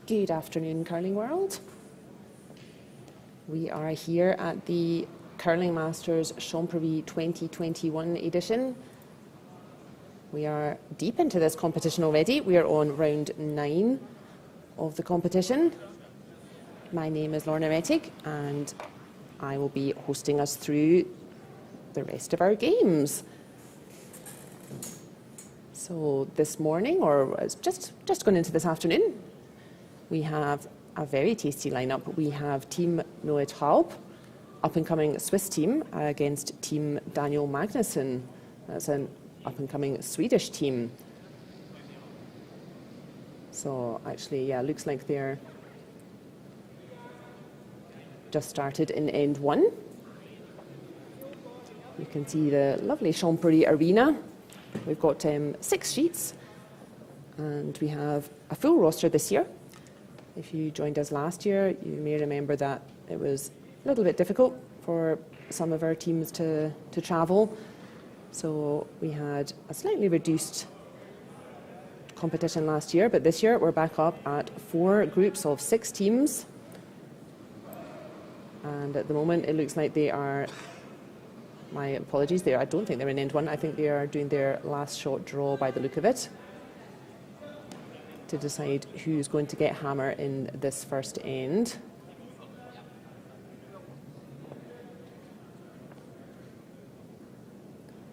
Good afternoon, Curling World. We are here at the Curling Masters Champéry 2021 edition. We are deep into this competition already. We are on round 9 of the competition. My name is Lorna Rettig and I will be hosting us through the rest of our games. So this morning, or it's just gone into this afternoon, we have a very tasty lineup. We have Team Noah Traub, up-and-coming Swiss team, against Team Daniel Magnusson. That's an up-and-coming Swedish team. So actually, yeah, looks like they're just started in end 1. You can see the lovely Champéry arena. We've got 6 sheets, and we have a full roster this year. If you joined us last year, you may remember that it was a little bit difficult for some of our teams to travel. So we had a slightly reduced competition last year, but this year we're back up at 4 groups of 6 teams. And at the moment, it looks like they are, my apologies, I don't think they're in end 1. I think they are doing their last shot draw by the look of it, to decide who's going to get hammer in this first end.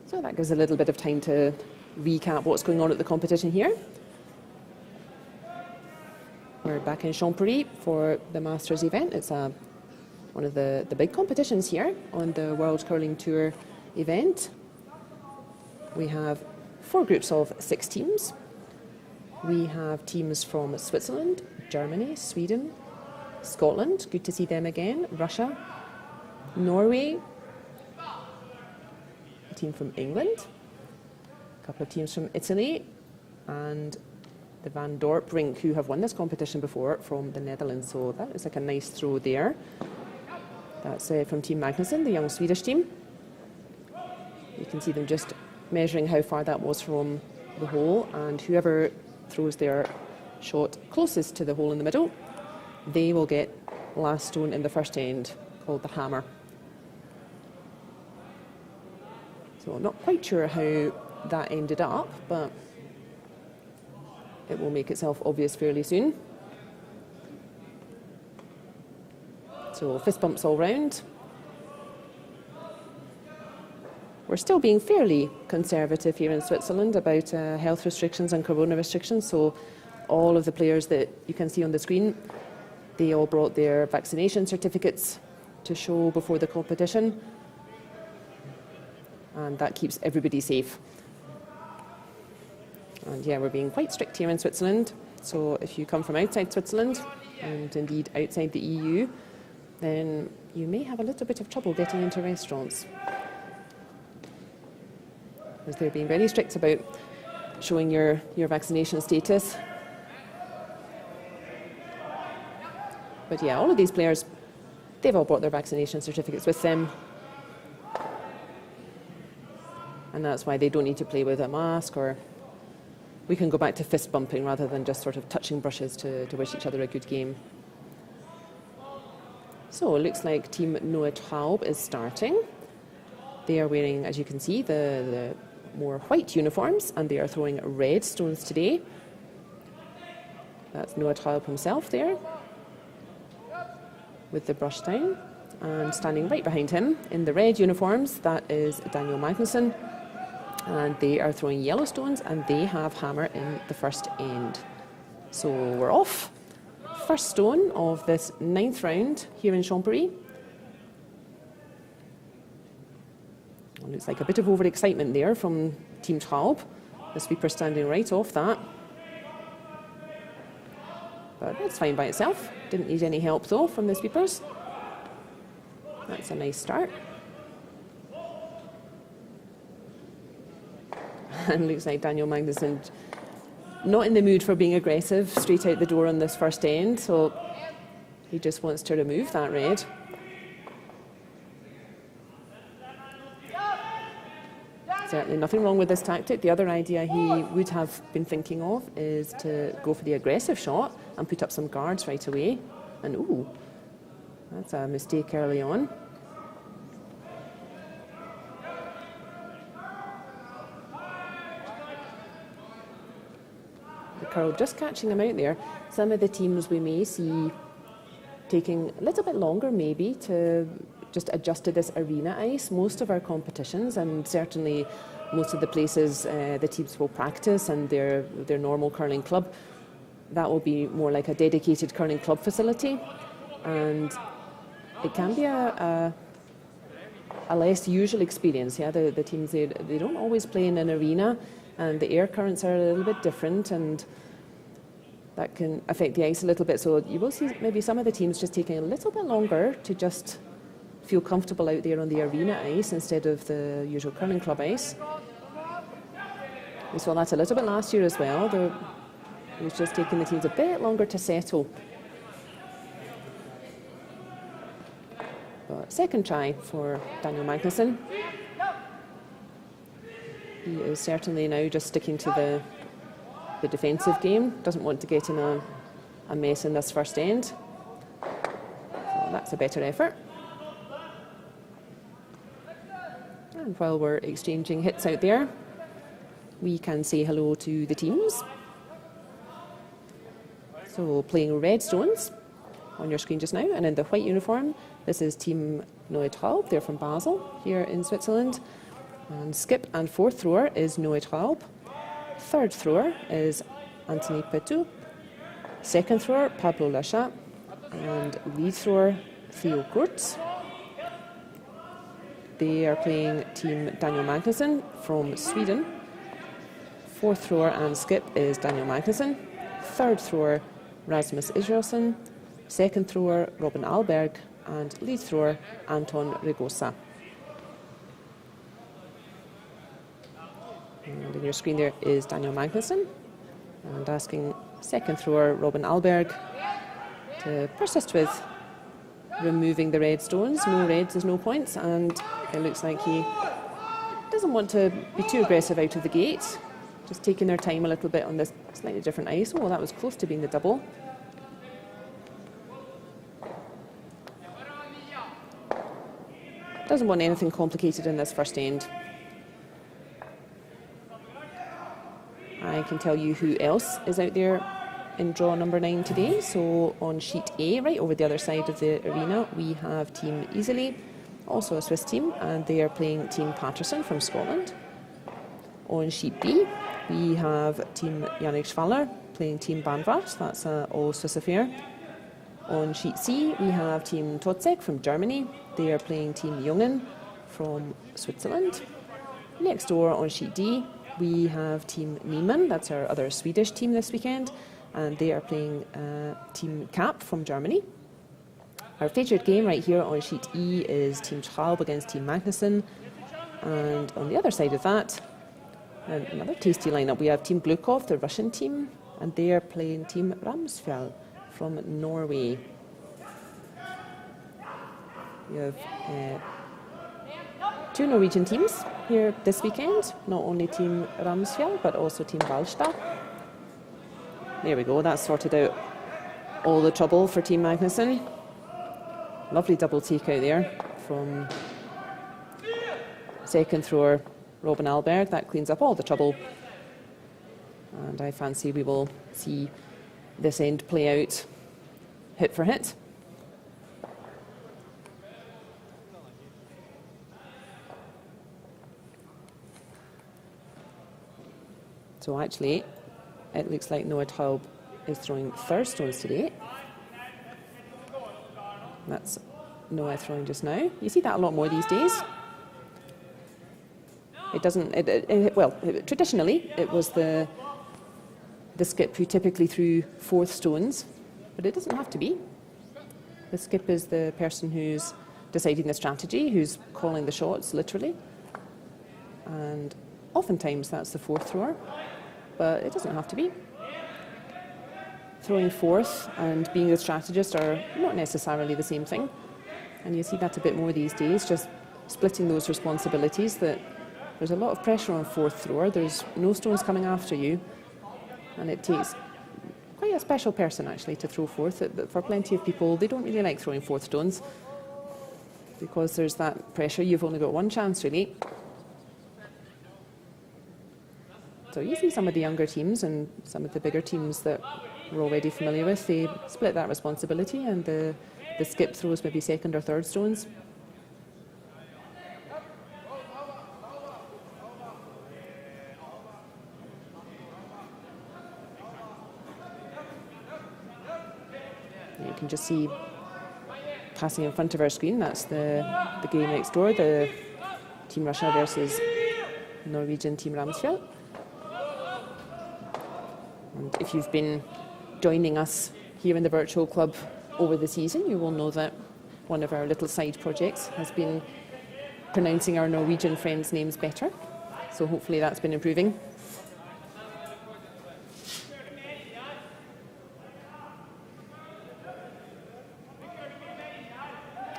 So that gives a little bit of time to recap what's going on at the competition here. We're back in Champéry for the Masters event. It's one of the big competitions here on the World Curling Tour event. We have 4 groups of 6 teams. We have teams from Switzerland, Germany, Sweden, Scotland, good to see them again, Russia, Norway, a team from England, a couple of teams from Italy, and the Van Dorp Rink, who have won this competition before, from the Netherlands. So that is like a nice throw there. That's from Team Magnusson, the young Swedish team. You can see them just measuring how far that was from the hole, and whoever throws their shot closest to the hole in the middle, they will get last stone in the first end, called the hammer. So I'm not quite sure how that ended up, but it will make itself obvious fairly soon. So fist bumps all round. We're still being fairly conservative here in Switzerland about health restrictions and corona restrictions. So all of the players that you can see on the screen, they all brought their vaccination certificates to show before the competition. And that keeps everybody safe. And yeah, we're being quite strict here in Switzerland. So if you come from outside Switzerland, and indeed outside the EU, then you may have a little bit of trouble getting into restaurants, because they're being very strict about showing your vaccination status. But yeah, all of these players, they've all brought their vaccination certificates with them. And that's why they don't need to play with a mask, or we can go back to fist bumping rather than just sort of touching brushes to wish each other a good game. So it looks like Team Noah Traub is starting. They are wearing, as you can see, the more white uniforms, and they are throwing red stones today. That's Noah Traub himself there, with the brush down. And standing right behind him in the red uniforms, that is Daniel Magnusson. And they are throwing yellow stones, and they have hammer in the first end. So we're off. First stone of this 9th round here in Champéry. Looks like a bit of overexcitement there from Team Traub. The sweeper standing right off that. But it's fine by itself. Didn't need any help though from the sweepers. That's a nice start. And looks like Daniel Magnusson not in the mood for being aggressive straight out the door on this first end, so he just wants to remove that red. Certainly nothing wrong with this tactic. The other idea he would have been thinking of is to go for the aggressive shot and put up some guards right away. And ooh, that's a mistake early on. The curl just catching him out there. Some of the teams we may see taking a little bit longer maybe to just adjust to this arena ice. Most of our competitions, and certainly most of the places the teams will practice and their normal curling club, that will be more like a dedicated curling club facility, and it can be a less usual experience. Yeah, the teams, they don't always play in an arena, and the air currents are a little bit different, and that can affect the ice a little bit. So you will see maybe some of the teams just taking a little bit longer to just feel comfortable out there on the arena ice instead of the usual curling club ice. We saw that a little bit last year as well. It was just taking the teams a bit longer to settle. But second try for Daniel Magnusson. He is certainly now just sticking to the defensive game. Doesn't want to get in a mess in this first end. So that's a better effort. And while we're exchanging hits out there, we can say hello to the teams. So playing red stones on your screen just now, and in the white uniform, this is Team Noah Traub. They're from Basel here in Switzerland. And skip and fourth thrower is Noah Traub. Third thrower is Anthony Petou. Second thrower, Pablo Lachat. And lead thrower, Theo Kurtz. They are playing Team Daniel Magnusson from Sweden. Fourth thrower and skip is Daniel Magnusson. Third thrower, Rasmus Israelsson. Second thrower, Robin Alberg. And lead thrower, Anton Rigosa. And on your screen there is Daniel Magnusson. And asking second thrower, Robin Alberg, to persist with removing the red stones. No reds is no points, and it looks like he doesn't want to be too aggressive out of the gate. Just taking their time a little bit on this slightly different ice. Oh, that was close to being the double. Doesn't want anything complicated in this first end. I can tell you who else is out there in draw number 9 today. So on sheet A, right over the other side of the arena, we have Team Easily, also a Swiss team, and they are playing Team Patterson from Scotland. On sheet B, we have Team Yannick Schwaller playing Team Banvart, that's an all-Swiss affair. On sheet C, we have Team Totzek from Germany. They are playing Team Jungen from Switzerland. Next door on sheet D, we have Team Niemann, that's our other Swedish team this weekend, and they are playing Team Kapp from Germany. Our featured game right here on sheet E is Team Traub against Team Magnusson, and on the other side of that, And another tasty lineup. We have Team Blukov, the Russian team, and they are playing Team Ramsfjell from Norway. We have two Norwegian teams here this weekend, not only Team Ramsfjell but also Team Valstad. There we go, that's sorted out all the trouble for Team Magnusson. Lovely double take out there from second thrower Robin Alberg. That cleans up all the trouble. And I fancy we will see this end play out hit for hit. So actually, it looks like Noah Traub is throwing third stones today. That's Noah throwing just now. You see that a lot more these days. It doesn't, traditionally it was the skip who typically threw fourth stones, but it doesn't have to be. The skip is the person who's deciding the strategy, who's calling the shots literally. And oftentimes that's the fourth thrower, but it doesn't have to be. Throwing fourth and being the strategist are not necessarily the same thing. And you see that a bit more these days, just splitting those responsibilities, that there's a lot of pressure on fourth thrower. There's no stones coming after you. And it takes quite a special person actually to throw fourth. For plenty of people, they don't really like throwing fourth stones because there's that pressure. You've only got one chance really. So you see some of the younger teams and some of the bigger teams that we're already familiar with, they split that responsibility, and the skip throws maybe second or third stones. You can just see passing in front of our screen, that's the game next door, the Team Russia versus Norwegian Team Ramsfjell. And if you've been joining us here in the virtual club over the season, you will know that one of our little side projects has been pronouncing our Norwegian friends' names better. So hopefully that's been improving.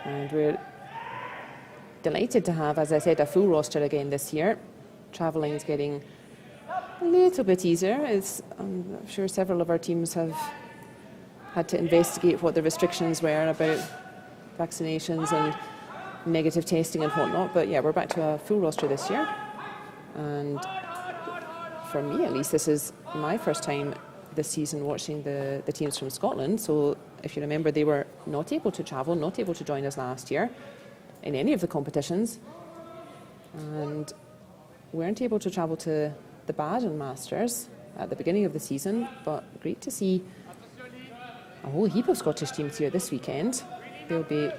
And we're delighted to have, as I said, a full roster again this year. Travelling is getting a little bit easier. I'm sure several of our teams have had to investigate what the restrictions were about vaccinations and negative testing and whatnot. But yeah, we're back to a full roster this year. And for me, at least, this is my first time this season watching the teams from Scotland. So if you remember, they were not able to travel, not able to join us last year in any of the competitions. And weren't able to travel to the Baden Masters at the beginning of the season, but great to see a whole heap of Scottish teams here this weekend. They'll be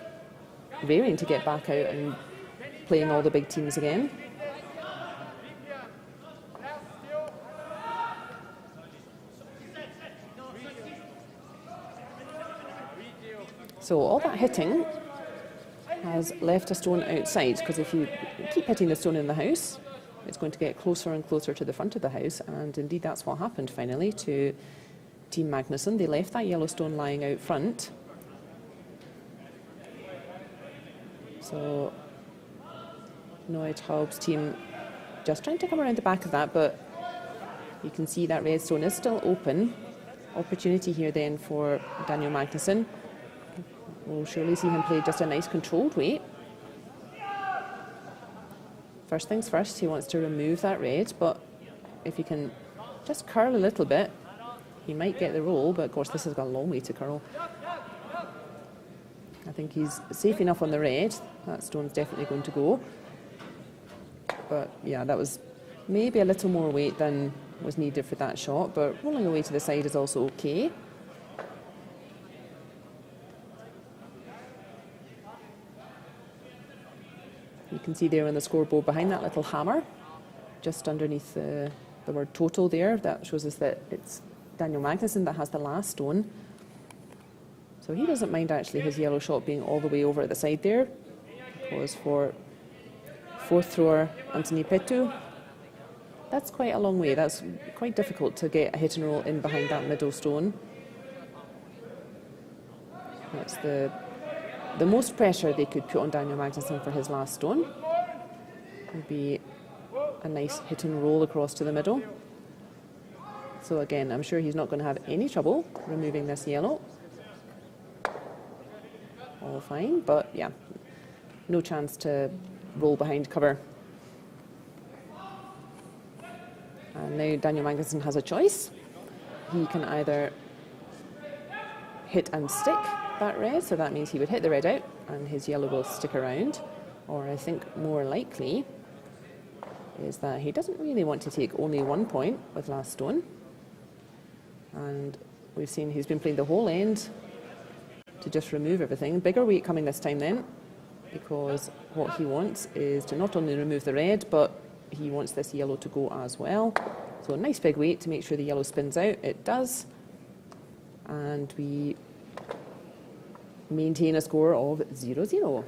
raring to get back out and playing all the big teams again. So all that hitting has left a stone outside, because if you keep hitting the stone in the house, it's going to get closer and closer to the front of the house, and indeed that's what happened finally to Team Magnusson. They left that yellow stone lying out front. So Noah Traub's team just trying to come around the back of that, but you can see that red stone is still open. Opportunity here then for Daniel Magnusson. We'll surely see him play just a nice controlled way. First things first, he wants to remove that red, but if he can just curl a little bit, he might get the roll, but of course this has got a long way to curl. I think he's safe enough on the red. That stone's definitely going to go. But yeah, that was maybe a little more weight than was needed for that shot, but rolling away to the side is also okay. You can see there on the scoreboard behind that little hammer, just underneath the word total there, that shows us that it's Daniel Magnusson that has the last stone. So he doesn't mind actually his yellow shot being all the way over at the side there, because for fourth thrower Anthony Petu, That's quite a long way. That's quite difficult to get a hit and roll in behind that middle stone. That's the most pressure they could put on Daniel Magnusson for his last stone. Would be a nice hit and roll across to the middle. So again, I'm sure he's not going to have any trouble removing this yellow. All fine, but yeah, no chance to roll behind cover. And now Daniel Magnusson has a choice. He can either hit and stick that red, so that means he would hit the red out and his yellow will stick around, or I think more likely is that he doesn't really want to take only 1 point with last stone. And we've seen he's been playing the whole end to just remove everything. Bigger weight coming this time then, because what he wants is to not only remove the red, but he wants this yellow to go as well. So a nice big weight to make sure the yellow spins out. It does. And we maintain a score of 0-0.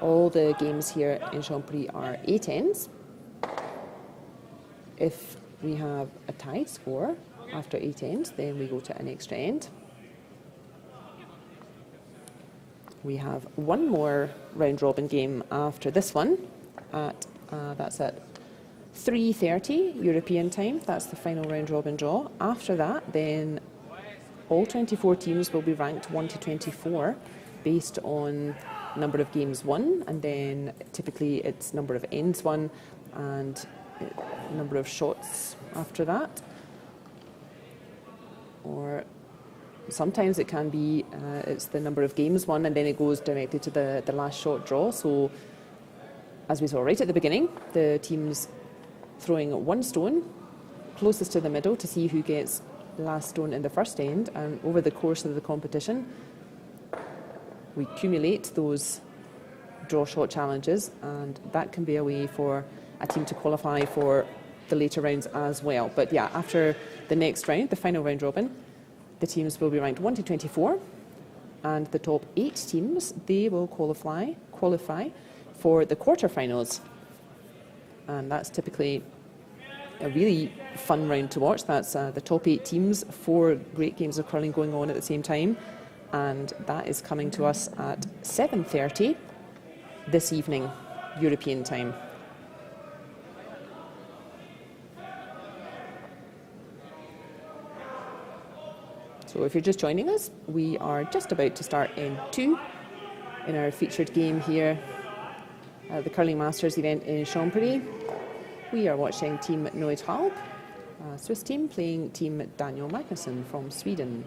All the games here in Champéry are 8 ends. If we have a tied score after 8 ends, then we go to an extra end. We have one more round robin game after this one. That's at 3:30 European time. That's the final round robin draw. After that, then all 24 teams will be ranked 1 to 24 based on number of games won, and then typically it's number of ends won and number of shots after that. Or sometimes it can be it's the number of games won and then it goes directly to the last shot draw. So as we saw right at the beginning, the teams throwing 1 stone closest to the middle to see who gets the last stone in the first end, and over the course of the competition we accumulate those draw shot challenges, and that can be a way for a team to qualify for the later rounds as well. But yeah, after the next round, the final round robin, the teams will be ranked 1 to 24, and the top 8 teams, they will qualify for the quarterfinals. And that's typically a really fun round to watch. That's the top 8 teams, 4 great games of curling going on at the same time. And that is coming to us at 7:30 this evening, European time. So if you're just joining us, we are just about to start end 2 in our featured game here at the Curling Masters event in Champéry. We are watching Team Traub, a Swiss team, playing Team Daniel Magnusson from Sweden.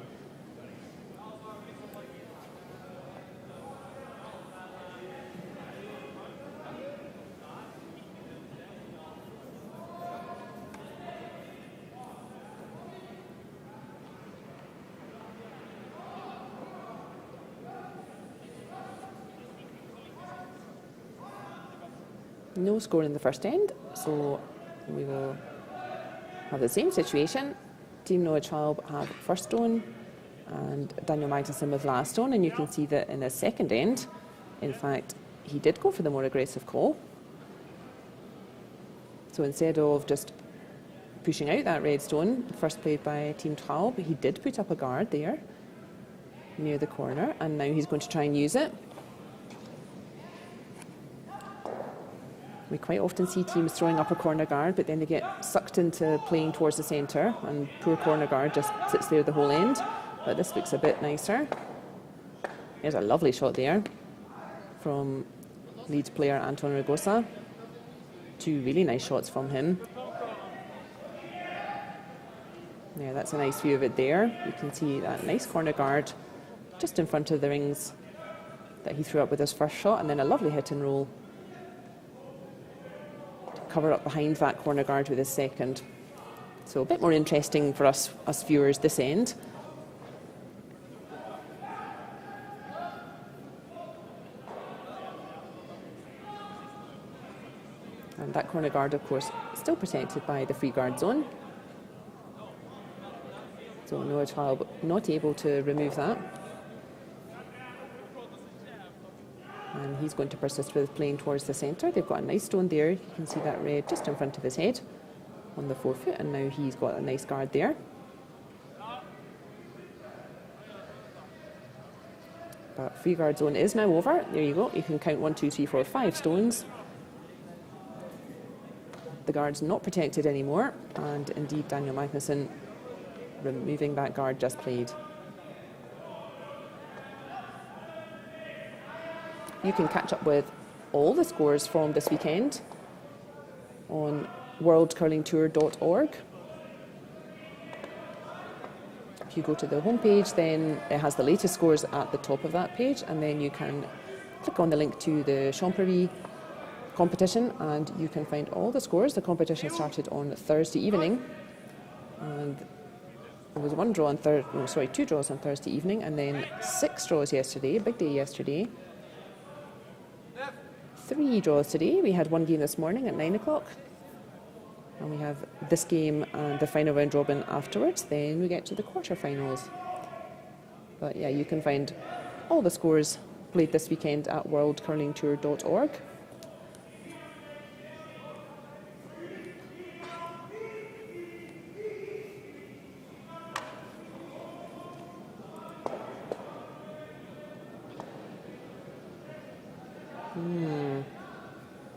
No score in the first end, so we will have the same situation. Team Traub have first stone and Daniel Magnusson with last stone, and you can see that in the second end, in fact, he did go for the more aggressive call. So instead of just pushing out that red stone, first played by Team Traub, he did put up a guard there near the corner, and now he's going to try and use it. We quite often see teams throwing up a corner guard, but then they get sucked into playing towards the centre, and poor corner guard just sits there the whole end. But this looks a bit nicer. There's a lovely shot there from lead player Anton Ragosa. 2 really nice shots from him. Yeah, that's a nice view of it there. You can see that nice corner guard just in front of the rings that he threw up with his first shot, and then a lovely hit and roll cover up behind that corner guard with his second. So a bit more interesting for us viewers this end. And that corner guard, of course, still protected by the free guard zone. So Noah Traub not able to remove that. And he's going to persist with playing towards the centre. They've got a nice stone there. You can see that red just in front of his head on the forefoot, and now he's got a nice guard there. But free guard zone is now over. There you go. You can count 1, 2, 3, 4, 5 stones. The guard's not protected anymore, and indeed Daniel Magnusson removing that guard just played. You can catch up with all the scores from this weekend on worldcurlingtour.org. If you go to the homepage, then it has the latest scores at the top of that page, and then you can click on the link to the Champéry competition and you can find all the scores. The competition started on Thursday evening, and there was two draws on Thursday evening, and then 6 draws yesterday, a big day yesterday. 3 draws today. We had 1 game this morning at 9 o'clock. And we have this game and the final round robin afterwards. Then we get to the quarterfinals. But yeah, you can find all the scores played this weekend at worldcurlingtour.org.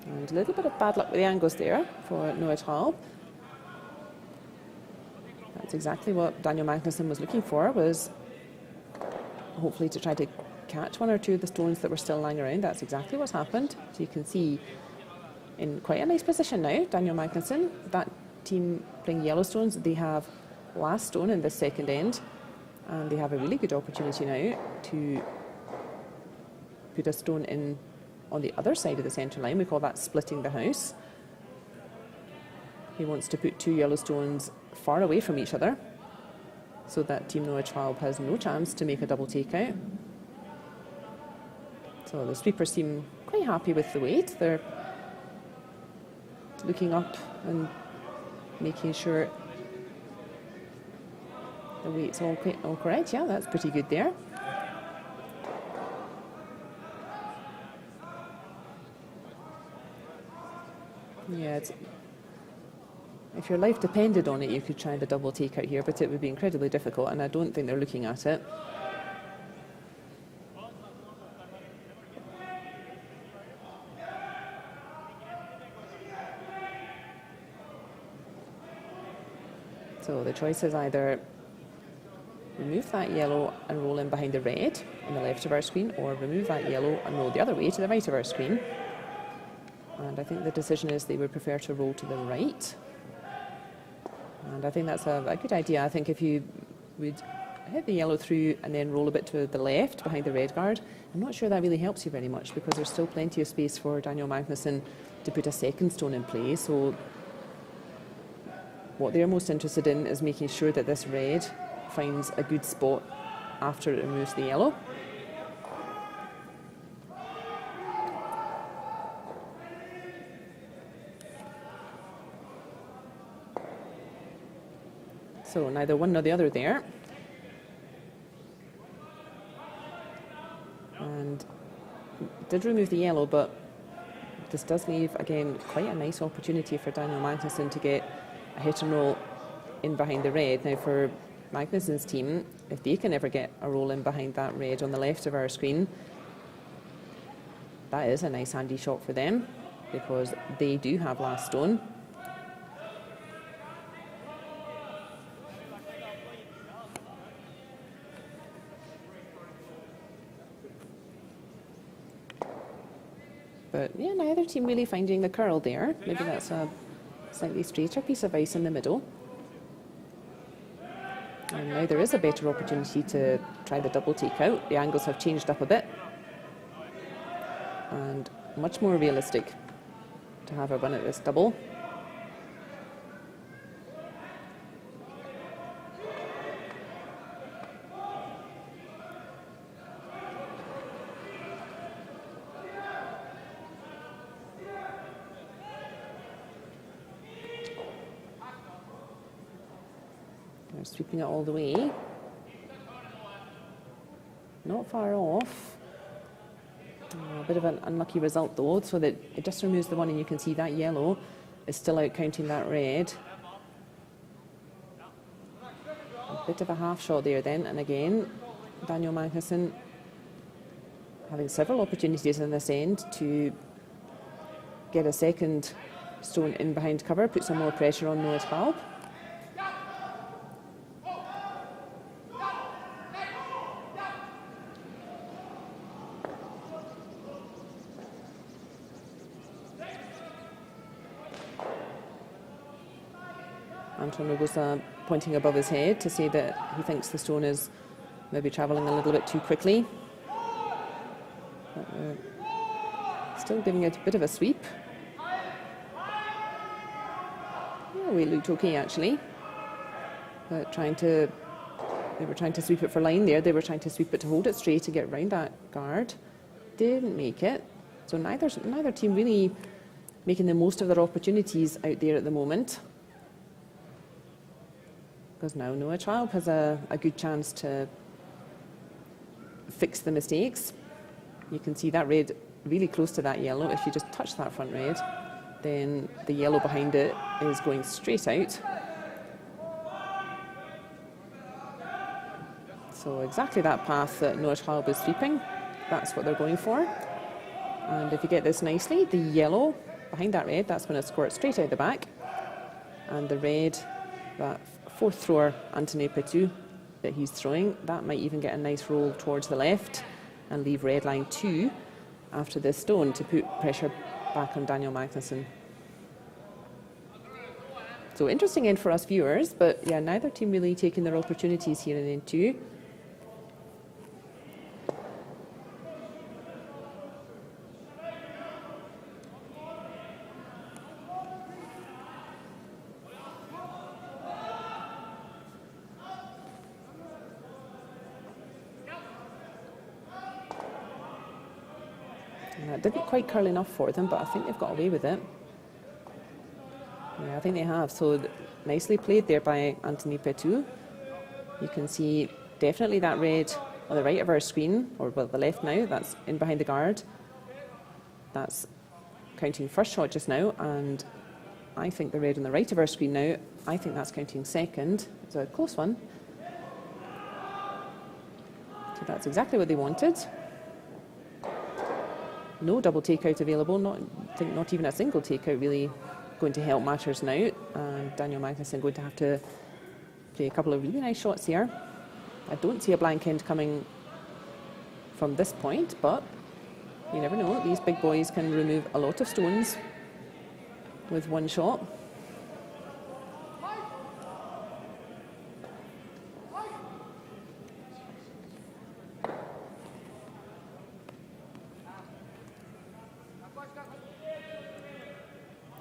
And a little bit of bad luck with the angles there for Noah Traub. That's exactly what Daniel Magnusson was looking for, was hopefully to try to catch 1 or 2 of the stones that were still lying around. That's exactly what's happened. So you can see in quite a nice position now, Daniel Magnusson. That team playing yellow stones, they have last stone in this second end, and they have a really good opportunity now to put a stone in on the other side of the centre line. We call that splitting the house. He wants to put 2 yellow stones far away from each other so that Team Noah Traub has no chance to make a double takeout. So the sweepers seem quite happy with the weight. They're looking up and making sure the weight's all correct. Yeah, that's pretty good there. Yeah, if your life depended on it, you could try the double takeout here, but it would be incredibly difficult, and I don't think they're looking at it. So the choice is either remove that yellow and roll in behind the red on the left of our screen, or remove that yellow and roll the other way to the right of our screen. And I think the decision is they would prefer to roll to the right. And I think that's a good idea. I think if you would hit the yellow through and then roll a bit to the left behind the red guard, I'm not sure that really helps you very much, because there's still plenty of space for Daniel Magnusson to put a second stone in play. So what they're most interested in is making sure that this red finds a good spot after it removes the yellow. So neither one nor the other there. And did remove the yellow, but this does leave, again, quite a nice opportunity for Daniel Magnusson to get a hit and roll in behind the red. Now for Magnusson's team, if they can ever get a roll in behind that red on the left of our screen, that is a nice handy shot for them, because they do have last stone. But yeah, neither team really finding the curl there. Maybe that's a slightly straighter piece of ice in the middle. And now there is a better opportunity to try the double takeout. The angles have changed up a bit, and much more realistic to have a run at this double. They're sweeping it all the way. Not far off. A bit of an unlucky result though, so that it just removes the one, and you can see that yellow is still out counting that red. A bit of a half shot there then, and again, Daniel Magnusson having several opportunities in this end to get a second stone in behind cover, put some more pressure on Noah Traub. Anton Ragosa pointing above his head to say that he thinks the stone is maybe travelling a little bit too quickly. But still giving it a bit of a sweep. Yeah, it looked okay actually. But they were trying to sweep it for line there. They were trying to sweep it to hold it straight to get round that guard. Didn't make it. So neither team really making the most of their opportunities out there at the moment. Because now Noah Traub has a good chance to fix the mistakes. You can see that red really close to that yellow. If you just touch that front red, then the yellow behind it is going straight out. So exactly that path that Noah Traub is sweeping, that's what they're going for. And if you get this nicely, the yellow behind that red, that's going to squirt straight out the back. And the red, that fourth thrower, Anthony Petu, that he's throwing, that might even get a nice roll towards the left and leave red line 2 after this stone to put pressure back on Daniel Magnusson. So interesting end for us viewers, but yeah, neither team really taking their opportunities here in end 2. That didn't quite curl enough for them, but I think they've got away with it. Yeah, I think they have. So nicely played there by Anthony Petu. You can see definitely that red on the right of our screen, or well, the left now, that's in behind the guard. That's counting first shot just now, and I think the red on the right of our screen now, I think that's counting second. It's a close one. So that's exactly what they wanted. No double takeout available, not even a single takeout really going to help matters now. And Daniel Magnusson going to have to play a couple of really nice shots here. I don't see a blank end coming from this point, but you never know. These big boys can remove a lot of stones with one shot.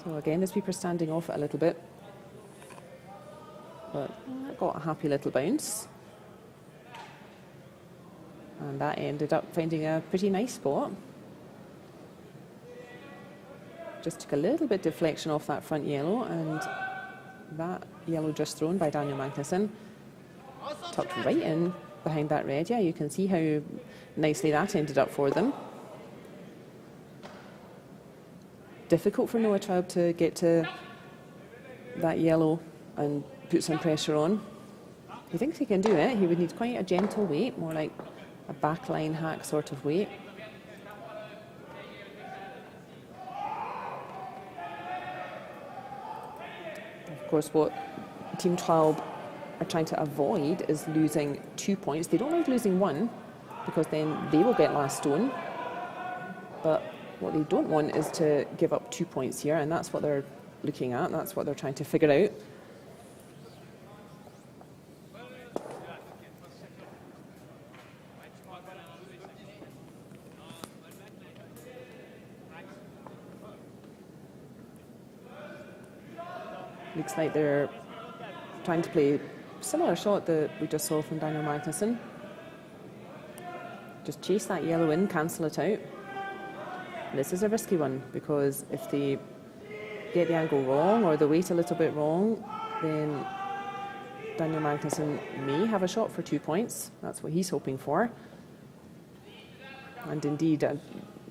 So again, the sweeper standing off it a little bit, but got a happy little bounce. And that ended up finding a pretty nice spot. Just took a little bit deflection off that front yellow, and that yellow just thrown by Daniel Magnusson tucked right in behind that red. Yeah, you can see how nicely that ended up for them. Difficult for Noah Traub to get to that yellow and put some pressure on. He thinks he can do it. He would need quite a gentle weight, more like a backline hack sort of weight. Of course, what Team Traub are trying to avoid is losing 2 points. They don't mind losing 1, because then they will get last stone. But what they don't want is to give up 2 points here, and that's what they're looking at. That's what they're trying to figure out. Looks like they're trying to play a similar shot that we just saw from Daniel Magnusson. Just chase that yellow in, cancel it out. This is a risky one, because if they get the angle wrong or the weight a little bit wrong, then Daniel Magnusson may have a shot for 2 points. That's what he's hoping for. And indeed,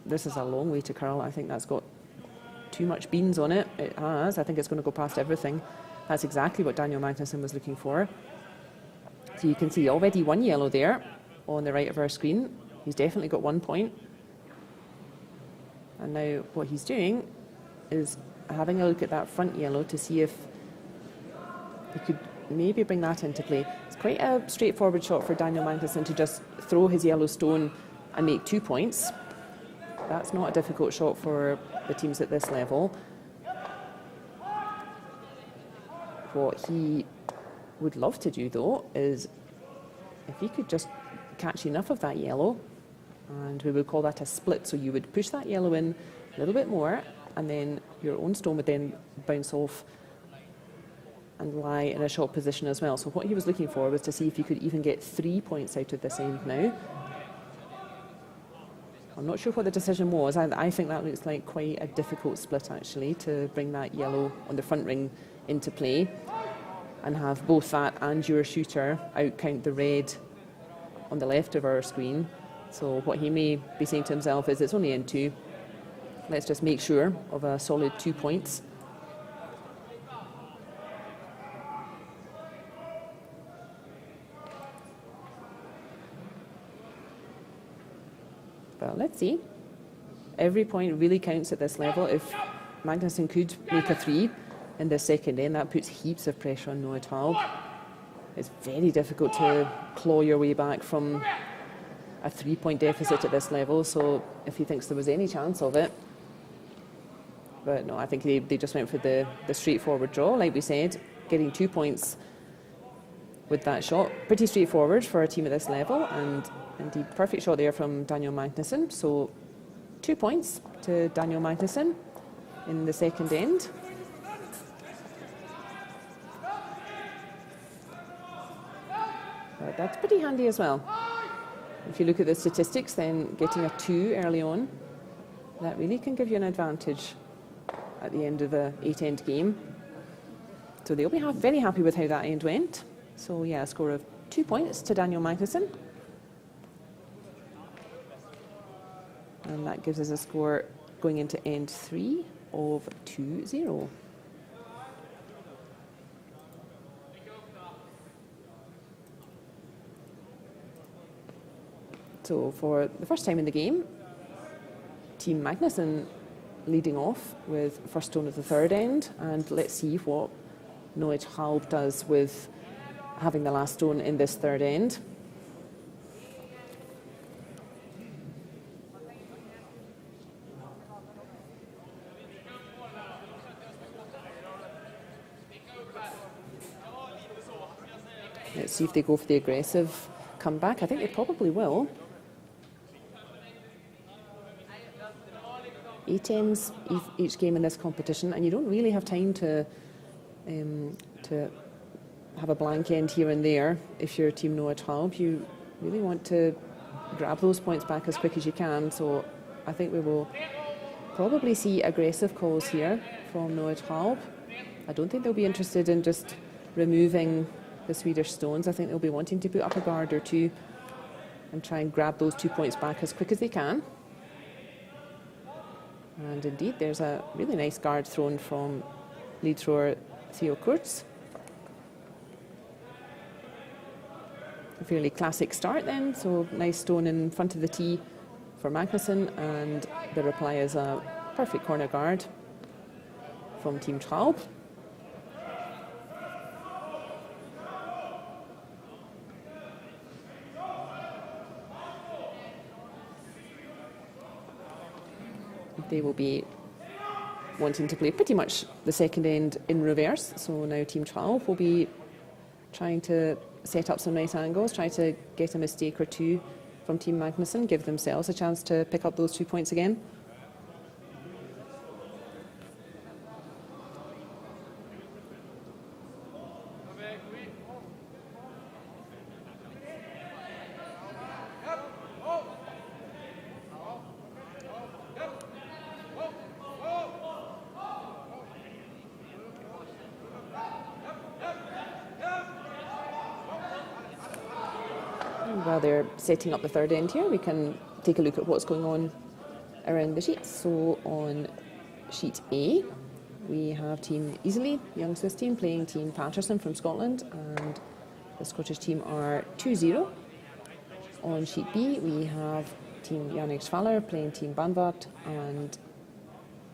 this is a long way to curl. I think that's got too much beans on it. It has. I think it's going to go past everything. That's exactly what Daniel Magnusson was looking for. So you can see already 1 yellow there on the right of our screen. He's definitely got 1 point. And now what he's doing is having a look at that front yellow to see if he could maybe bring that into play. It's quite a straightforward shot for Daniel Magnusson to just throw his yellow stone and make 2 points. That's not a difficult shot for the teams at this level. What he would love to do, though, is if he could just catch enough of that yellow, and we would call that a split, so you would push that yellow in a little bit more, and then your own stone would then bounce off and lie in a shot position as well. So what he was looking for was to see if he could even get 3 points out of this end now. I'm not sure what the decision was. I think that looks like quite a difficult split, actually, to bring that yellow on the front ring into play and have both that and your shooter outcount the red on the left of our screen. So what he may be saying to himself is, it's only in 2. Let's just make sure of a solid 2 points. But let's see. Every point really counts at this level. If Magnusson could make a 3 in the second end, that puts heaps of pressure on Noah Traub. It's very difficult to claw your way back from a 3-point deficit at this level. So if he thinks there was any chance of it, but no, I think they just went for the straightforward draw. Like we said, getting 2 points with that shot, pretty straightforward for a team at this level, and indeed perfect shot there from Daniel Magnusson. So 2 points to Daniel Magnusson in the second end. But that's pretty handy as well. If you look at the statistics, then getting a 2 early on, that really can give you an advantage at the end of the 8-end game. So they'll be very happy with how that end went. So yeah, a score of 2 points to Daniel Magnusson. And that gives us a score going into end 3 of 2-0. So for the first time in the game, Team Magnusson leading off with first stone of the third end, and let's see what Noah Traub does with having the last stone in this third end. Let's see if they go for the aggressive comeback. I think they probably will. 8 ends each game in this competition, and you don't really have time to have a blank end here and there. If you're Team Noah Traub, you really want to grab those points back as quick as you can. So I think we will probably see aggressive calls here from Noah Traub. I don't think they'll be interested in just removing the Swedish stones. I think they'll be wanting to put up a guard or two and try and grab those 2 points back as quick as they can. And indeed, there's a really nice guard thrown from lead thrower Theo Kurtz. A fairly classic start then, so nice stone in front of the tee for Magnusson, and the reply is a perfect corner guard from Team Traub. They will be wanting to play pretty much the second end in reverse. So now Team Traub will be trying to set up some nice angles, try to get a mistake or two from Team Magnusson, give themselves a chance to pick up those 2 points again. while they're setting up the third end here, we can take a look at what's going on around the sheets. So on sheet A, we have Team Easily, young Swiss team, playing Team Patterson from Scotland, and the Scottish team are 2-0. On sheet B, we have Team Yannick Schwaller playing Team Banvart, and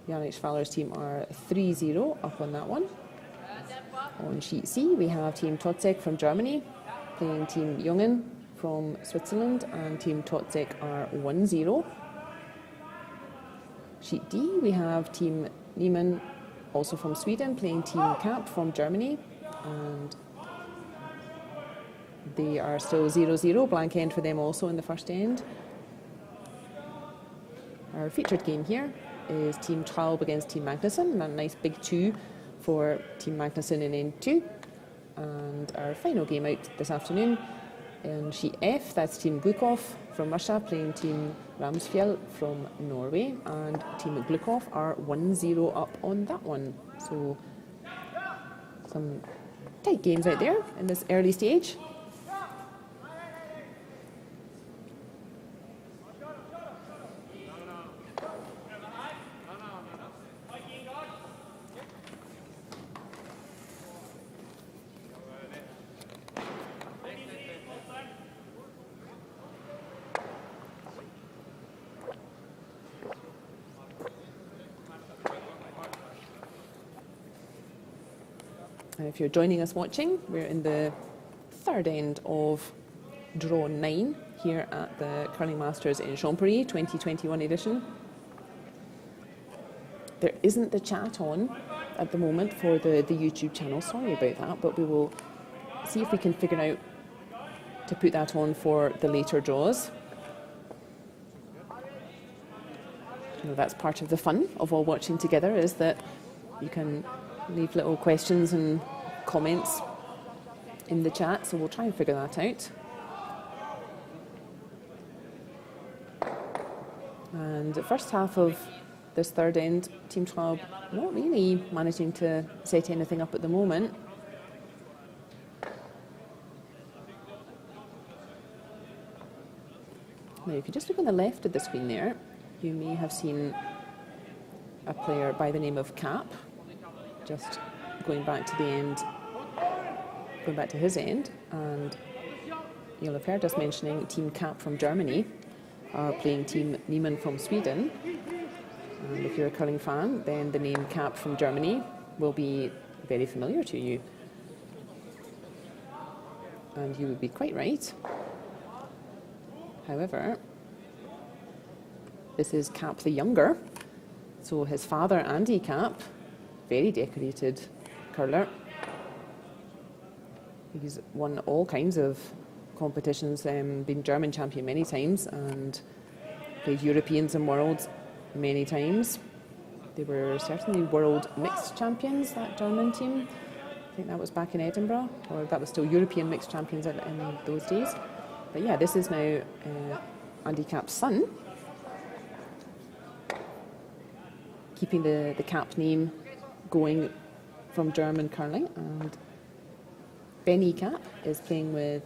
Yannick Schwaller's team are 3-0 up on that one. On sheet C, we have Team Totzek from Germany playing Team Jungen from Switzerland, and Team Totzek are 1-0. Sheet D, we have Team Niemann, also from Sweden, playing Team Cap from Germany, and they are still 0-0, blank end for them also in the first end. Our featured game here is Team Traub against Team Magnusson, and a nice big 2 for Team Magnusson in end 2. And our final game out this afternoon, in sheet F, that's Team Glukov from Russia playing Team Ramsfjell from Norway, and Team Glukov are 1-0 up on that one. So some tight games out there in this early stage. And if you're joining us watching, we're in the third end of draw 9 here at the Curling Masters in Champéry 2021 edition. There isn't the chat on at the moment for the YouTube channel, sorry about that, but we will see if we can figure out to put that on for the later draws. You know, that's part of the fun of all watching together, is that you can leave little questions and comments in the chat, so we'll try and figure that out. And the first half of this third end, Team Traub not really managing to set anything up at the moment. Now, if you just look on the left of the screen there, you may have seen a player by the name of Cap, just going back to the end, going back to his end, and you'll have heard us mentioning Team Cap from Germany are playing Team Niemann from Sweden. And if you're a curling fan, then the name Cap from Germany will be very familiar to you. And you would be quite right. However, this is Cap the Younger. So his father, Andy Cap, very decorated curler. He's won all kinds of competitions, been German champion many times and played Europeans and Worlds many times. They were certainly world mixed champions, that German team. I think that was back in Edinburgh, or that was still European mixed champions in those days. But yeah, this is now Andy Cap's son, keeping the Cap name going from German curling. And Benny Cap is playing with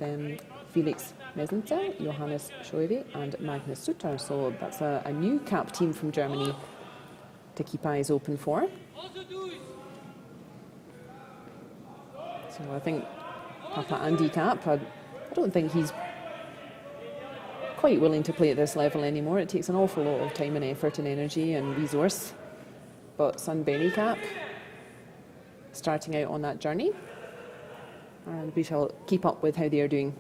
Felix Mesenter, Johannes Scheuwe and Magnus Sutter. So that's a new Cap team from Germany to keep eyes open for. So I think Papa Andy Cap, I don't think he's quite willing to play at this level anymore. It takes an awful lot of time and effort and energy and resource. But son Benny Cap starting out on that journey, and we shall keep up with how they are doing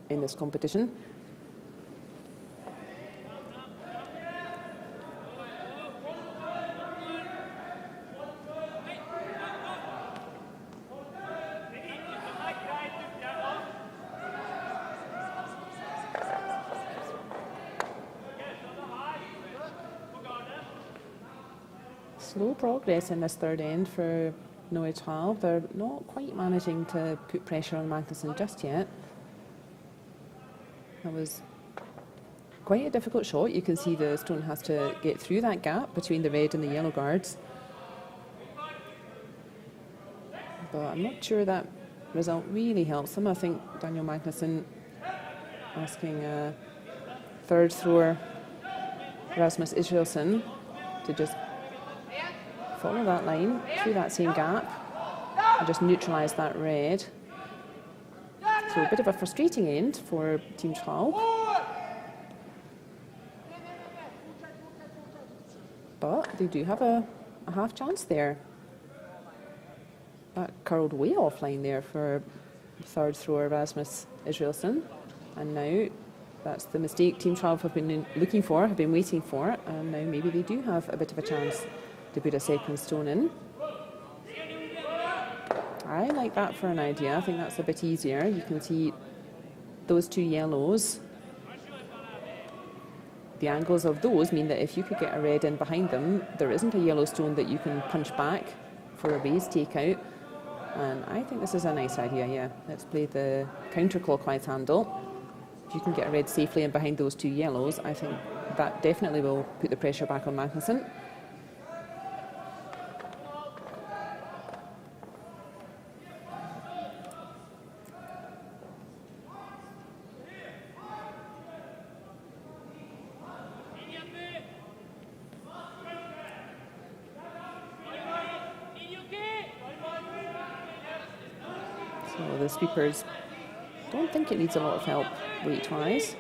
in this competition. Slow progress in this third end for Noé Traub. They're not quite managing to put pressure on Magnusson just yet. That was quite a difficult shot. You can see the stone has to get through that gap between the red and the yellow guards. But I'm not sure that result really helps them. I think Daniel Magnusson asking third thrower Rasmus Israelsson to just follow that line through that same gap and just neutralise that red. So a bit of a frustrating end for Team Traub. But they do have a half chance there. That curled way offline there for third thrower Rasmus Israelsson. And now that's the mistake Team Traub have been looking for, have been waiting for, and now maybe they do have a bit of a chance to put a second stone in. I like that for an idea. I think that's a bit easier. You can see those two yellows. The angles of those mean that if you could get a red in behind them, there isn't a yellow stone that you can punch back for a raise takeout. And I think this is a nice idea, yeah. Let's play the counterclockwise handle. If you can get a red safely in behind those two yellows, I think that definitely will put the pressure back on Magnusson. So the sweepers don't think it needs a lot of help weight-wise.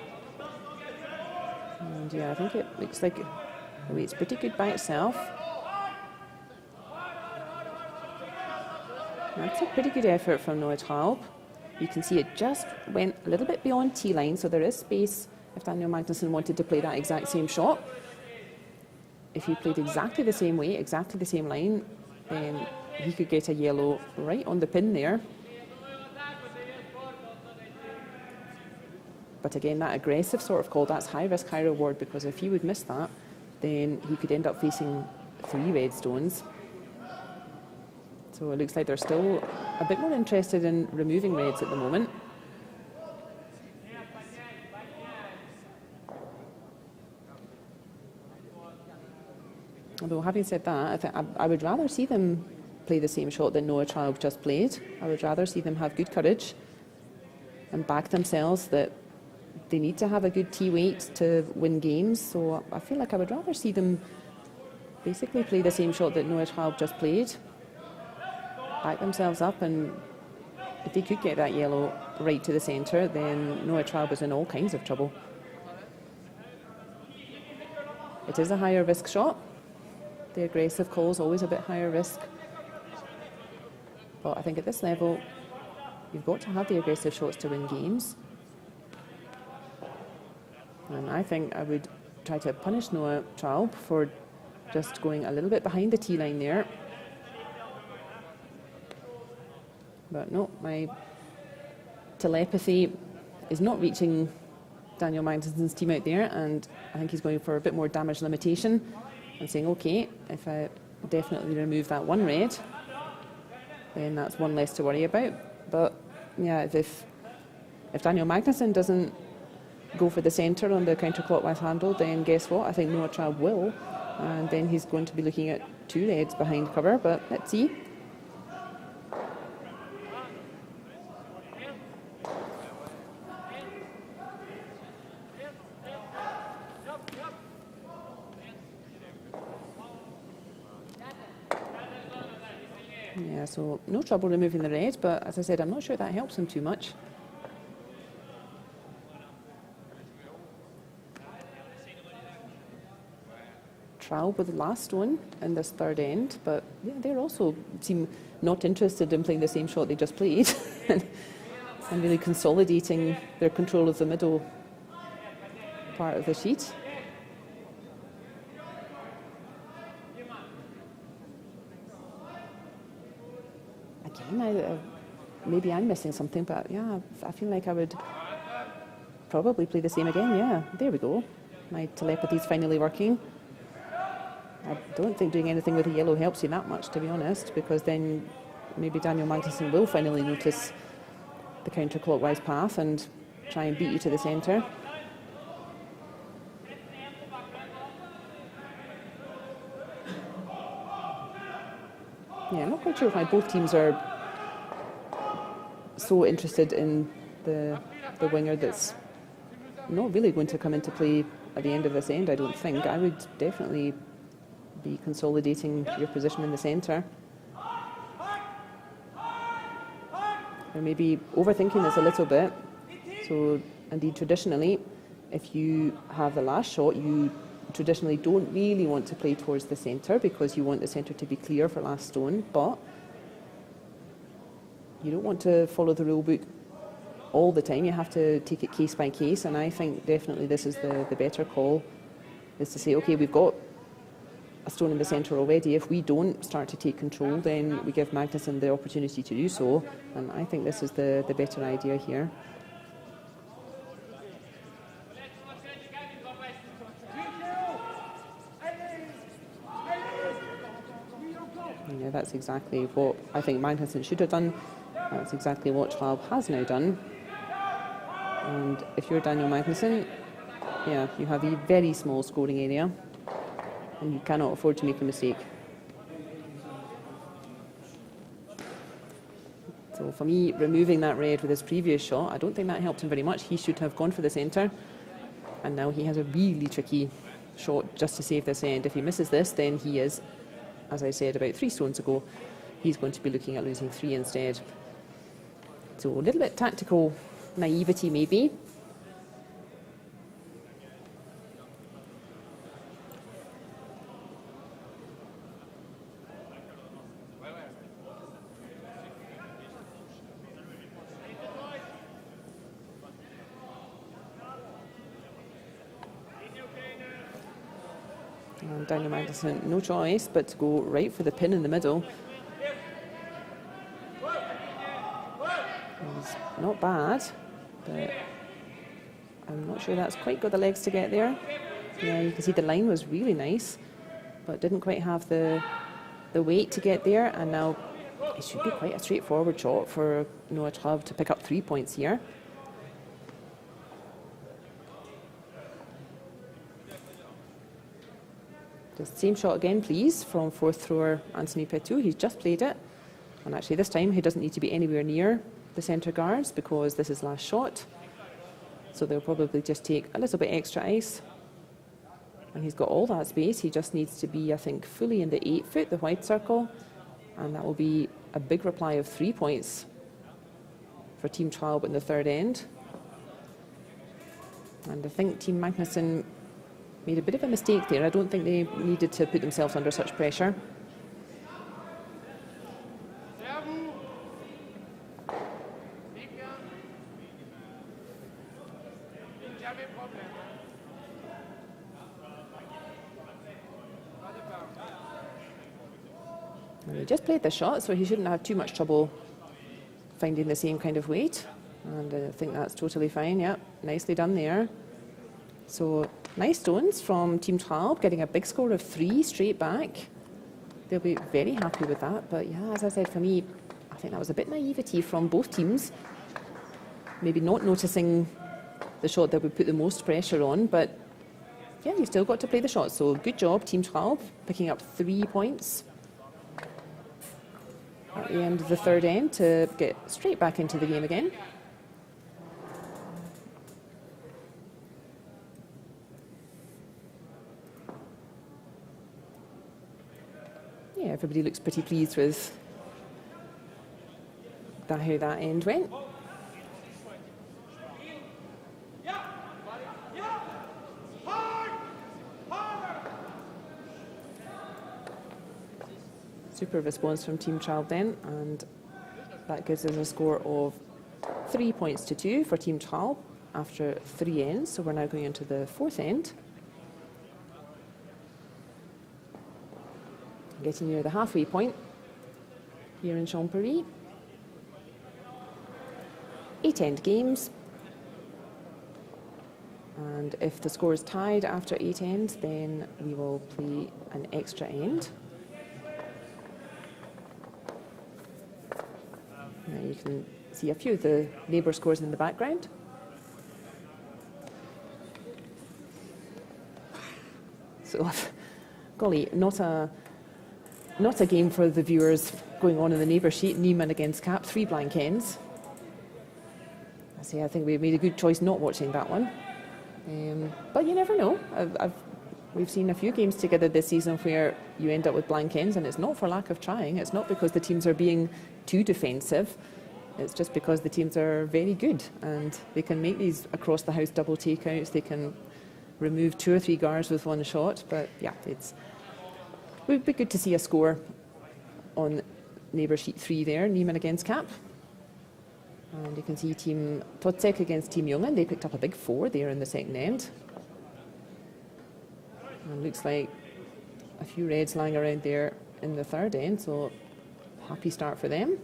And yeah, I think it looks like the weight's pretty good by itself. That's a pretty good effort from Noah Traub. You can see it just went a little bit beyond T-line, so there is space if Daniel Magnusson wanted to play that exact same shot. If he played exactly the same way, exactly the same line, then he could get a yellow right on the pin there. But again, that aggressive sort of call, that's high risk, high reward, because if he would miss that, then he could end up facing 3 red stones. So it looks like they're still a bit more interested in removing reds at the moment. Although having said that, I would rather see them play the same shot that Noah Traub just played. I would rather see them have good courage and back themselves that they need to have a good T-weight to win games. So I feel like I would rather see them basically play the same shot that Noah Traub just played. Back themselves up, and if they could get that yellow right to the centre, then Noah Traub is in all kinds of trouble. It is a higher risk shot. The aggressive call is always a bit higher risk. But I think at this level, you've got to have the aggressive shots to win games. And I think I would try to punish Noah Traub for just going a little bit behind the T-line there. But no, my telepathy is not reaching Daniel Magnusson's team out there, and I think he's going for a bit more damage limitation and saying, okay, if I definitely remove that 1 red, then that's 1 less to worry about. But yeah, if Daniel Magnusson doesn't go for the centre on the counterclockwise handle, then guess what? I think Noah Traub will, and then he's going to be looking at 2 reds behind cover, but let's see. Yeah, so no trouble removing the red, but as I said, I'm not sure that helps him too much. Traub with the last stone in this third end, but yeah, they also seem not interested in playing the same shot they just played and really consolidating their control of the middle part of the sheet. Again, maybe I'm missing something, but yeah, I feel like I would probably play the same again. Yeah, there we go. My telepathy's finally working. I don't think doing anything with the yellow helps you that much, to be honest, because then maybe Daniel Magnusson will finally notice the counterclockwise path and try and beat you to the centre. Yeah, I'm not quite sure why both teams are so interested in the winger that's not really going to come into play at the end of this end, I don't think. I would definitely be consolidating your position in the centre. Or maybe overthinking this a little bit. So, indeed, traditionally, if you have the last shot, you traditionally don't really want to play towards the centre because you want the centre to be clear for last stone, but you don't want to follow the rule book all the time. You have to take it case by case, and I think definitely this is the better call, is to say, okay, we've got a stone in the centre already. If we don't start to take control, then we give Magnusson the opportunity to do so, and I think this is the better idea here. Yeah, that's exactly what I think Magnusson should have done. That's exactly what Traub has now done. And if you're Daniel Magnusson, yeah, you have a very small scoring area and you cannot afford to make a mistake. So for me, removing that red with his previous shot, I don't think that helped him very much. He should have gone for the centre, and now he has a really tricky shot just to save this end. If he misses this, then he is, as I said about 3 stones ago, he's going to be looking at losing 3 instead. So a little bit tactical naivety maybe. And Daniel Magnusson, no choice but to go right for the pin in the middle. It's not bad, but I'm not sure that's quite got the legs to get there. Yeah, you can see the line was really nice, but didn't quite have the weight to get there. And now it should be quite a straightforward shot for Noah Traub to pick up 3 points here. The same shot again, please, from 4th thrower Anthony Petou. He's just played it, and actually this time he doesn't need to be anywhere near the centre guards because this is last shot. So they'll probably just take a little bit extra ice, and he's got all that space. He just needs to be, I think, fully in the 8 foot, the white circle, and that will be a big reply of 3 points for Team Traub in the third end. And I think Team Magnusson made a bit of a mistake there. I don't think they needed to put themselves under such pressure. And he just played the shot, so he shouldn't have too much trouble finding the same kind of weight. And I think that's totally fine. Yeah, nicely done there. So nice stones from Team Traub, getting a big score of 3 straight back. They'll be very happy with that. But yeah, as I said, for me, I think that was a bit naivety from both teams. Maybe not noticing the shot that would put the most pressure on. But yeah, you've still got to play the shot. So good job, Team Traub, picking up 3 points at the end of the third end to get straight back into the game again. Yeah, everybody looks pretty pleased with how that end went. Super response from Team Traub then, and that gives us a score of 3 points to 2 for Team Traub after 3 ends. So we're now going into the 4th end. Getting near the halfway point here in Champéry. 8 end games. And if the score is tied after 8 ends, then we will play an extra end. Now you can see a few of the neighbour scores in the background. So, golly, not a game for the viewers going on in the neighbour sheet. Neiman against Cap, 3 blank ends. I think we made a good choice not watching that one. But you never know. We've seen a few games together this season where you end up with blank ends, and it's not for lack of trying. It's not because the teams are being too defensive. It's just because the teams are very good and they can make these across the house double takeouts. They can remove 2 or 3 guards with one shot. But yeah, it would be good to see a score on neighbour sheet 3 there. Neiman against Cap. And you can see Team Totsek against Team Jungen. They picked up a big 4 there in the second end. And looks like a few reds lying around there in the third end. So happy start for them.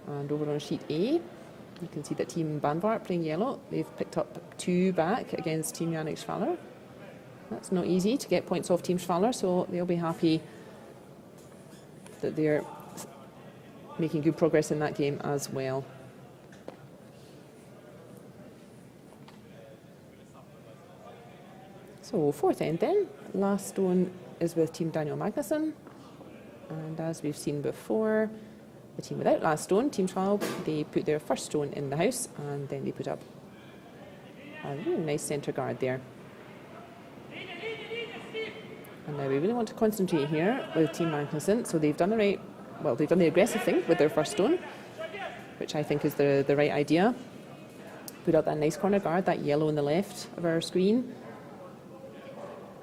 And over on sheet A, you can see that Team Banvart playing yellow. They've picked up 2 back against Team Yannick Schwaller. That's not easy to get points off Team Schwaller, so they'll be happy that they're making good progress in that game as well. So fourth end then. Last stone is with Team Daniel Magnusson. And as we've seen before, the team without last stone, Team Traub, they put their first stone in the house and then they put up a really nice centre guard there. And now we really want to concentrate here with Team Magnusson. So they've done they've done the aggressive thing with their first stone, which I think is the right idea. Put up that nice corner guard, that yellow on the left of our screen.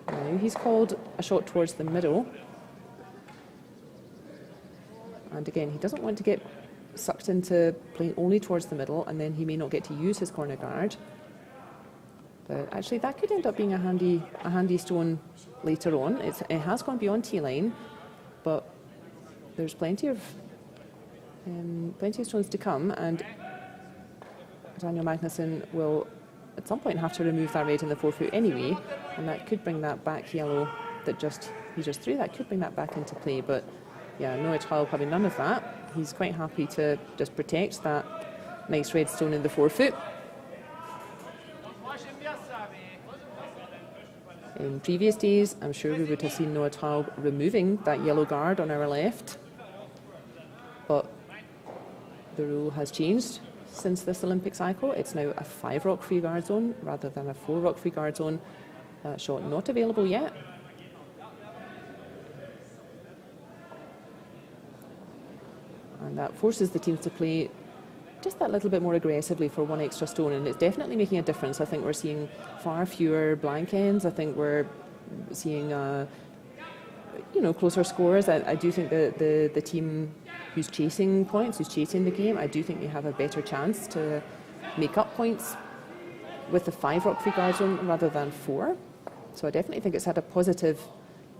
Now he's called a shot towards the middle. And again, he doesn't want to get sucked into playing only towards the middle, and then he may not get to use his corner guard. But actually, that could end up being a handy stone later on. It has gone beyond T-line, but there's plenty of stones to come, and Daniel Magnusson will at some point have to remove that red in the forefoot anyway, and that could bring that back yellow that he just threw. That could bring that back into play, but. Yeah, Noah Traub having none of that. He's quite happy to just protect that nice red stone in the forefoot. In previous days, I'm sure we would have seen Noah Traub removing that yellow guard on our left. But the rule has changed since this Olympic cycle. It's now a 5 rock free guard zone rather than a 4 rock free guard zone. That shot not available yet. And that forces the teams to play just that little bit more aggressively for 1 extra stone, and it's definitely making a difference. I think we're seeing far fewer blank ends. I think we're seeing closer scores. I do think that the team who's chasing points, who's chasing the game, I do think they have a better chance to make up points with the 5 rock free guard zone rather than 4. So I definitely think it's had a positive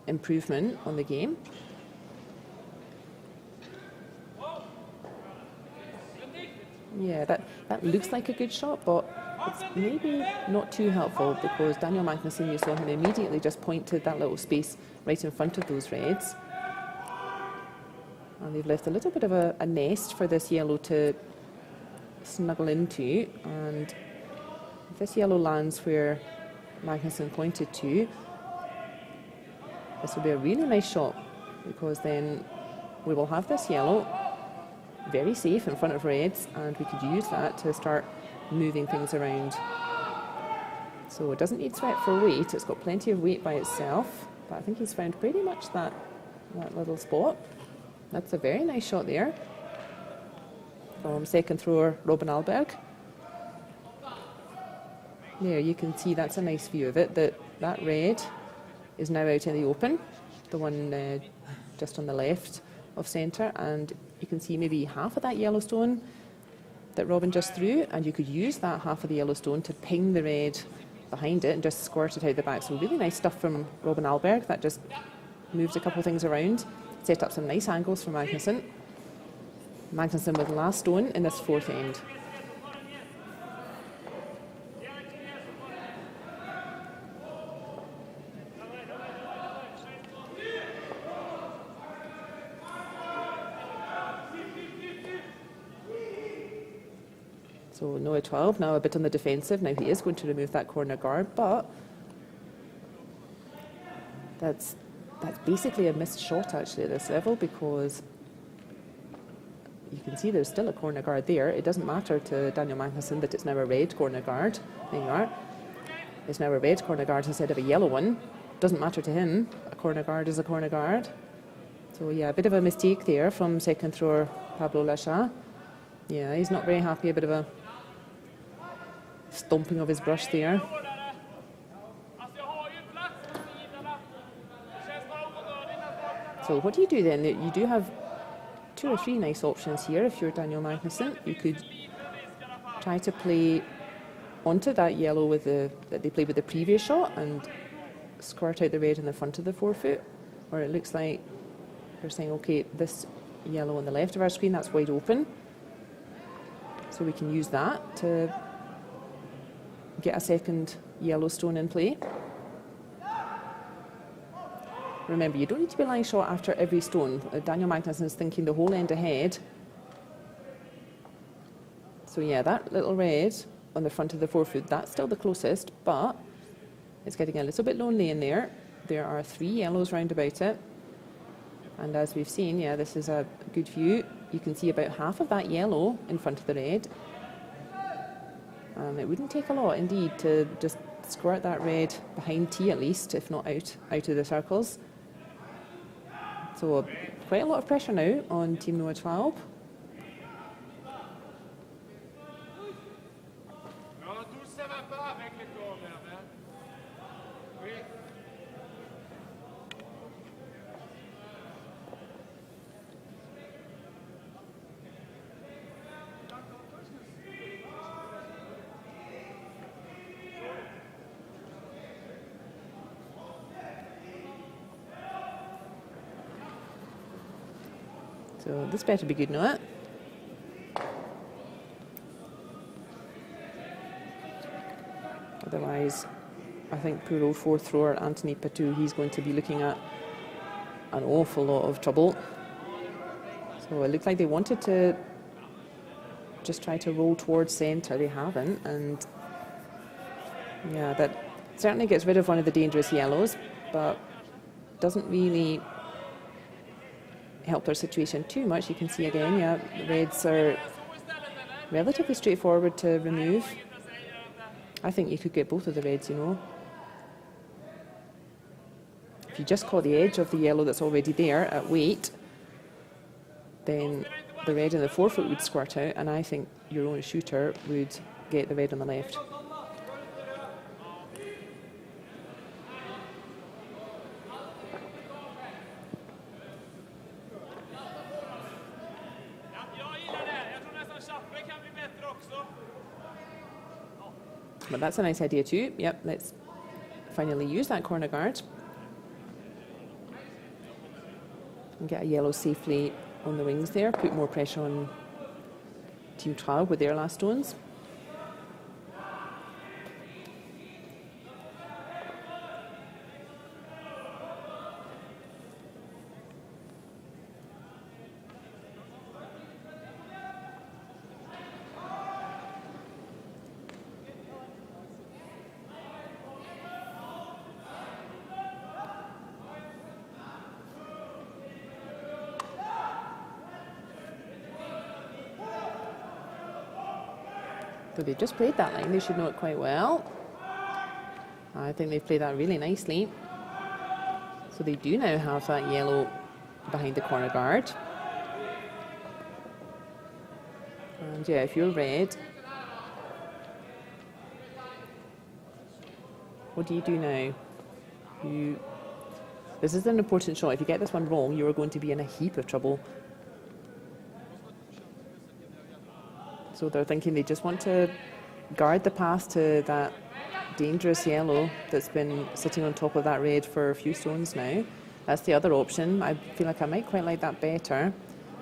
improvement on the game. Yeah, that looks like a good shot, but it's maybe not too helpful because Daniel Magnusson, you saw him immediately just point to that little space right in front of those reds. And they've left a little bit of a nest for this yellow to snuggle into. And if this yellow lands where Magnusson pointed to, this will be a really nice shot because then we will have this yellow very safe in front of reds, and we could use that to start moving things around. So it doesn't need sweat for weight. It's got plenty of weight by itself, but I think he's found pretty much that little spot. That's a very nice shot there from second thrower Robin Alberg. There you can see that's a nice view of it, that red is now out in the open, the one just on the left of centre, and you can see maybe half of that yellow stone that Robin just threw, and you could use that half of the yellow stone to ping the red behind it and just squirt it out the back. So really nice stuff from Robin Alberg. That just moved a couple of things around, set up some nice angles for Magnusson. Magnusson with the last stone in this fourth end. So Noah 12 now a bit on the defensive. Now he is going to remove that corner guard, but that's basically a missed shot actually at this level, because you can see there's still a corner guard there. It doesn't matter to Daniel Magnusson that it's now a red corner guard. There you are. It's now a red corner guard instead of a yellow one. Doesn't matter to him. A corner guard is a corner guard. So yeah, a bit of a mistake there from second thrower Pablo Lacha. Yeah, he's not very happy. A bit of a stomping of his brush there. So what do you do then? You do have 2 or 3 nice options here if you're Daniel Magnusson. You could try to play onto that yellow with that they played with the previous shot and squirt out the red in the front of the forefoot. Or it looks like they're saying, okay, this yellow on the left of our screen, that's wide open. So we can use that to get a second yellow stone in play. Remember, you don't need to be lying shot after every stone. Daniel Magnusson is thinking the whole end ahead. So yeah, that little red on the front of the forefoot, that's still the closest, but it's getting a little bit lonely in there. There are 3 yellows round about it. And as we've seen, yeah, this is a good view. You can see about half of that yellow in front of the red. It wouldn't take a lot, indeed, to just squirt that red behind T at least, if not out of the circles. So quite a lot of pressure now on Team Noah Traub. So this better be good, Noah. Otherwise, I think poor old fourth thrower Anthony Patou, he's going to be looking at an awful lot of trouble. So it looks like they wanted to just try to roll towards centre. They haven't, and yeah, that certainly gets rid of one of the dangerous yellows, but doesn't really help their situation too much. You can see again, yeah, the reds are relatively straightforward to remove. I think you could get both of the reds, you know. If you just caught the edge of the yellow that's already there at weight, then the red in the forefoot would squirt out, and I think your own shooter would get the red on the left. But that's a nice idea too. Yep, let's finally use that corner guard and get a yellow safely on the wings there. Put more pressure on Team Traub with their last stones. So they've just played that line, they should know it quite well. I think they've played that really nicely. So they do now have that yellow behind the corner guard. And yeah, if you're red, what do you do now? This is an important shot. If you get this one wrong, you are going to be in a heap of trouble. So they're thinking they just want to guard the path to that dangerous yellow that's been sitting on top of that red for a few stones now. That's the other option. I feel like I might quite like that better,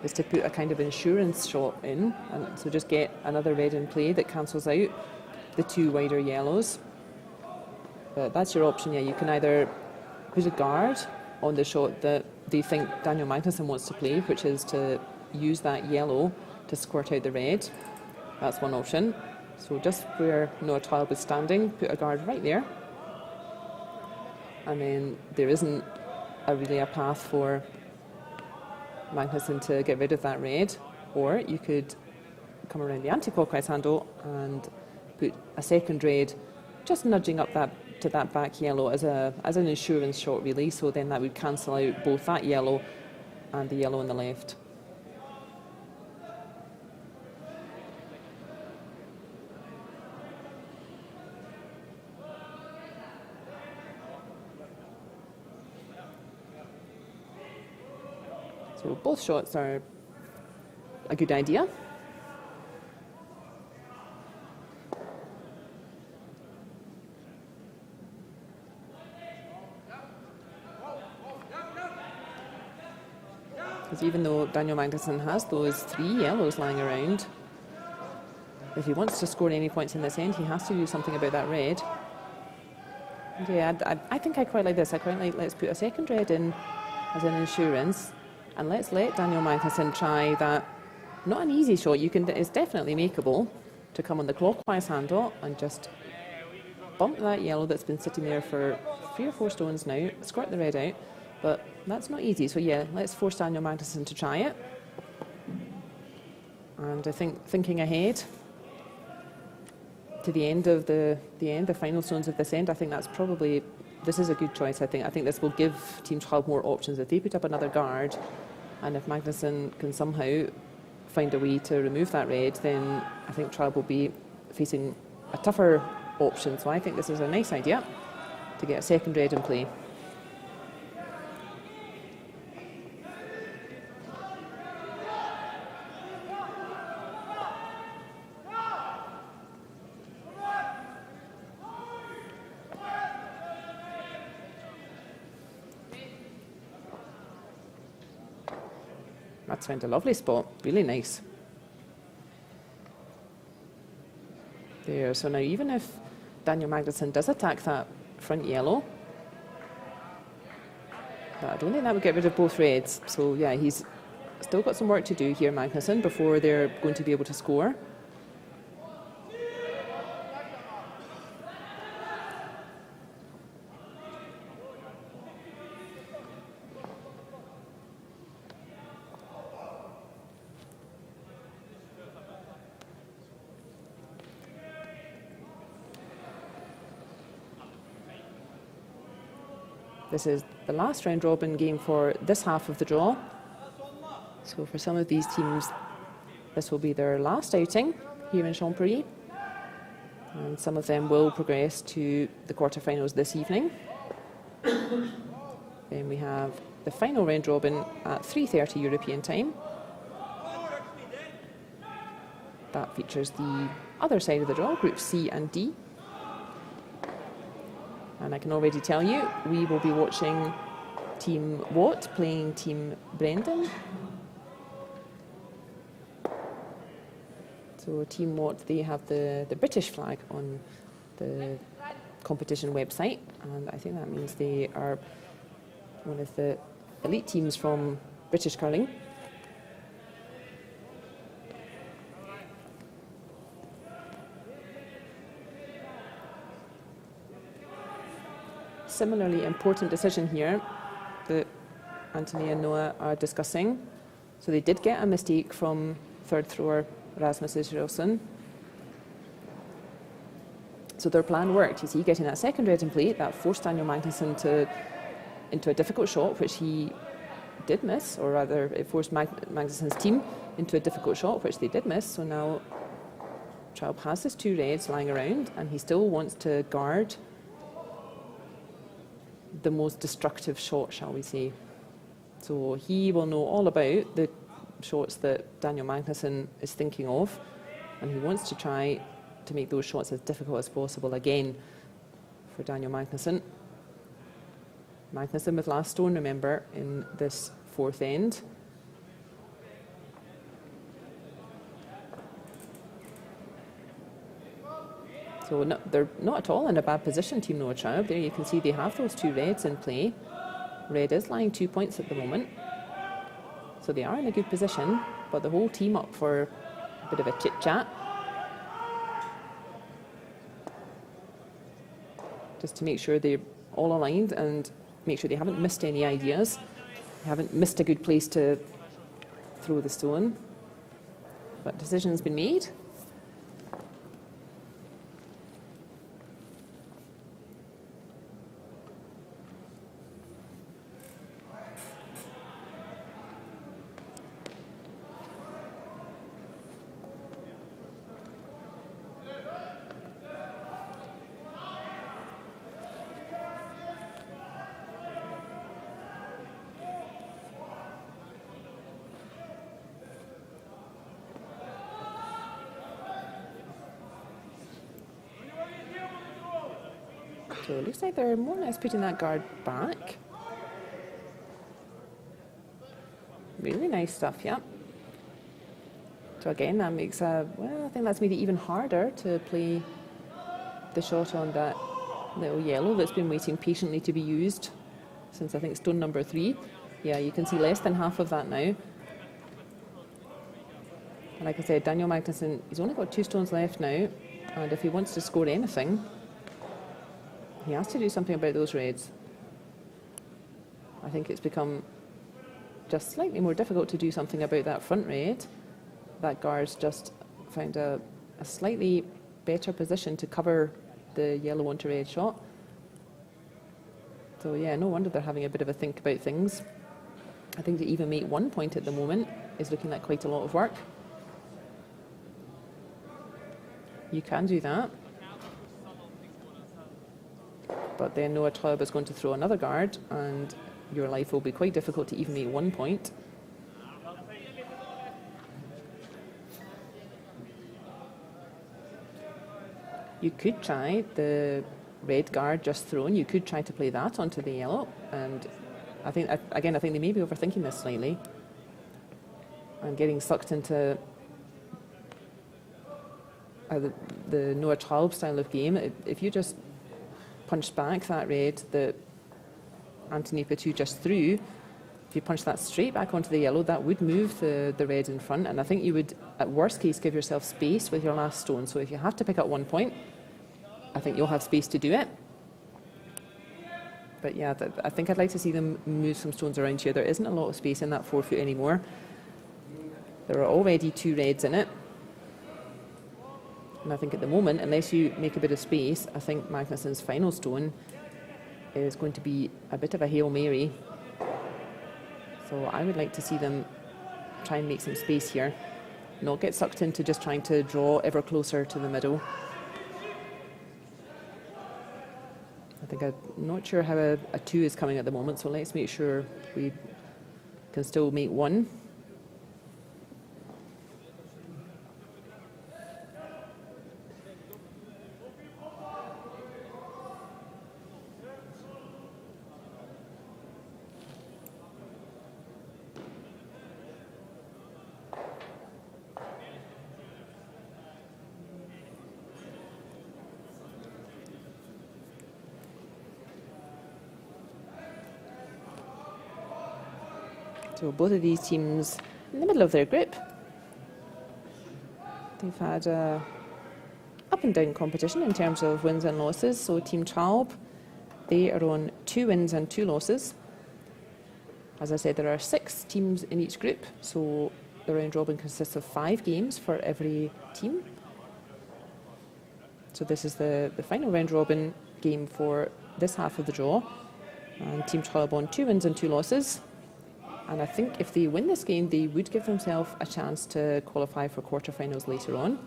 is to put a kind of insurance shot in, and so just get another red in play that cancels out the 2 wider yellows. But that's your option, yeah. You can either put a guard on the shot that they think Daniel Magnusson wants to play, which is to use that yellow to squirt out the red. That's one option. So just where Noah Traub is standing, put a guard right there. And then there isn't really a path for Magnusson to get rid of that red. Or you could come around the anti-clockwise handle and put a second red, just nudging up to that back yellow as an insurance shot, really. So then that would cancel out both that yellow and the yellow on the left. So both shots are a good idea. Because even though Daniel Magnusson has those 3 yellows lying around, if he wants to score any points in this end, he has to do something about that red. And yeah, I think I quite like this. I quite like, let's put a second red in as an insurance, and let's let Daniel Magnusson try that. Not an easy shot. It's definitely makeable to come on the clockwise handle and just bump that yellow that's been sitting there for 3 or 4 stones now, squirt the red out, but that's not easy. So yeah, let's force Daniel Magnusson to try it. And I think thinking ahead to the end of the final stones of this end, I think this is a good choice. I think this will give Team Traub more options. If they put up another guard, and if Magnusson can somehow find a way to remove that red, then I think Traub will be facing a tougher option. So I think this is a nice idea to get a second red in play. That's found a lovely spot, really nice. There, so now even if Daniel Magnusson does attack that front yellow, but I don't think that would get rid of both reds. So yeah, he's still got some work to do here, Magnusson, before they're going to be able to score. This is the last round robin game for this half of the draw. So for some of these teams, this will be their last outing here in Champéry. And some of them will progress to the quarterfinals this evening. Then we have the final round robin at 3:30 European time. That features the other side of the draw, Group C and D. And I can already tell you, we will be watching Team Watt playing Team Brendan. So Team Watt, they have the British flag on the competition website, and I think that means they are one of the elite teams from British curling. Similarly important decision here that Anthony and Noah are discussing. So they did get a mistake from third thrower Rasmus Israelsson. So their plan worked. You see, getting that second red in play, that forced Daniel Magnusson into a difficult shot, which he did miss, or rather it forced Magnusson's team into a difficult shot, which they did miss. So now Traub has his 2 reds lying around, and he still wants to guard the most destructive shot, shall we say. So he will know all about the shots that Daniel Magnusson is thinking of, and he wants to try to make those shots as difficult as possible again for Daniel Magnusson. Magnusson with last stone, remember, in this 4th end. So they're not at all in a bad position, Team Noah Traub. There you can see they have those 2 reds in play. Red is lying 2 points at the moment. So they are in a good position, but the whole team up for a bit of a chit-chat. Just to make sure they're all aligned and make sure they haven't missed any ideas. They haven't missed a good place to throw the stone. But decision's been made. So it looks like they're more or less putting that guard back. Really nice stuff, yeah. So again, that makes well, I think that's made it even harder to play the shot on that little yellow that's been waiting patiently to be used since I think stone number 3. Yeah, you can see less than half of that now. And like I said, Daniel Magnusson, he's only got 2 stones left now, and if he wants to score anything, he has to do something about those reds. I think it's become just slightly more difficult to do something about that front red. That guard's just found a slightly better position to cover the yellow onto red shot. So yeah, no wonder they're having a bit of a think about things. I think to even make 1 point at the moment is looking like quite a lot of work. You can do that. But then Noah Traub is going to throw another guard, and your life will be quite difficult to even make 1 point. You could try the red guard just thrown. You could try to play that onto the yellow, and I think again, I think they may be overthinking this slightly and getting sucked into the Noah Traub style of game. If you just punch back that red that Anthony Petou just threw, if you punch that straight back onto the yellow, that would move the red in front, and I think you would, at worst case, give yourself space with your last stone. So if you have to pick up 1 point, I think you'll have space to do it. But yeah, I think I'd like to see them move some stones around here. There isn't a lot of space in that 4 foot anymore. There are already 2 reds in it. And I think at the moment, unless you make a bit of space, I think Magnusson's final stone is going to be a bit of a Hail Mary. So I would like to see them try and make some space here, not get sucked into just trying to draw ever closer to the middle. I think I'm not sure how a 2 is coming at the moment, so let's make sure we can still make 1. So both of these teams in the middle of their group. They've had a up and down competition in terms of wins and losses. So Team Traub, they are on 2 wins and 2 losses. As I said, there are 6 teams in each group, so the round robin consists of 5 games for every team. So this is the final round robin game for this half of the draw. And Team Traub on 2 wins and 2 losses. And I think if they win this game, they would give themselves a chance to qualify for quarterfinals later on.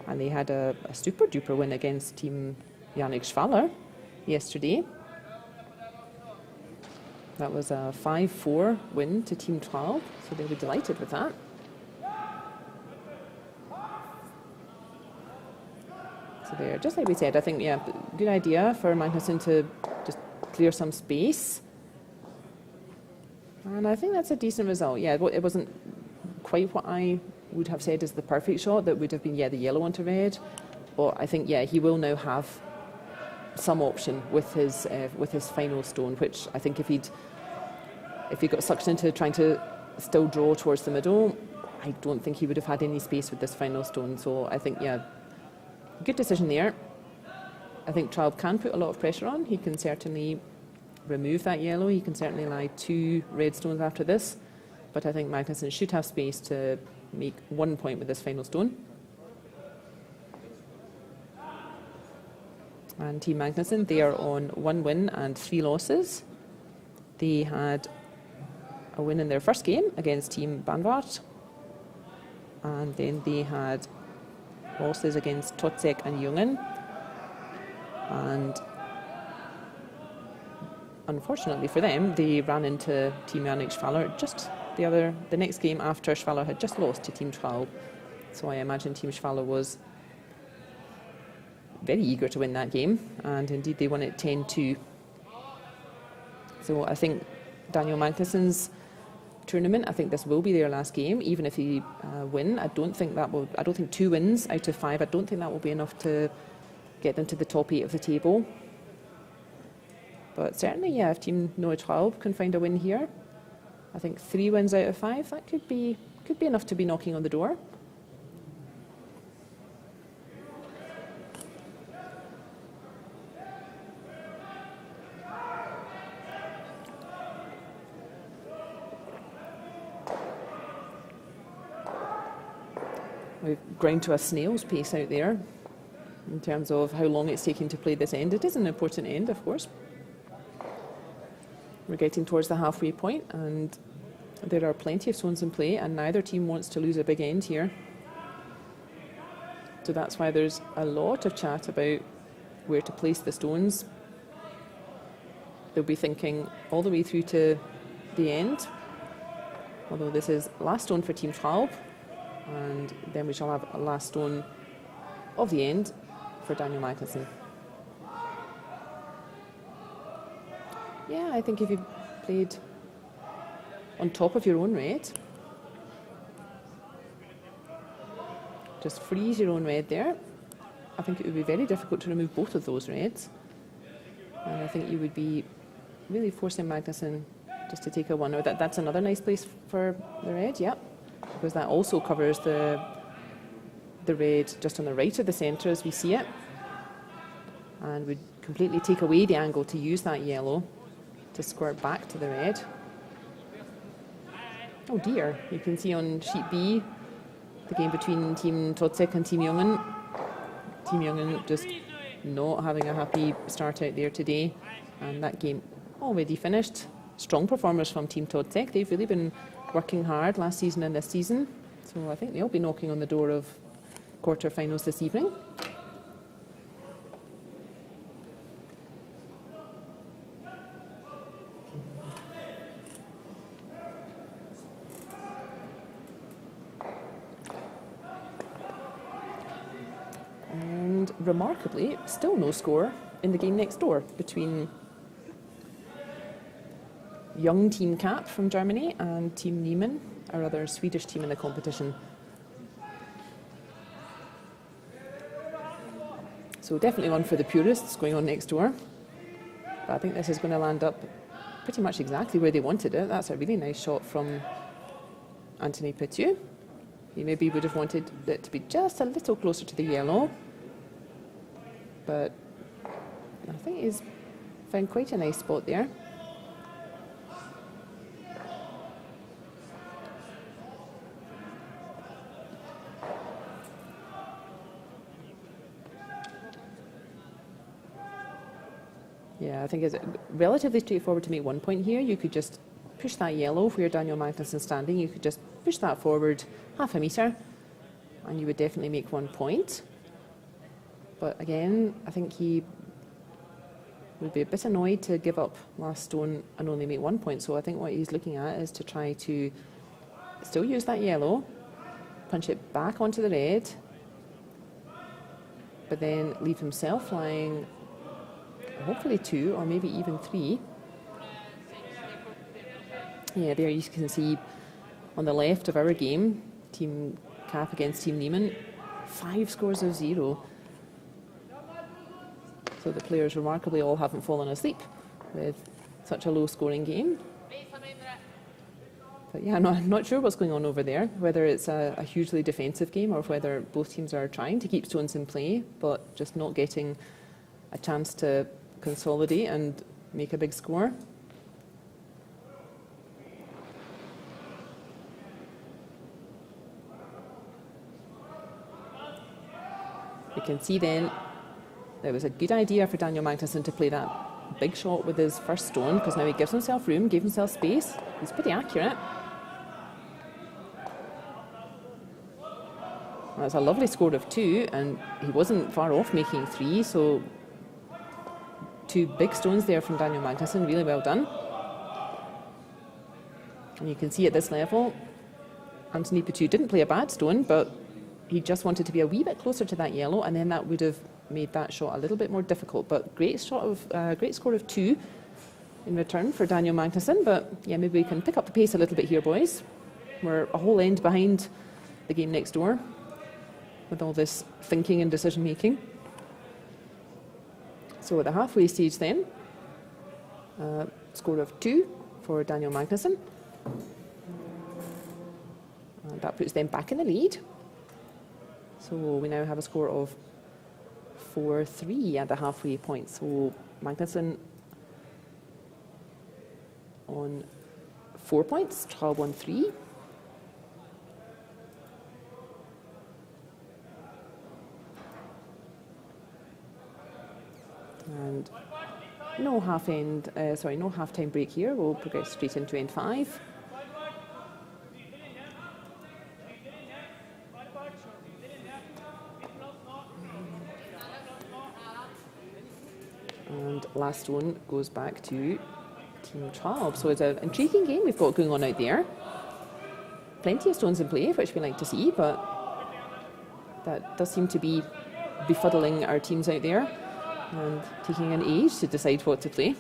And they had a super duper win against Team Yannick Schwaller yesterday. That was a 5-4 win to Team Traub, so they were delighted with that. So there, just like we said, I think, yeah, good idea for Magnusson to just clear some space. And I think that's a decent result. Yeah, it wasn't quite what I would have said is the perfect shot. That would have been, yeah, the yellow onto red. But I think, yeah, he will now have some option with his final stone, which I think if he got sucked into trying to still draw towards the middle, I don't think he would have had any space with this final stone. So I think, yeah, good decision there. I think Traub can put a lot of pressure on. He can certainly remove that yellow. He can certainly lie 2 red stones after this. But I think Magnusson should have space to make 1 point with this final stone. And Team Magnusson, they are on 1 win and 3 losses. They had a win in their first game against Team Banvart, and then they had losses against Totzek and Jungen. And unfortunately for them, they ran into Team Jannik Schwaller just the next game after Schwaller had just lost to Team Traub. So I imagine Team Schwaller was very eager to win that game, and indeed they won it 10-2. So I think Daniel Magnusson's tournament, I think this will be their last game, even if they win. I don't think 2 wins out of 5, I don't think that will be enough to get them to the top 8 of the table. But certainly, yeah, if Team Noah Traub can find a win here, I think 3 wins out of 5, that could be enough to be knocking on the door. We've ground to a snail's pace out there in terms of how long it's taking to play this end. It is an important end, of course. We're getting towards the halfway point, and there are plenty of stones in play, and neither team wants to lose a big end here. So that's why there's a lot of chat about where to place the stones. They'll be thinking all the way through to the end, although this is last stone for Team Traub, and then we shall have a last stone of the end for Daniel Magnusson. Yeah, I think if you played on top of your own red, just freeze your own red there, I think it would be very difficult to remove both of those reds. And I think you would be really forcing Magnusson just to take a 1. Or that's another nice place for the red, yeah, because that also covers the red just on the right of the centre as we see it, and would completely take away the angle to use that yellow to squirt back to the red. Oh dear, you can see on sheet B the game between Team Totzek and Team Jungen. Team Jungen just not having a happy start out there today, and that game already finished. Strong performers from Team Totzek. They've really been working hard last season and this season, so I think they'll be knocking on the door of quarter-finals this evening. And remarkably, still no score in the game next door between young Team Cap from Germany and Team Niemann, our other Swedish team in the competition. So definitely one for the purists going on next door. But I think this is going to land up pretty much exactly where they wanted it. That's a really nice shot from Anthony Petieu. He maybe would have wanted it to be just a little closer to the yellow, but I think he's found quite a nice spot there. Yeah, I think it's relatively straightforward to make 1 point here. You could just push that yellow where Daniel Magnusson's standing. You could just push that forward half a metre and you would definitely make 1 point. But again, I think he would be a bit annoyed to give up last stone and only make 1 point. So I think what he's looking at is to try to still use that yellow, punch it back onto the red, but then leave himself lying hopefully 2 or maybe even 3. Yeah, there you can see on the left of our game, Team Cap against Team Niemann, 5 scores of 0. So the players remarkably all haven't fallen asleep with such a low scoring game. But yeah, I'm not sure what's going on over there, whether it's a hugely defensive game or whether both teams are trying to keep stones in play but just not getting a chance to consolidate and make a big score. can see then it was a good idea for Daniel Magnusson to play that big shot with his first stone, because now he gives himself room, gave himself space. He's pretty accurate. That's a lovely score of 2, and he wasn't far off making 3, so 2 big stones there from Daniel Magnusson, really well done. And you can see at this level, Anthony Couture didn't play a bad stone, but he just wanted to be a wee bit closer to that yellow, and then that would have made that shot a little bit more difficult. But great score of 2 in return for Daniel Magnusson. But yeah, maybe we can pick up the pace a little bit here, boys. We're a whole end behind the game next door with all this thinking and decision making. So at the halfway stage then, score of 2 for Daniel Magnusson. And that puts them back in the lead. So we now have a score of 4-3 at the halfway point. So Magnusson on 4 points, Traub on 3. And no half-time break here. We'll progress straight into end 5. And last stone goes back to Team Traub. So it's an intriguing game we've got going on out there. Plenty of stones in play, which we like to see, but that does seem to be befuddling our teams out there and taking an age to decide what to play.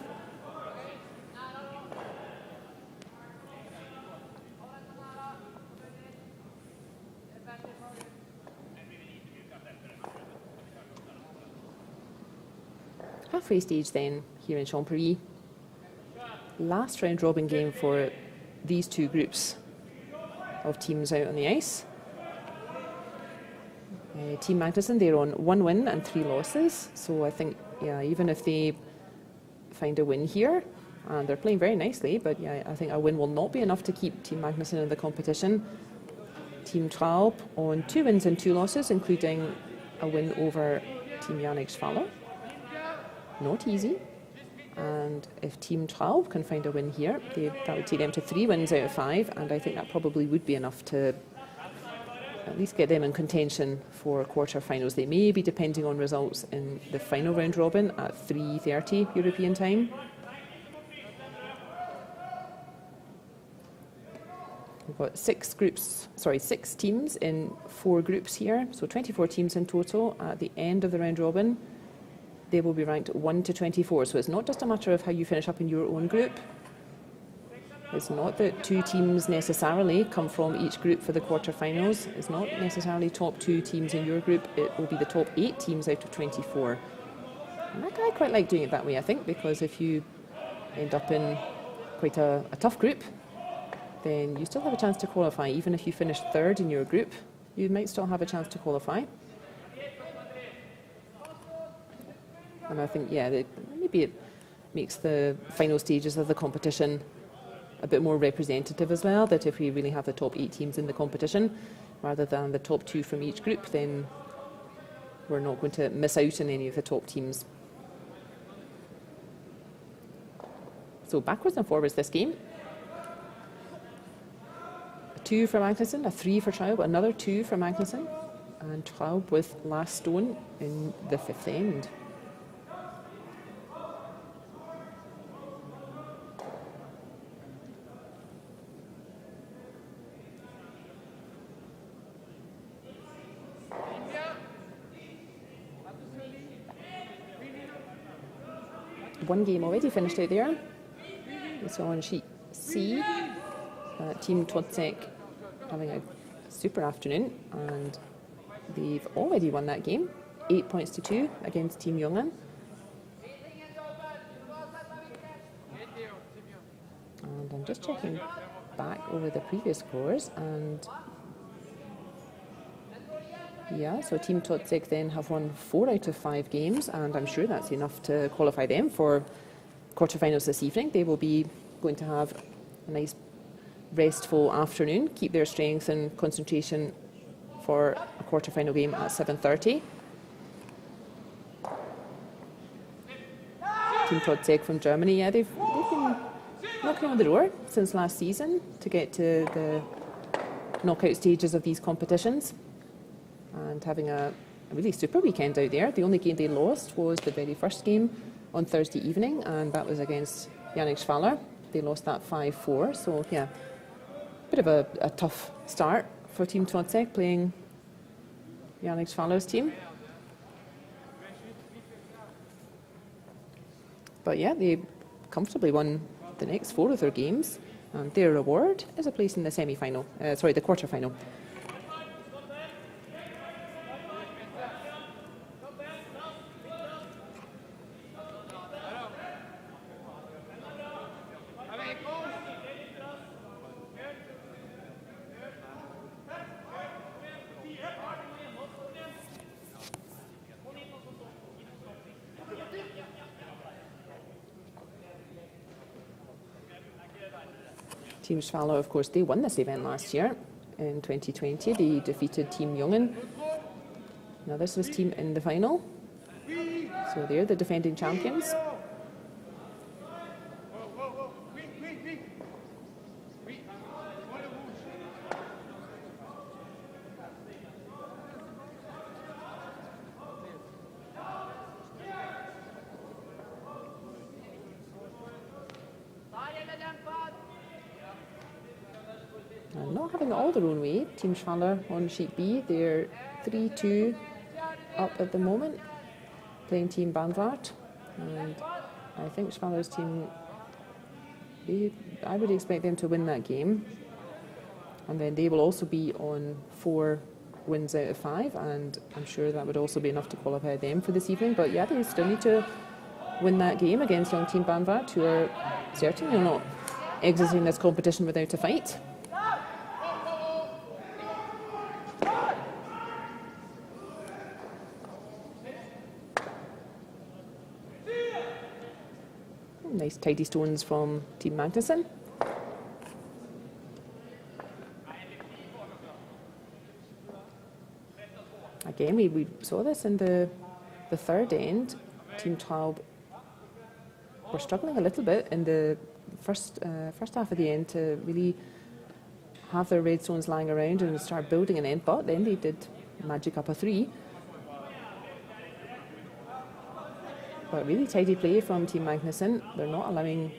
Halfway stage then here in Champéry. Last round robin game for these 2 groups of teams out on the ice. Team Magnusson, they're on 1 win and 3 losses. So I think, yeah, even if they find a win here, and they're playing very nicely, but yeah, I think a win will not be enough to keep Team Magnusson in the competition. Team Traub on 2 wins and 2 losses, including a win over Team Yannick Schwaller. Not easy. And if Team Traub can find a win here, that would take them to 3 wins out of 5, and I think that probably would be enough to at least get them in contention for quarter-finals. They may be depending on results in the final round robin at 3:30 European time. We've got 6 teams in 4 groups here, so 24 teams in total at the end of the round robin. They will be ranked 1 to 24, so it's not just a matter of how you finish up in your own group. It's not that 2 teams necessarily come from each group for the quarterfinals. It's not necessarily top 2 teams in your group. It will be the top 8 teams out of 24. And I quite like doing it that way, I think, because if you end up in quite a tough group, then you still have a chance to qualify. Even if you finish 3rd in your group, you might still have a chance to qualify. And I think, yeah, maybe it makes the final stages of the competition a bit more representative as well, that if we really have the top 8 teams in the competition, rather than the top 2 from each group, then we're not going to miss out on any of the top teams. So backwards and forwards this game. A 2 for Magnusson, a 3 for Traub, another 2 for Magnusson, and Traub with last stone in the 5th end. One game already finished out there. So on sheet C, Team Todsek having a super afternoon, and they've already won that game, 8 points to 2 against Team Jongland. And I'm just checking back over the previous scores, and yeah, so Team Todsek then have won 4 out of 5 games, and I'm sure that's enough to qualify them for quarterfinals this evening. They will be going to have a nice restful afternoon, keep their strength and concentration for a quarterfinal game at 7:30. Team Trotzek from Germany. Yeah, they've been knocking on the door since last season to get to the knockout stages of these competitions and having a really super weekend out there. The only game they lost was the very first game on Thursday evening, and that was against Yannick Schwaller. They lost that 5-4. So yeah, bit of a tough start for Team Trotzek playing Yannick Schwaller's team. But yeah, they comfortably won the next 4 of their games, and their reward is a place in the the quarter-final. Team Schwaller, of course, they won this event last year in 2020. They defeated Team Jungen. Now this was team in the final. So they're the defending champions. And not having it all their own way, Team Schwaller on sheet B, they're 3-2 up at the moment, playing Team Banvard. And I think Schwaller's team, I would expect them to win that game. And then they will also be on 4 wins out of 5, and I'm sure that would also be enough to qualify them for this evening. But yeah, they still need to win that game against young Team Banvard, who are certainly not exiting this competition without a fight. Nice tidy stones from Team Magnusson. Again, we saw this in the third end. Team Traub were struggling a little bit in the first half of the end to really have their red stones lying around and start building an end, but then they did magic up a 3. But really tidy play from Team Magnusson. They're not allowing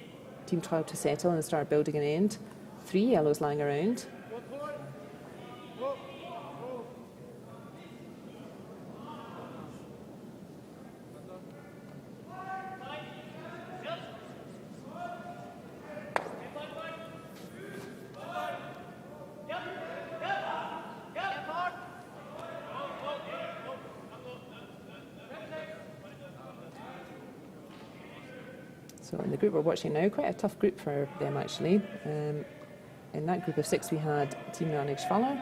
Team Traub to settle and start building an end. 3 yellows lying around. So in the group we're watching now, quite a tough group for them actually. In that group of 6 we had Team Yannick Schwaller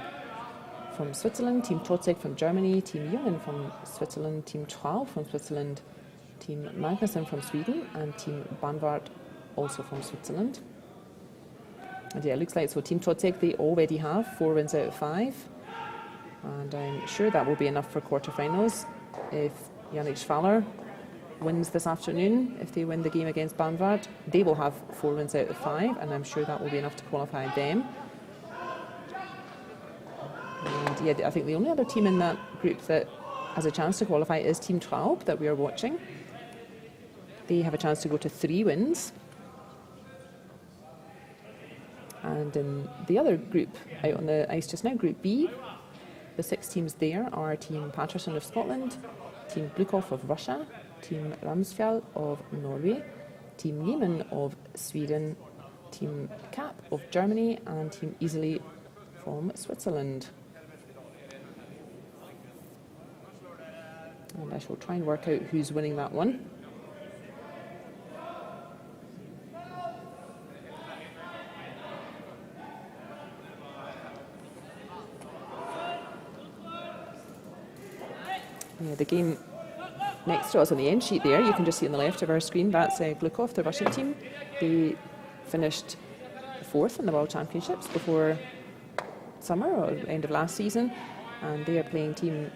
from Switzerland, Team Trotzek from Germany, Team Jungen from Switzerland, Team Traub from Switzerland, Team Magnusson from Sweden, and Team Banvard also from Switzerland. And yeah, it looks like so Team Trotzek, they already have 4 wins out of 5. And I'm sure that will be enough for quarterfinals. If Yannick Schwaller wins this afternoon, if they win the game against Banvard, they will have 4 wins out of 5, and I'm sure that will be enough to qualify them. And yeah, I think the only other team in that group that has a chance to qualify is Team Traub that we are watching. They have a chance to go to 3 wins. And in the other group out on the ice just now, Group B, the 6 teams there are Team Patterson of Scotland, Team Blukov of Russia, Team Ramsfjall of Norway, Team Niemann of Sweden, Team Kapp of Germany, and Team Easily from Switzerland. And I shall try and work out who's winning that one. Yeah, the game next to us on the end sheet there, you can just see on the left of our screen, that's Glukov, the Russian team. They finished 4th in the World Championships before summer or end of last season, and they are playing Team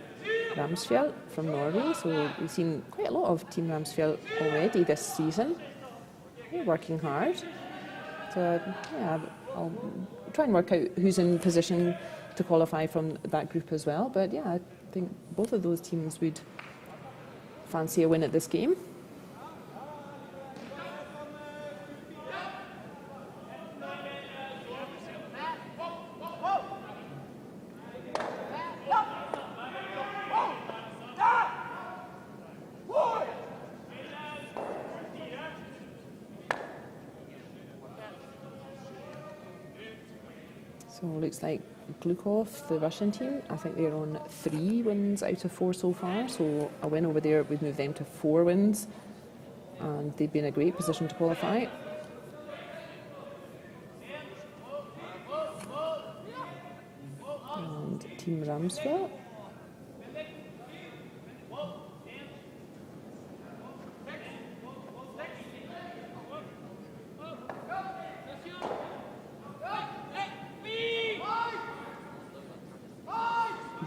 Ramsfjell from Norway. So we've seen quite a lot of Team Ramsfjell already this season. They're working hard. So yeah, I'll try and work out who's in position to qualify from that group as well. But yeah, I think both of those teams would fancy a win at this game. So it looks like Glukov, the Russian team, I think they're on 3 wins out of 4 so far. So a win over there would move them to 4 wins. And they'd be in a great position to qualify. And Team Ramsfjell.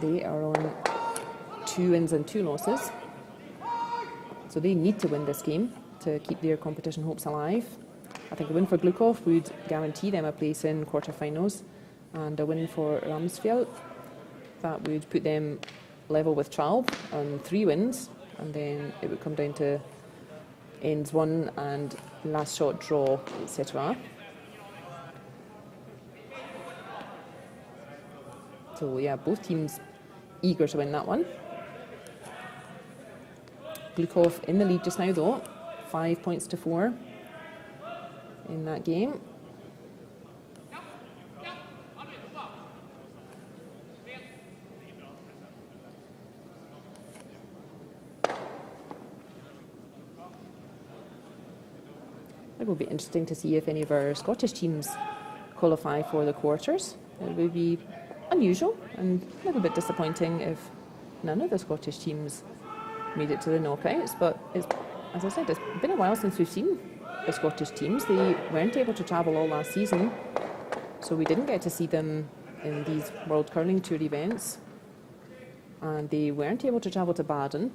They are on 2 wins and 2 losses. So they need to win this game to keep their competition hopes alive. I think a win for Glukov would guarantee them a place in quarterfinals, and a win for Ramsfjell, that would put them level with Traub on 3 wins, and then it would come down to ends 1 and last shot draw, etc. So yeah, both teams eager to win that one. Glukov in the lead just now though, 5 points to 4 in that game. It will be interesting to see if any of our Scottish teams qualify for the quarters. It would be unusual and a little bit disappointing if none of the Scottish teams made it to the knockouts, but as I said, it's been a while since we've seen the Scottish teams. They weren't able to travel all last season, so we didn't get to see them in these World Curling Tour events, and they weren't able to travel to Baden.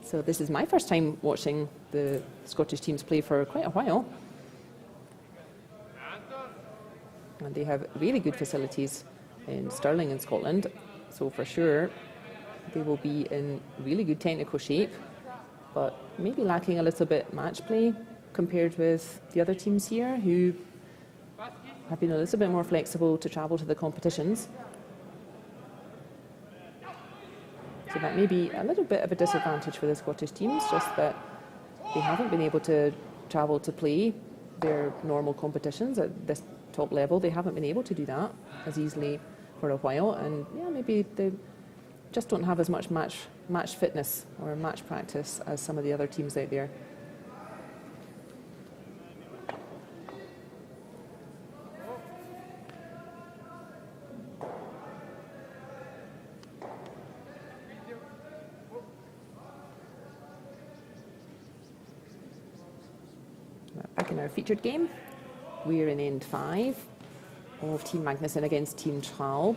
So this is my first time watching the Scottish teams play for quite a while, and they have really good facilities in Stirling in Scotland, so for sure they will be in really good technical shape, but maybe lacking a little bit match play compared with the other teams here who have been a little bit more flexible to travel to the competitions. So that may be a little bit of a disadvantage for the Scottish teams, just that they haven't been able to travel to play their normal competitions at this top level. They haven't been able to do that as easily for a while, and yeah, maybe they just don't have as much match fitness or match practice as some of the other teams out there. Back in our featured game, we're in end 5 of Team Magnusson against Team Traub.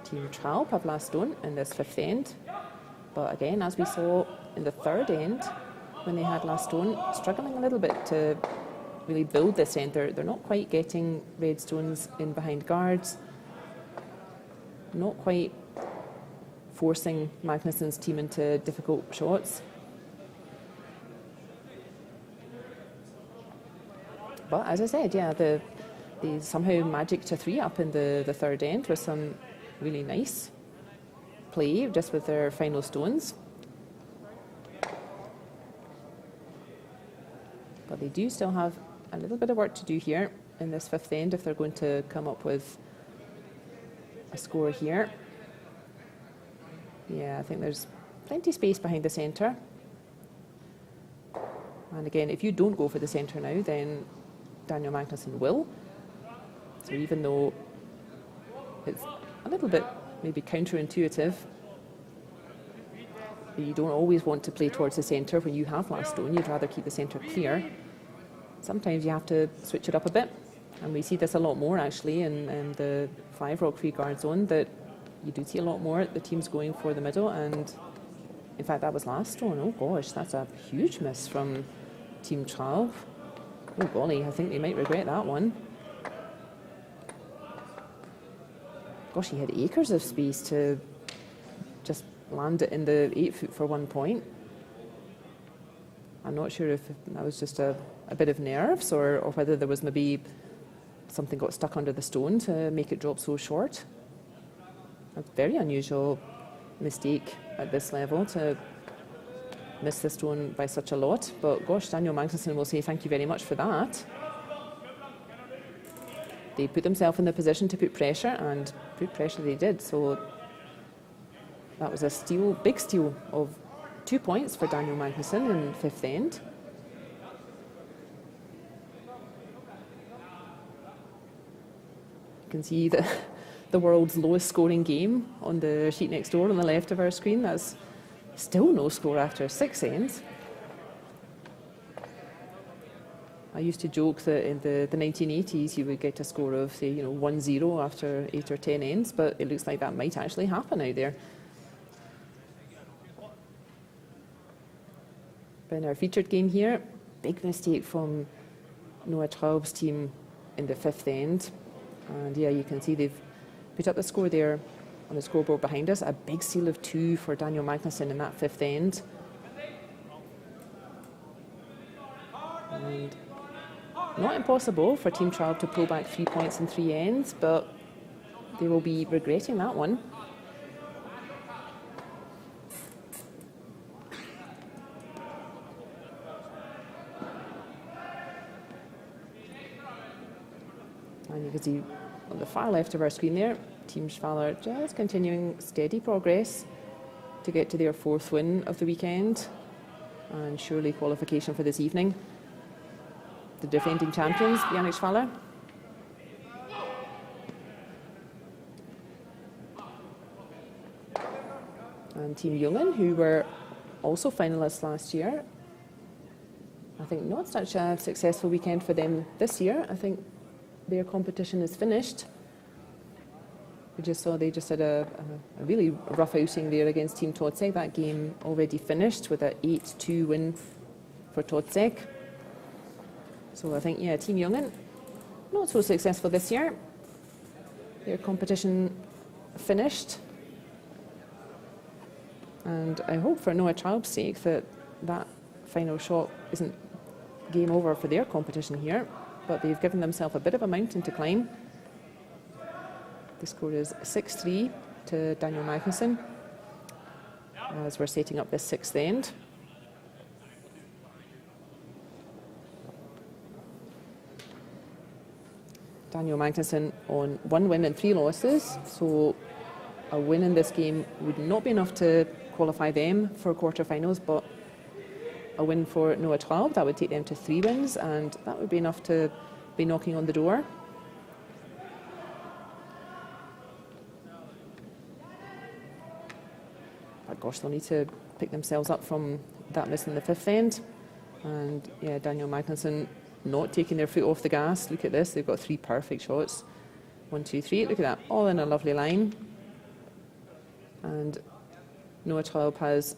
Team Traub have last stone in this 5th end, but again, as we saw in the 3rd end, when they had last stone, struggling a little bit to really build this end. They're not quite getting red stones in behind guards, not quite forcing Magnusson's team into difficult shots. But as I said, yeah, they somehow magicked to 3 up in the 3rd end with some really nice play just with their final stones. But they do still have a little bit of work to do here in this 5th end if they're going to come up with a score here. Yeah, I think there's plenty of space behind the centre. And again, if you don't go for the centre now, then Daniel Magnusson will. So even though it's a little bit maybe counterintuitive, you don't always want to play towards the centre when you have last stone. You'd rather keep the centre clear. Sometimes you have to switch it up a bit, and we see this a lot more actually in the 5 rock free guard zone, that you do see a lot more the teams going for the middle, and in fact that was last stone. Oh gosh, that's a huge miss from Team Traub. Oh golly, I think they might regret that one. Gosh, he had acres of space to just land it in the 8 foot for 1 point. I'm not sure if that was just a bit of nerves or whether there was maybe something got stuck under the stone to make it drop so short. A very unusual mistake at this level to miss the stone by such a lot. But gosh, Daniel Magnusson will say thank you very much for that. They put themselves in the position to put pressure, and put pressure they did. So that was a steal, big steal of 2 points for Daniel Magnusson in fifth end. You can see the world's lowest scoring game on the sheet next door on the left of our screen. That's still no score after 6 ends. I used to joke that in the 1980s you would get a score of, say, 1-0 after 8 or 10 ends, but it looks like that might actually happen out there. But in our featured game here, big mistake from Noah Traub's team in the fifth end. And yeah, you can see they've put up the score there on the scoreboard behind us. A big seal of 2 for Daniel Magnusson in that fifth end. And not impossible for Team Traub to pull back 3 points in 3 ends, but they will be regretting that one. And you can see on the far left of our screen there, Team Schwaller just continuing steady progress to get to their 4th win of the weekend and surely qualification for this evening. The defending champions, Yannick Schwaller. And Team Jungen, who were also finalists last year. I think not such a successful weekend for them this year. I think their competition is finished. We just saw they just had a really rough outing there against Team Todzek. That game already finished with an 8-2 win for Todzek. So I think, yeah, Team Jungen, not so successful this year. Their competition finished. And I hope for Noah Traub's sake that that final shot isn't game over for their competition here. But they've given themselves a bit of a mountain to climb. The score is 6-3 to Daniel Magnusson as we're setting up this 6th end. Daniel Magnusson on 1 win and 3 losses, so a win in this game would not be enough to qualify them for quarterfinals, but a win for Noah Traub, that would take them to 3 wins, and that would be enough to be knocking on the door. But gosh, they'll need to pick themselves up from that miss in the 5th end. And yeah, Daniel Magnusson not taking their foot off the gas. Look at this, they've got 3 perfect shots. 1, 2, 3, look at that, all in a lovely line. And Noah Traub has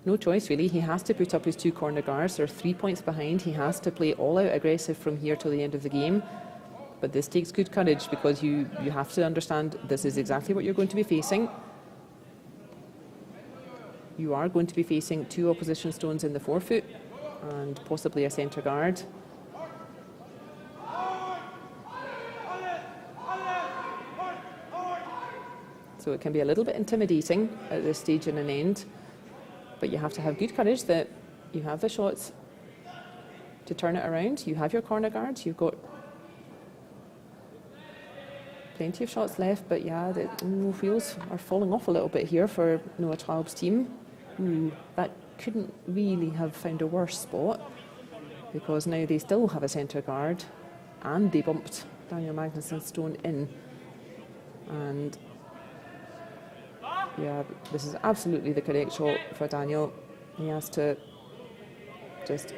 no choice really. He has to put up his 2 corner guards. They're 3 points behind. He has to play all out aggressive from here till the end of the game. But this takes good courage because you have to understand this is exactly what you're going to be facing. You are going to be facing 2 opposition stones in the 4 foot and possibly a centre guard. So it can be a little bit intimidating at this stage in an end, but you have to have good courage that you have the shots to turn it around. You have your corner guards, you've got plenty of shots left, but yeah, the wheels are falling off a little bit here for Noah Traub's team. That couldn't really have found a worse spot because now they still have a centre guard and they bumped Daniel Magnusson's stone in. And yeah, this is absolutely the correct shot for Daniel. He has to just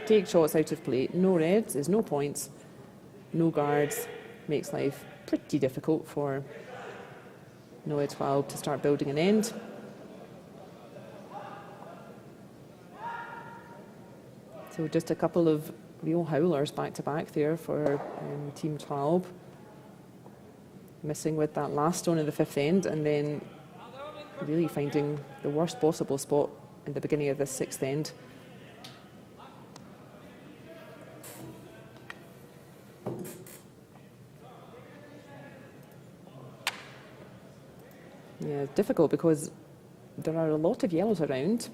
take shots out of play. No reds is no points, no guards. Makes life pretty difficult for Noah Traub to start building an end. So just a couple of real howlers back to back there for Team Traub. Missing with that last stone in the fifth end, and then really finding the worst possible spot in the beginning of the sixth end. Yeah, difficult because there are a lot of yellows around,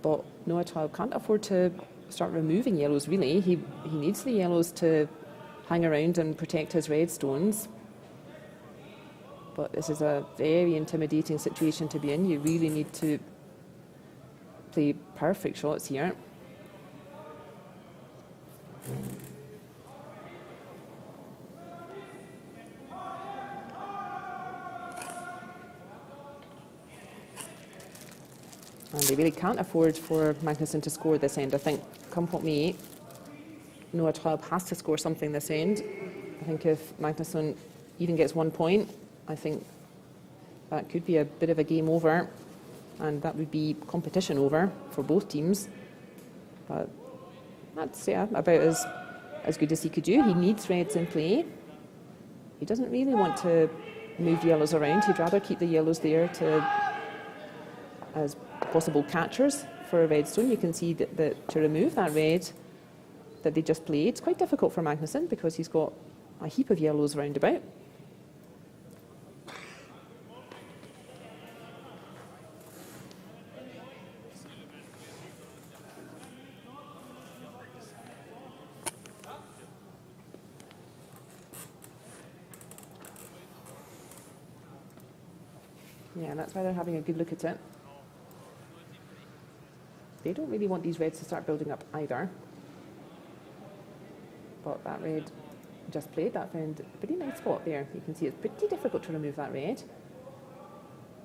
but Noah Traub can't afford to start removing yellows really. He needs the yellows to hang around and protect his red stones. But this is a very intimidating situation to be in. You really need to play perfect shots here. And they really can't afford for Magnusson to score this end. I think, come what may, Noah Traub has to score something this end. I think if Magnusson even gets 1 point, I think that could be a bit of a game over, and that would be competition over for both teams. But that's about as good as he could do. He needs reds in play. He doesn't really want to move yellows around. He'd rather keep the yellows there as possible catchers for a red stone. You can see that to remove that red that they just played, it's quite difficult for Magnusson because he's got a heap of yellows round about. Yeah, and that's why they're having a good look at it. They don't really want these reds to start building up either. But that red just played. That found a pretty nice spot there. You can see it's pretty difficult to remove that red.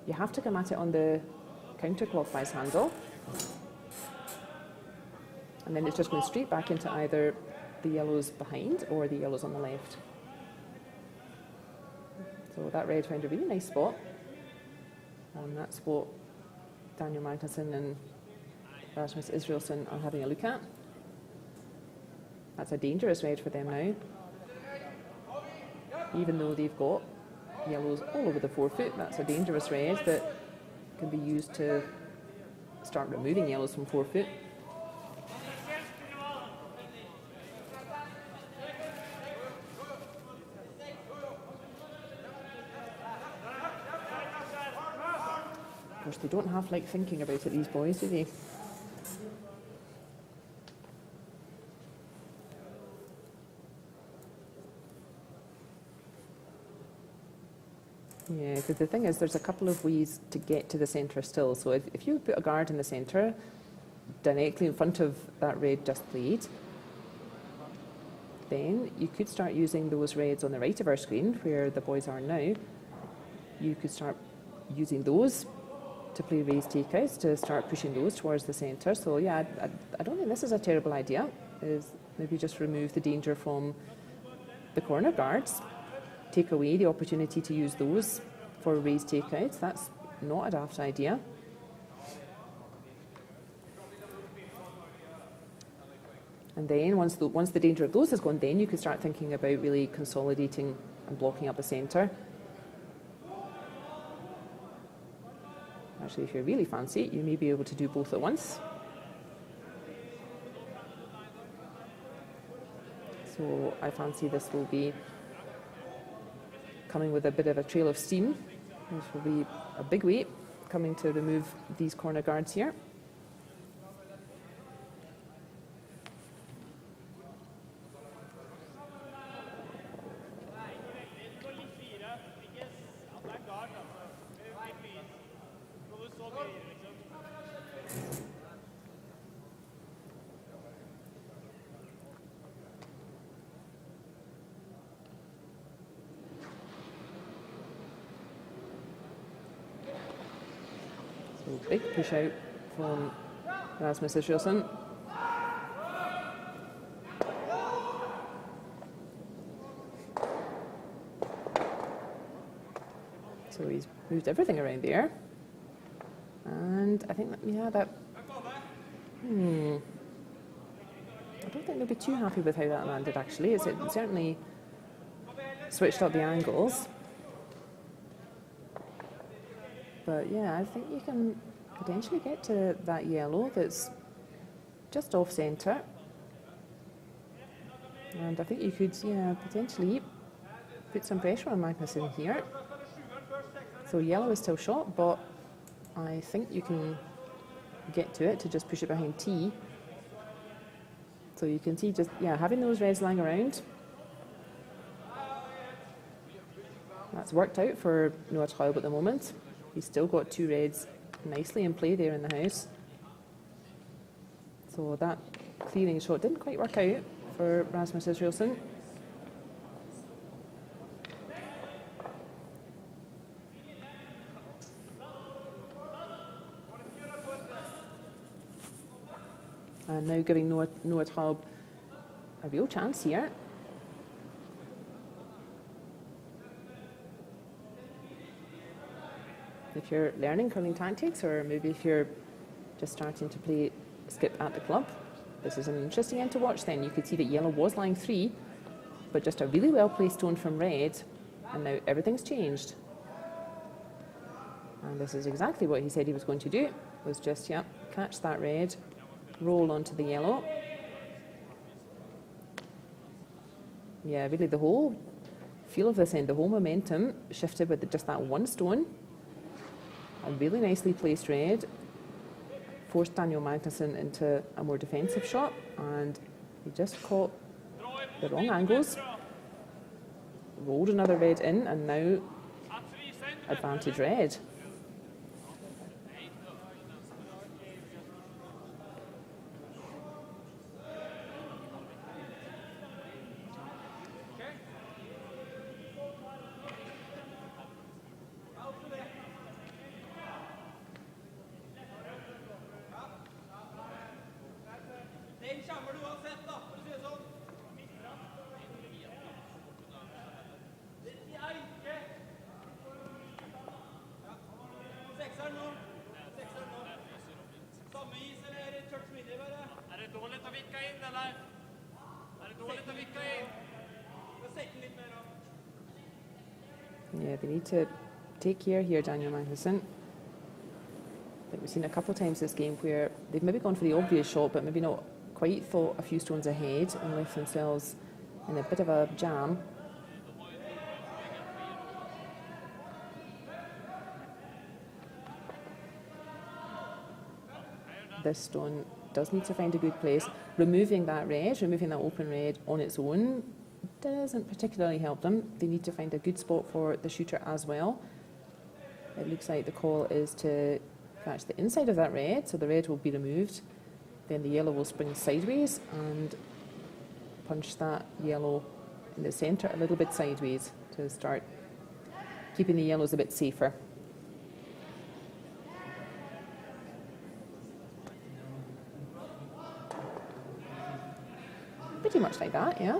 You have to come at it on the counterclockwise handle. And then it's just going straight back into either the yellows behind or the yellows on the left. So that red found a really nice spot. And that's what Daniel Magnusson and Rasmus Israelsson are having a look at. That's a dangerous red for them now. Even though they've got yellows all over the forefoot, that's a dangerous red that can be used to start removing yellows from forefoot. Of course, they don't have like thinking about it, these boys, do they? Yeah, because the thing is, there's a couple of ways to get to the centre still. So if you put a guard in the centre, directly in front of that red just played, then you could start using those reds on the right of our screen, where the boys are now. You could start using those to play raised takeouts, to start pushing those towards the centre. So yeah, I don't think this is a terrible idea, is maybe just remove the danger from the corner guards, take away the opportunity to use those for raised takeouts. That's not a daft idea. And then once the danger of those has gone, then you could start thinking about really consolidating and blocking up the centre. Actually, if you're really fancy, you may be able to do both at once. So I fancy this will be coming with a bit of a trail of steam. This will be a big weight coming to remove these corner guards here. Big push out from Rasmus Israelsson. So So he's moved everything around there. And I think that, yeah, that... I don't think they'll be too happy with how that landed, actually. It certainly switched up the angles. But yeah, I think you can potentially get to that yellow that's just off centre. And I think you could, yeah, potentially put some pressure on Magnusson here. So yellow is still shot, but I think you can get to it to just push it behind T. So you can see just, yeah, having those reds lying around. That's worked out for Noah Traub at the moment. He's still got 2 reds nicely in play there in the house. So that clearing shot didn't quite work out for Rasmus Israelsson. And now giving Noah Traub a real chance here. If you're learning curling tactics, or maybe if you're just starting to play skip at the club, this is an interesting end to watch then. You could see that yellow was lying 3, but just a really well placed stone from red, and now everything's changed. And this is exactly what he said he was going to do, was just, yeah, catch that red, roll onto the yellow. Yeah, really the whole feel of this end, the whole momentum shifted with just that one stone. A really nicely placed red forced Daniel Magnusson into a more defensive shot, and he just caught the wrong angles, rolled another red in, and now advantage red. Yeah, they need to take care here, Daniel Magnusson. I think we've seen a couple of times this game where they've maybe gone for the obvious shot, but maybe not quite thought a few stones ahead and left themselves in a bit of a jam. This stone does need to find a good place. Removing that red, removing that open red on its own doesn't particularly help them. They need to find a good spot for the shooter as well. It looks like the call is to catch the inside of that red, so the red will be removed. Then the yellow will spring sideways and punch that yellow in the centre a little bit sideways to start keeping the yellows a bit safer. Pretty much like that, yeah.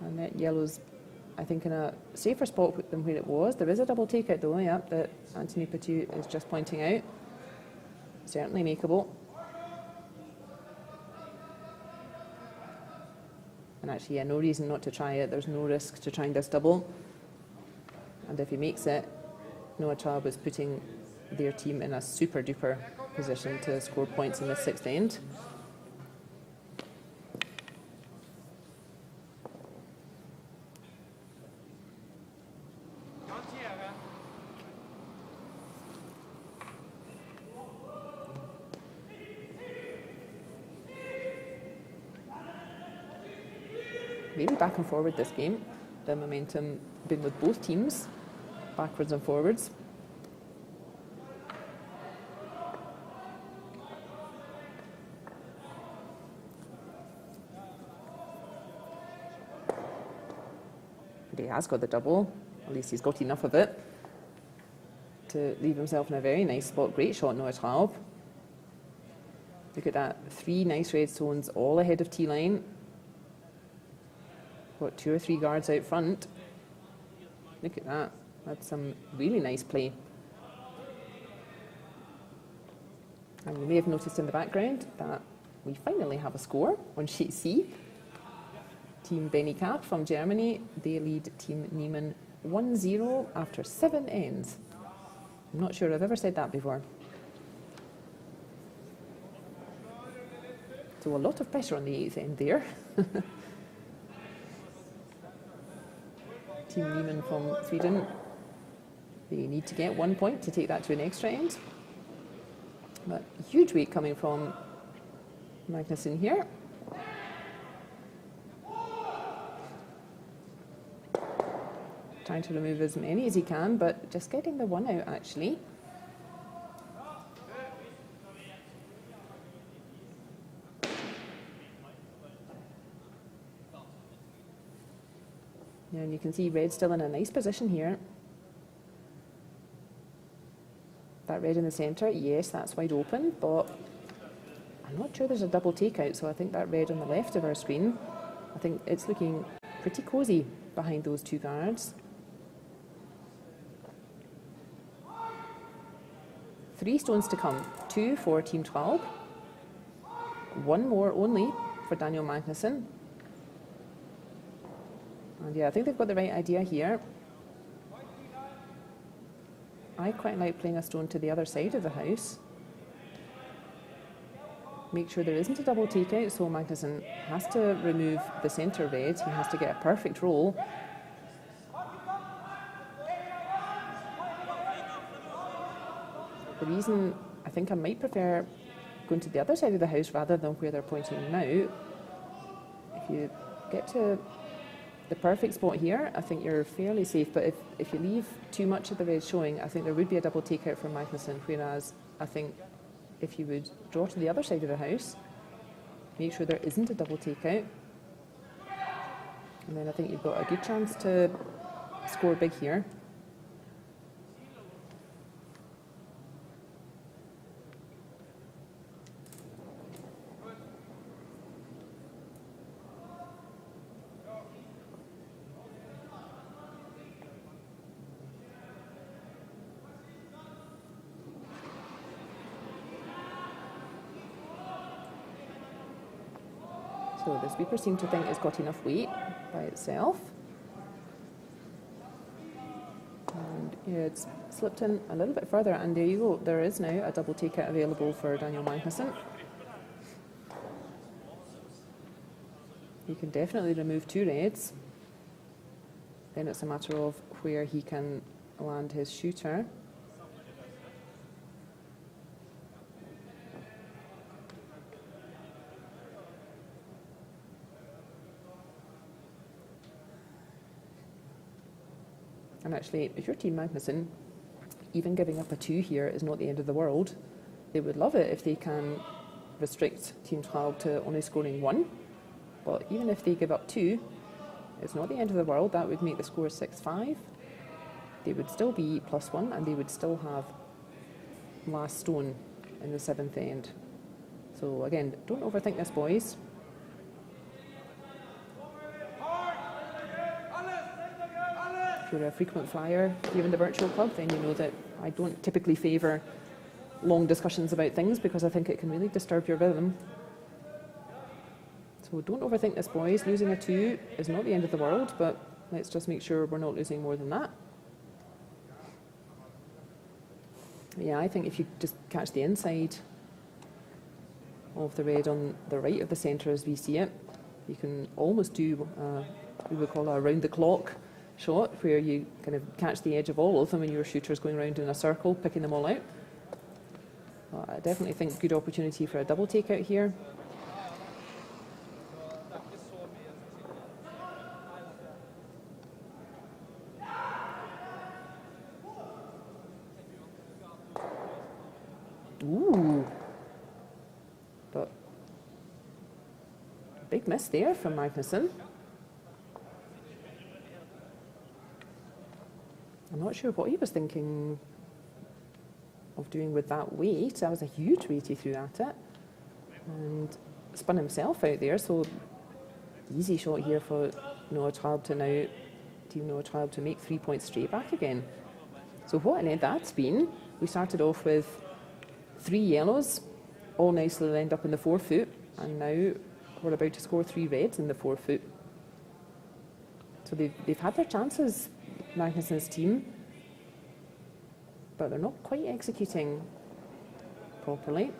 And that yellow's, I think, in a safer spot than where it was. There is a double takeout though, yeah, that Anthony Patu is just pointing out. Certainly makeable. And actually, yeah, no reason not to try it. There's no risk to trying this double. And if he makes it, Noah Traub is putting their team in a super duper position to score points in the 6th end. Really back and forward this game. The momentum been with both teams, backwards and forwards. But he has got the double. At least he's got enough of it to leave himself in a very nice spot. Great shot, Noah Traub. Look at that. 3 nice red stones all ahead of T-line. got 2 or 3 guards out front. Look at that. That's some really nice play. And you may have noticed in the background that we finally have a score on sheet C. Team Benny Kapp from Germany, they lead Team Niemann 1-0 after 7 ends. I'm not sure I've ever said that before. So a lot of pressure on the 8th end there. Team Niemann from Sweden, they need to get 1 point to take that to an extra end. But huge weight coming from Magnusson here. Trying to remove as many as he can, but just getting the one out actually. Yeah, and you can see red still in a nice position here. That red in the centre, yes, that's wide open, but I'm not sure there's a double takeout, so I think that red on the left of our screen, I think it's looking pretty cosy behind those 2 guards. 3 stones to come, 2 for Team Traub, 1 more only for Daniel Magnusson. And yeah, I think they've got the right idea here. I quite like playing a stone to the other side of the house. Make sure there isn't a double takeout, so Magnusson has to remove the centre red. He has to get a perfect roll. The reason I think I might prefer going to the other side of the house rather than where they're pointing now, if you get to the perfect spot here, I think you're fairly safe, but if you leave too much of the red showing, I think there would be a double takeout for Magnusson, whereas I think if you would draw to the other side of the house, make sure there isn't a double takeout, and then I think you've got a good chance to score big here. So the sweeper seemed to think it's got enough weight by itself. And yeah, it's slipped in a little bit further, and there you go. There is now a double takeout available for Daniel Magnusson. He can definitely remove 2 reds. Then it's a matter of where he can land his shooter. And actually, if you're Team Magnusson, even giving up a 2 here is not the end of the world. They would love it if they can restrict Team Traub to only scoring 1. But even if they give up 2, it's not the end of the world. That would make the score 6-5. They would still be +1, and they would still have last stone in the 7th end. So again, don't overthink this, boys. If you're a frequent flyer here in the virtual club, then you know that I don't typically favour long discussions about things because I think it can really disturb your rhythm. So don't overthink this, boys. Losing a 2 is not the end of the world, but let's just make sure we're not losing more than that. Yeah, I think if you just catch the inside of the red on the right of the centre as we see it, you can almost do we would call a round-the-clock shot where you kind of catch the edge of all of them and your shooter's going around in a circle, picking them all out. I definitely think good opportunity for a double takeout here. Ooh. But big miss there from Magnusson. I'm not sure what he was thinking of doing with that weight. That was a huge weight he threw at it. And spun himself out there, so easy shot here for Noah Traub to now, Team Noah Traub to make 3 points straight back again. So what an end that's been. We started off with 3 yellows, all nicely lined up in the forefoot, and now we're about to score 3 reds in the forefoot. So they've had their chances, Magnusson's team, but they're not quite executing properly.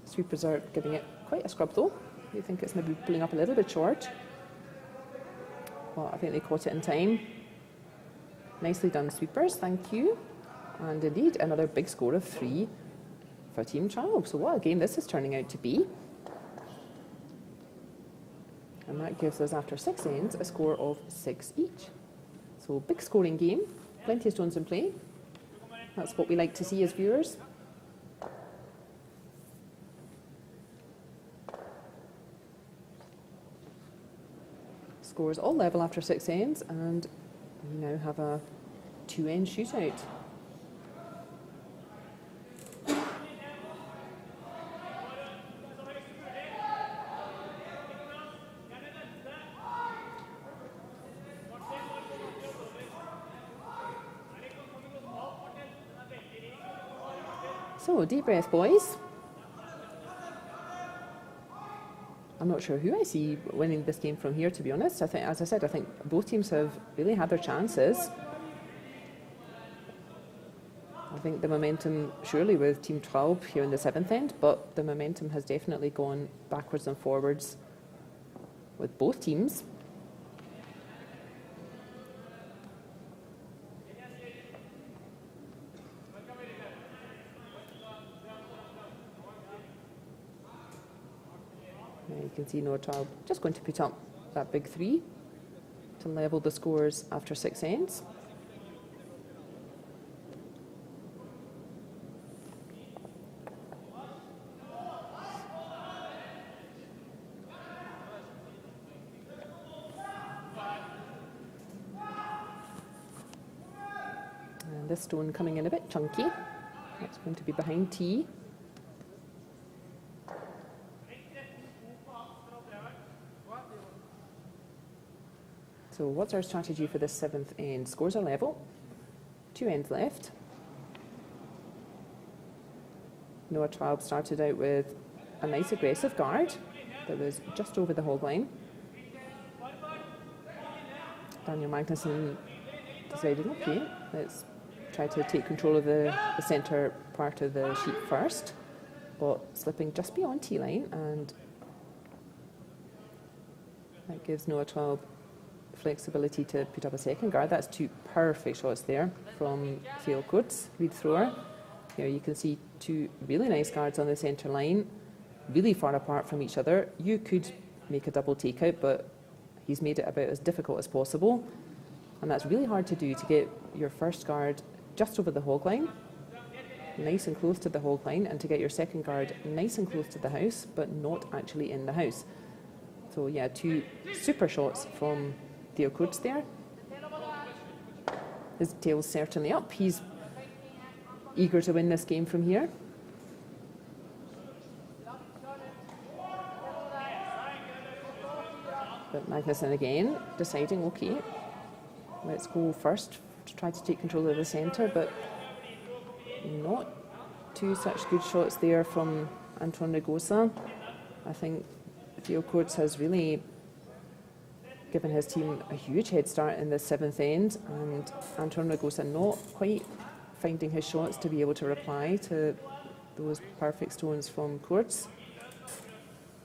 Sweepers are giving it quite a scrub though. You think it's maybe pulling up a little bit short. Well, I think they caught it in time. Nicely done, sweepers, thank you. And indeed, another big score of 3 for Team Traub. So what a game this is turning out to be. And that gives us, after 6 ends, a score of 6 each. So big scoring game, plenty of stones in play. That's what we like to see as viewers. Scores all level after 6 ends, and we now have a 2-end shootout. So, deep breath, boys. I'm not sure who I see winning this game from here, to be honest. I think, as I said, I think both teams have really had their chances. I think the momentum, surely with Team Traub here in the 7th end, but the momentum has definitely gone backwards and forwards with both teams. You can see Noah Traub just going to put up that big 3 to level the scores after 6 ends. And this stone coming in a bit chunky. That's going to be behind T. So what's our strategy for this 7th end? Scores are level, 2 ends left. Noah Traub started out with a nice aggressive guard that was just over the hog line. Daniel Magnusson decided, okay, let's try to take control of the centre part of the sheet first, but slipping just beyond T-line, and that gives Noah Traub flexibility to put up a second guard. That's 2 perfect shots there from Theo Kurtz, lead thrower. Here you can see 2 really nice guards on the centre line, really far apart from each other. You could make a double takeout, but he's made it about as difficult as possible, and that's really hard to do, to get your first guard just over the hog line, nice and close to the hog line, and to get your second guard nice and close to the house, but not actually in the house. So yeah, 2 super shots from Theo Kurtz there. His tail's certainly up. He's eager to win this game from here. But Magnusson again deciding, okay, let's go first to try to take control of the centre, but not 2 such good shots there from Anton Ragosa. I think Theo Kurtz has really given his team a huge head start in the 7th end, and Anton Ragosa not quite finding his shots to be able to reply to those perfect stones from Kurtz.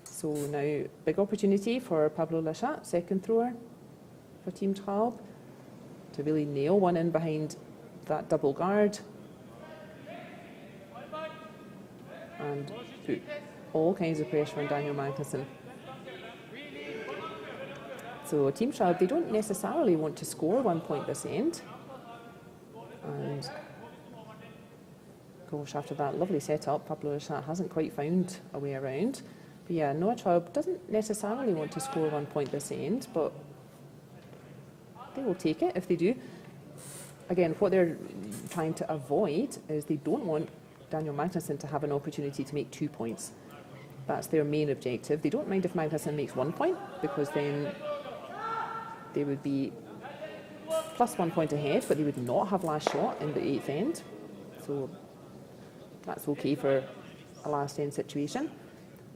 So now big opportunity for Pablo Lachat, second thrower for Team Traub, to really nail one in behind that double guard and put all kinds of pressure on Daniel Magnusson. So Team Traub, they don't necessarily want to score 1 point this end. And gosh, after that lovely setup, Pablo Lachat hasn't quite found a way around. But yeah, Noah Traub doesn't necessarily want to score 1 point this end, but they will take it if they do. Again, what they're trying to avoid is they don't want Daniel Magnusson to have an opportunity to make 2 points. That's their main objective. They don't mind if Magnusson makes 1 point, because then they would be plus 1 point ahead, but they would not have last shot in the 8th end. So that's okay for a last end situation.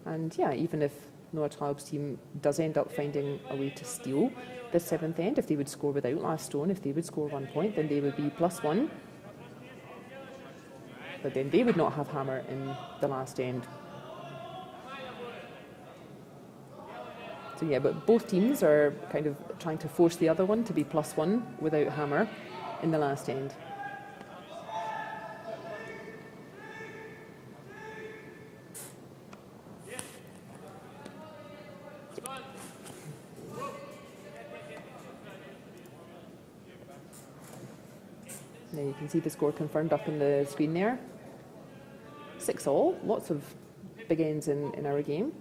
And yeah, even if Noah Traub's team does end up finding a way to steal the 7th end, if they would score without last stone, if they would score 1 point, then they would be plus 1. But then they would not have hammer in the last end. So yeah, but both teams are kind of trying to force the other one to be plus 1 without hammer in the last end. Now you can see the score confirmed up on the screen there. 6-all, lots of big ends in our game.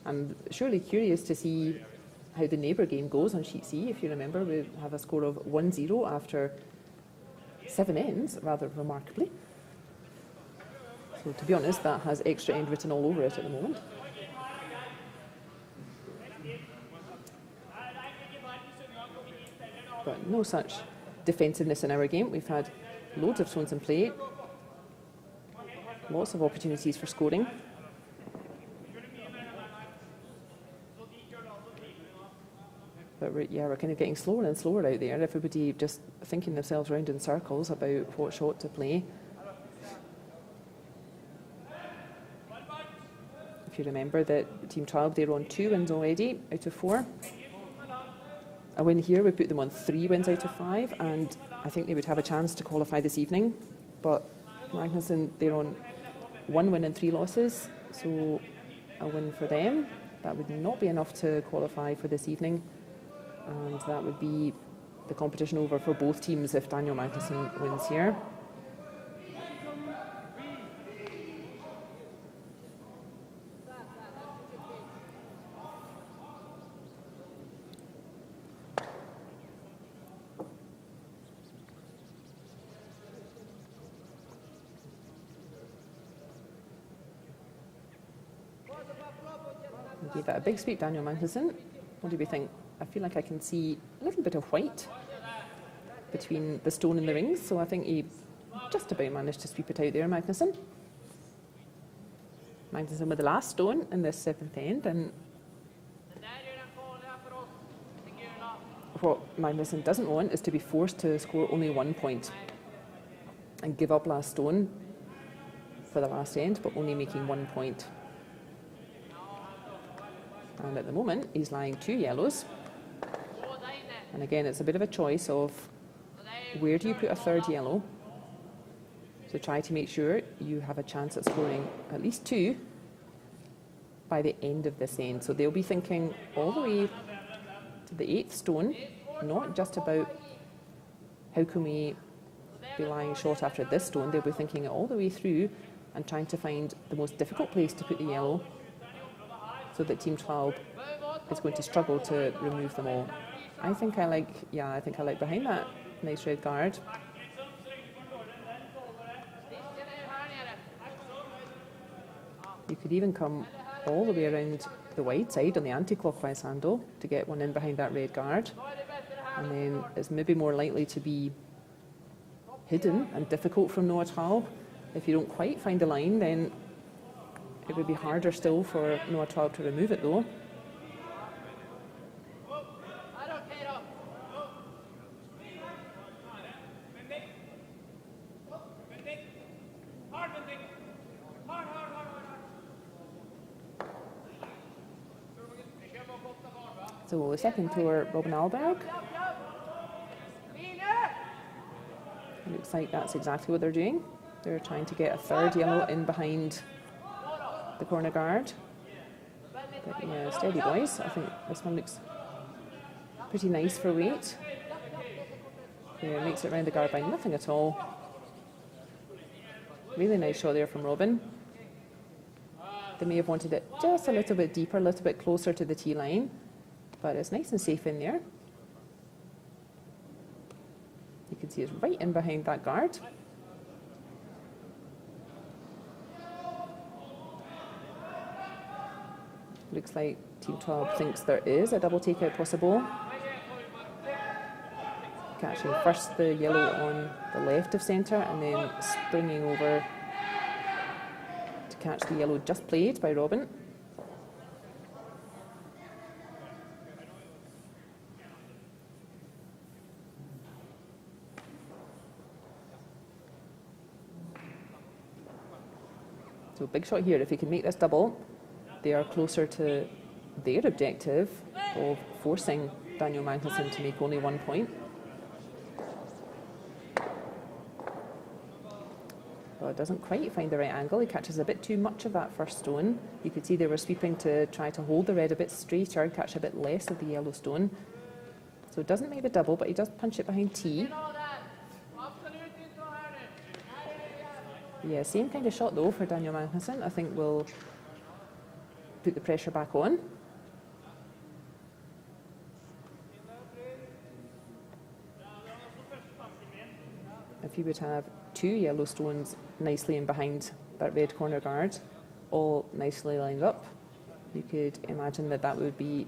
I'm surely curious to see how the neighbour game goes on sheet C. If you remember, we have a score of 1-0 after 7 ends, rather remarkably. So to be honest, that has extra end written all over it at the moment. But no such defensiveness in our game. We've had loads of stones in play, lots of opportunities for scoring. But we're kind of getting slower and slower out there. Everybody just thinking themselves around in circles about what shot to play. If you remember that Team Traub, they're on 2 wins already out of 4. A win here would put them on 3 wins out of 5, and I think they would have a chance to qualify this evening. But Magnusson, they're on 1 win and 3 losses, so a win for them. That would not be enough to qualify for this evening, and that would be the competition over for both teams if Daniel Magnusson wins here. Gave that a big sweep, Daniel Magnusson. What do we think? I feel like I can see a little bit of white between the stone and the rings, so I think he just about managed to sweep it out there, Magnusson. Magnusson with the last stone in this 7th end, and what Magnusson doesn't want is to be forced to score only 1 point and give up last stone for the last end, but only making 1 point. And at the moment, he's lying 2 yellows. And again, it's a bit of a choice of where do you put a 3rd yellow. So try to make sure you have a chance at scoring at least 2 by the end of this end. So they'll be thinking all the way to the 8th stone, not just about how can we be lying short after this stone. They'll be thinking it all the way through and trying to find the most difficult place to put the yellow, so that Team Traub is going to struggle to remove them all. I think I like behind that nice red guard. You could even come all the way around the wide side on the anti-clockwise handle to get one in behind that red guard. And then it's maybe more likely to be hidden and difficult from Noah Traub. If you don't quite find the line, then it would be harder still for Noah Traub to remove it though. So the second tour, Robin Alberg. Looks like that's exactly what they're doing. They're trying to get a 3rd yellow in behind the corner guard. But yeah, steady boys. I think this one looks pretty nice for weight. Yeah, makes it around the guard by nothing at all. Really nice shot there from Robin. They may have wanted it just a little bit deeper, a little bit closer to the tee line. but it's nice and safe in there. You can see it's right in behind that guard. Looks like Team 12 thinks there is a double takeout possible. Catching first the yellow on the left of centre and then springing over to catch the yellow just played by Robin. So big shot here. If he can make this double, they are closer to their objective of forcing Daniel Magnusson to make only 1 point. Well, it doesn't quite find the right angle. He catches a bit too much of that first stone. You could see they were sweeping to try to hold the red a bit straighter, catch a bit less of the yellow stone. So it doesn't make the double, but he does punch it behind tee. Yeah, same kind of shot though for Daniel Magnusson. I think will put the pressure back on. If he would have 2 yellow stones nicely in behind that red corner guard, all nicely lined up, you could imagine that that would be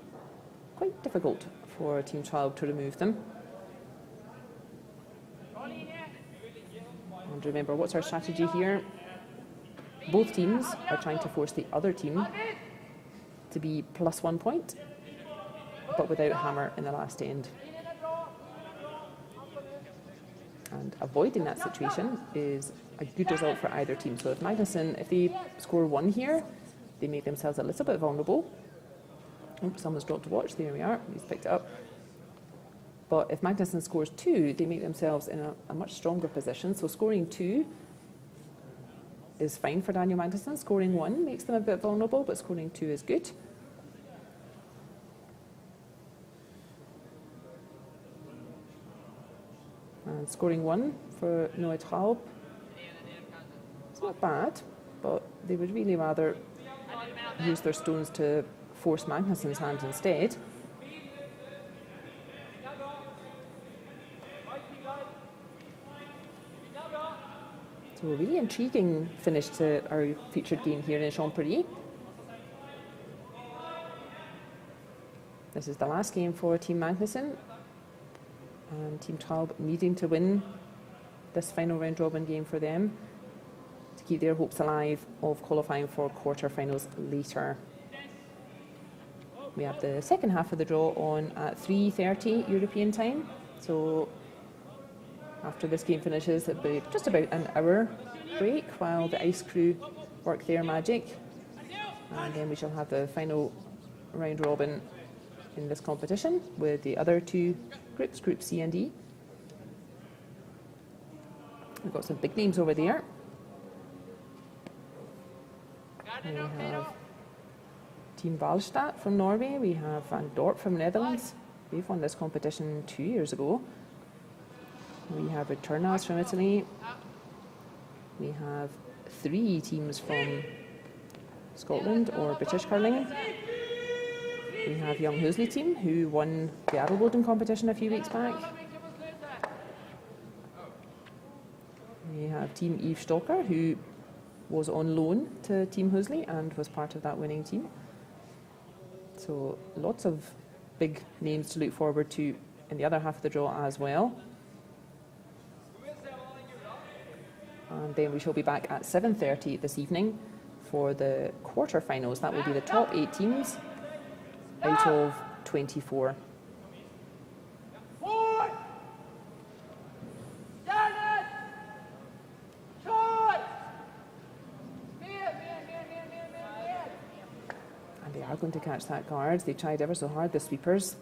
quite difficult for Team 12 to remove them. And remember, what's our strategy here? Both teams are trying to force the other team to be plus 1 point, but without a hammer in the last end. And avoiding that situation is a good result for either team. So if Magnusson, if they score 1 here, they make themselves a little bit vulnerable. Oh, someone's dropped a watch. There we are. He's picked it up. But if Magnusson scores 2, they make themselves in a much stronger position. So scoring 2 is fine for Daniel Magnusson. Scoring 1 makes them a bit vulnerable, but scoring 2 is good. And scoring 1 for Noah Traub. It's not bad, but they would really rather use their stones to force Magnusson's hand instead. So a really intriguing finish to our featured game here in Champéry. This is the last game for Team Magnusson, and Team Traub needing to win this final round robin game for them to keep their hopes alive of qualifying for quarter-finals later. We have the second half of the draw on at 3:30 European time. So after this game finishes, it'll be just about an hour break while the ice crew work their magic. And then we shall have the final round robin in this competition with the other 2 groups, Group C and D. We've got some big names over there. We have Team Valstad from Norway. We have Van Dorp from Netherlands. They've won this competition 2 years ago. We have Returnas from Italy. We have 3 teams from Scotland or British curling. We have Young Husley team, who won the Adelboden competition a few weeks back. We have Team Eve Stalker, who was on loan to Team Husley and was part of that winning team. So lots of big names to look forward to in the other half of the draw as well. And then we shall be back at 7:30 this evening for the quarter-finals. That will be the top 8 teams out of 24. And they are going to catch that guard. They tried ever so hard, the sweepers,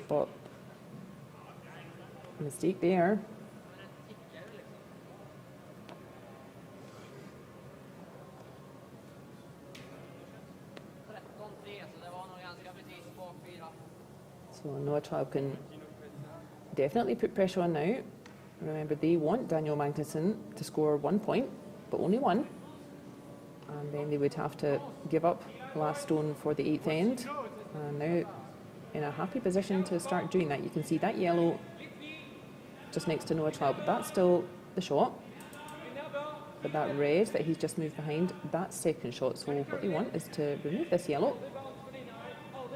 but a mistake there. So Noah Traub can definitely put pressure on now. Remember, they want Daniel Magnusson to score 1 point, but only 1. And then they would have to give up last stone for the 8th end. And now in a happy position to start doing that. You can see that yellow just next to Noah Traub. That's still the shot. But that red that he's just moved behind, that's second shot. So what they want is to remove this yellow,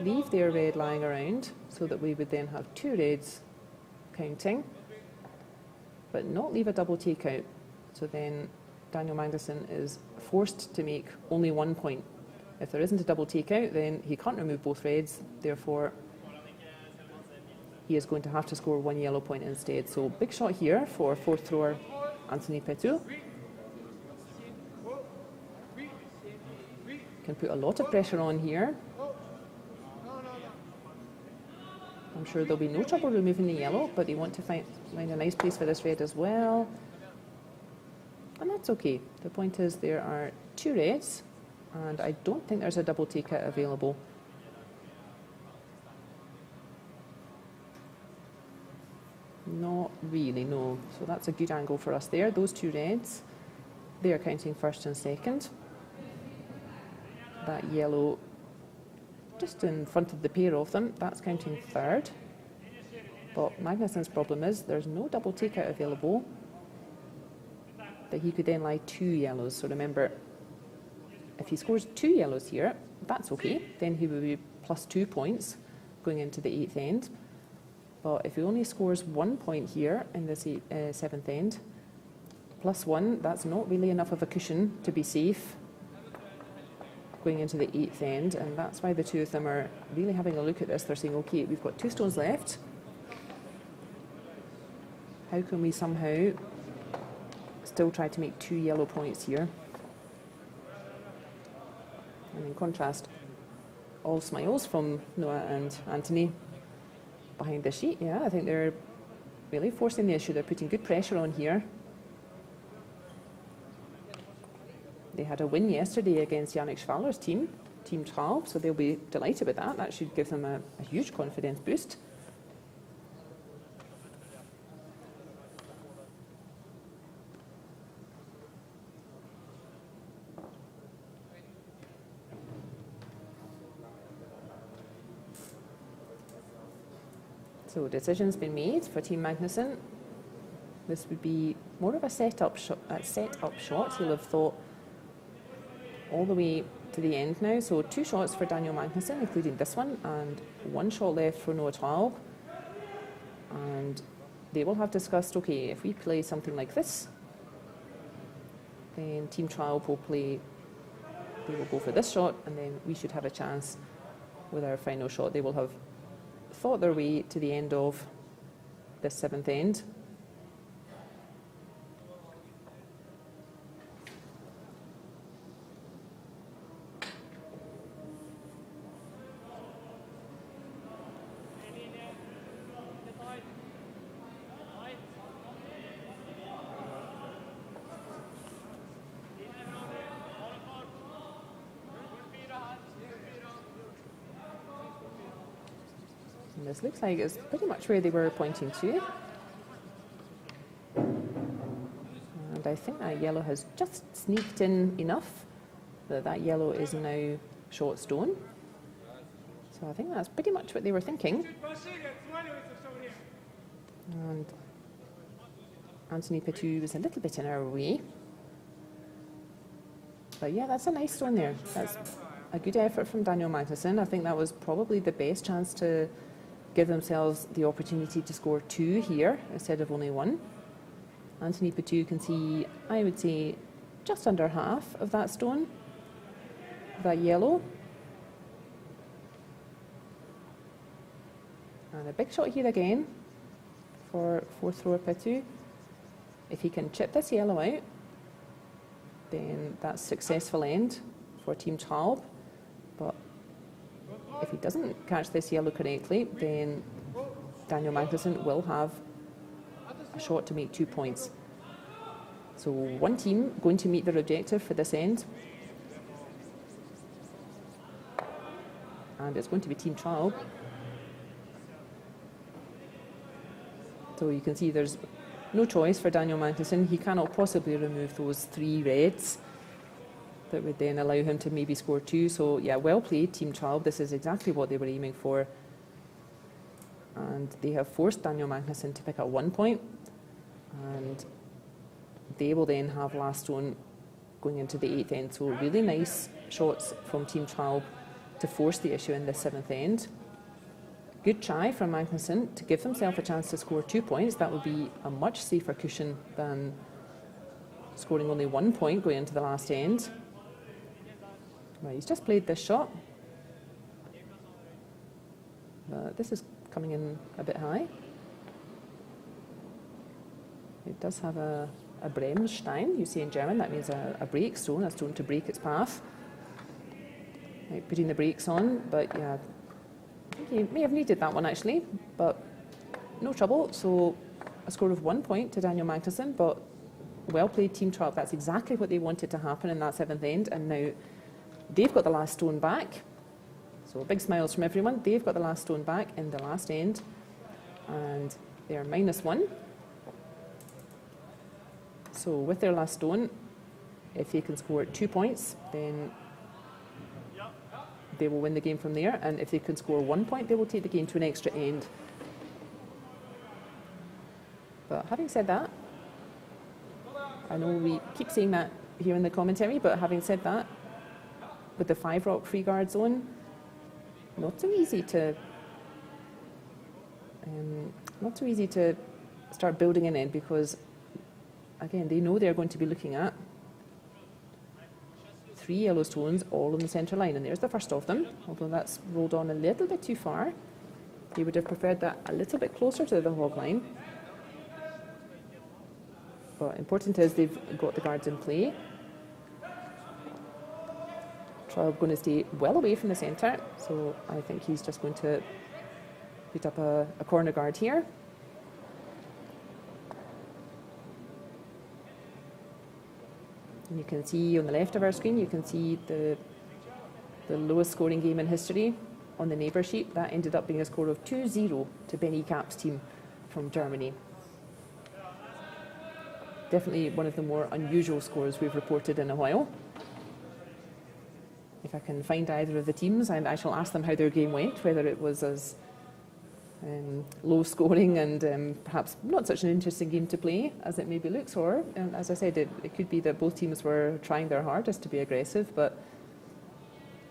leave their red lying around so that we would then have two reds counting, but not leave a double takeout. So then Daniel Magnusson is forced to make only 1 point. If there isn't a double takeout, then he can't remove both reds. Therefore, he is going to have to score 1 yellow point instead. So big shot here for fourth thrower Anthony Petu. Can put a lot of pressure on here. I'm sure there'll be no trouble removing the yellow, but they want to find a nice place for this red as well. And that's okay. The point is there are two reds, and I don't think there's a double takeout available. Not really, no. So that's a good angle for us there. Those two reds, they are counting first and second. That yellow just in front of the pair of them, that's counting third. But Magnusson's problem is there's no double takeout available, that he could then lie two yellows. So remember, if he scores two yellows here, that's okay. Then he will be plus 2 points going into the eighth end. But if he only scores 1 point here in this seventh end, plus 1, that's not really enough of a cushion to be safe going into the eighth end. And that's why the two of them are really having a look at this. They're saying, okay, we've got 2 stones left. How can we somehow still try to make 2 yellow points here? And in contrast, all smiles from Noah and Anthony behind the sheet. Yeah, I think they're really forcing the issue. They're putting good pressure on here. They had a win yesterday against Yannick Schwaller's team, Team Traub, so they'll be delighted with that. That should give them a huge confidence boost. So decision's been made for Team Magnusson. This would be more of a set-up shot. He'll have thought all the way to the end now. So 2 shots for Daniel Magnusson, including this one, and 1 shot left for Noah Traub. And they will have discussed, okay, if we play something like this, then Team Traub will play, they will go for this shot, and then we should have a chance with our final shot. They will have thought their way to the end of this seventh end. And this looks like it's pretty much where they were pointing to. And I think that yellow has just sneaked in enough that yellow is now short stone. So I think that's pretty much what they were thinking. And Anthony Petu was a little bit in our way. But yeah, that's a nice stone there. That's a good effort from Daniel Magnusson. I think that was probably the best chance to give themselves the opportunity to score 2 here instead of only 1. Anthony Petu can see, I would say, just under half of that stone, that yellow. And a big shot here again for fourth thrower Petu. If he can chip this yellow out, then that's successful end for Team Traub. But if he doesn't catch this yellow correctly, then Daniel Magnusson will have a shot to make 2 points. So one team going to meet their objective for this end. And it's going to be Team Traub. So you can see there's no choice for Daniel Magnusson. He cannot possibly remove those 3 reds. That would then allow him to maybe score 2. So yeah, well played, Team Traub. This is exactly what they were aiming for. and they have forced Daniel Magnusson to pick up 1 point, and they will then have last stone going into the 8th end. So really nice shots from Team Traub to force the issue in the 7th end. Good try from Magnusson to give himself a chance to score 2 points. That would be a much safer cushion than scoring only 1 point going into the last end. Right, he's just played this shot. This is coming in a bit high. It does have a Bremsstein, you say in German. That means a brake stone, a stone to break its path. Right, putting the brakes on, but yeah, I think he may have needed that one actually, but no trouble. So a score of 1 point to Daniel Magnusson, but well played Team Traub. That's exactly what they wanted to happen in that 7th end, and now they've got the last stone back. So big smiles from everyone. They've got the last stone back in the last end, and they're -1. So with their last stone, if they can score 2 points, then they will win the game from there, and if they can score 1 point, they will take the game to an extra end. But having said that, I know we keep saying that here in the commentary, but having said that, with the 5 rock free guard zone, not so easy to start building an end, because again, they know they're going to be looking at 3 yellow stones all on the centre line, and there's the first of them, although that's rolled on a little bit too far. They would have preferred that a little bit closer to the hog line. But important is they've got the guards in play. Traub going to stay well away from the centre, so I think he's just going to put up a corner guard here. And you can see on the left of our screen, you can see the lowest scoring game in history on the neighbour sheet. That ended up being a score of 2-0 to Benny Kapp's team from Germany. Definitely one of the more unusual scores we've reported in a while. If I can find either of the teams, I shall ask them how their game went, whether it was as low scoring and perhaps not such an interesting game to play as it maybe looks, or as I said, it could be that both teams were trying their hardest to be aggressive, but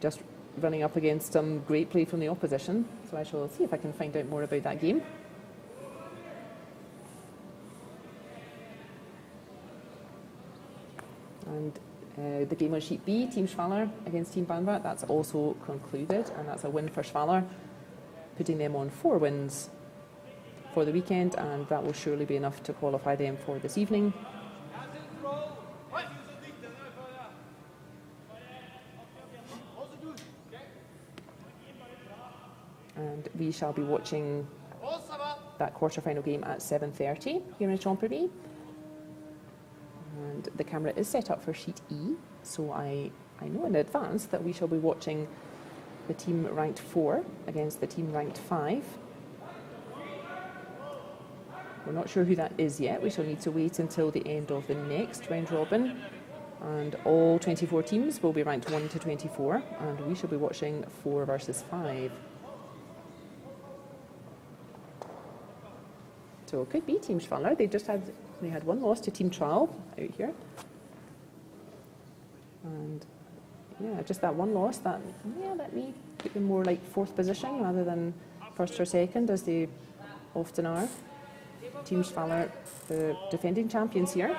just running up against some great play from the opposition. So I shall see if I can find out more about that game. And the game on sheet B, Team Schwaller against Team Banvard, that's also concluded, and that's a win for Schwaller, putting them on 4 wins for the weekend, and that will surely be enough to qualify them for this evening. And we shall be watching that quarter-final game at 7:30 here in Champéry. And the camera is set up for sheet E, so I know in advance that we shall be watching the team ranked 4 against the team ranked 5. We're not sure who that is yet. We shall need to wait until the end of the next round robin, and all 24 teams will be ranked 1 to 24, and we shall be watching 4 versus 5. So it could be Team Schwaller. They had 1 loss to Team Traub out here, and yeah, just that 1 loss, that may put them more like 4th position rather than 1st or 2nd, as they often are. Team Schwaller, the defending champions here.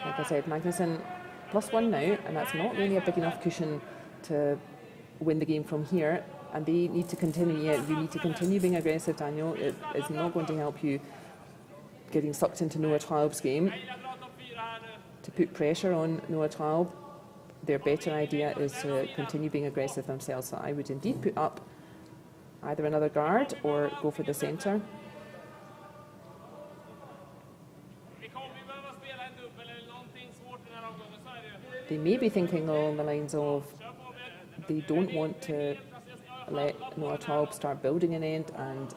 Like I said, Magnusson +1 now, and that's not really a big enough cushion to win the game from here, and they need to continue. You need to continue being aggressive, Daniel. It is not going to help you getting sucked into Noah Traub's game. To put pressure on Noah Traub, their better idea is to continue being aggressive themselves. So I would indeed put up either another guard or go for the centre. They may be thinking along the lines of they don't want to let Noah Traub start building an end and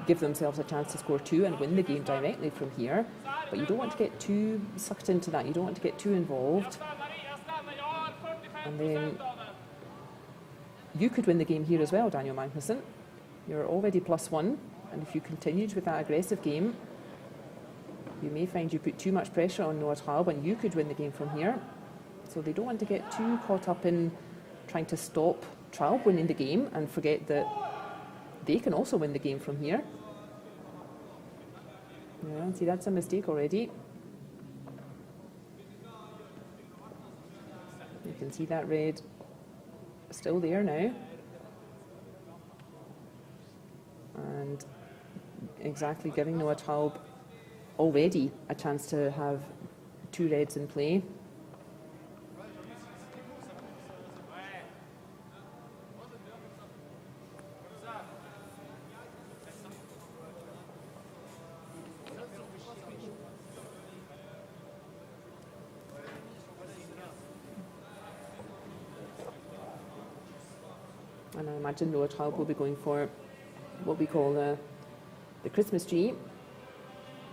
give themselves a chance to score 2 and win the game directly from here. But you don't want to get too sucked into that. You don't want to get too involved. And then you could win the game here as well, Daniel Magnusson. You're already +1, and if you continued with that aggressive game, you may find you put too much pressure on Noah Traub, and you could win the game from here. So they don't want to get too caught up in trying to stop Traub winning the game and forget that they can also win the game from here. Yeah, see, that's a mistake already. You can see that red still there now. And exactly giving Noah Traub already a chance to have 2 reds in play. And I imagine Noah Traub will be going for what we call the Christmas tree.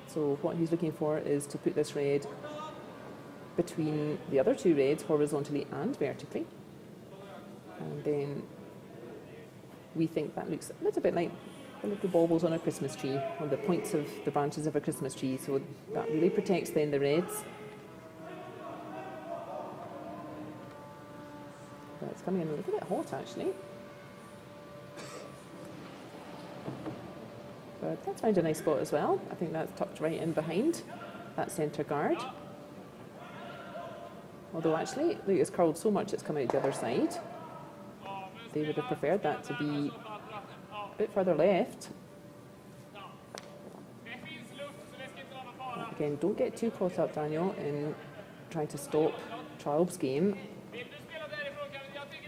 So what he's looking for is to put this red between the other 2 reds, horizontally and vertically. And then we think that looks a little bit like the little baubles on a Christmas tree, on the points of the branches of a Christmas tree. So that really protects then the reds. But it's coming in a little bit hot actually. But that's found a nice spot as well. I think that's tucked right in behind that centre guard. Although actually, look, it's curled so much it's come out the other side. They would have preferred that to be a bit further left. Again, don't get too caught up, Daniel, in trying to stop Traub's game.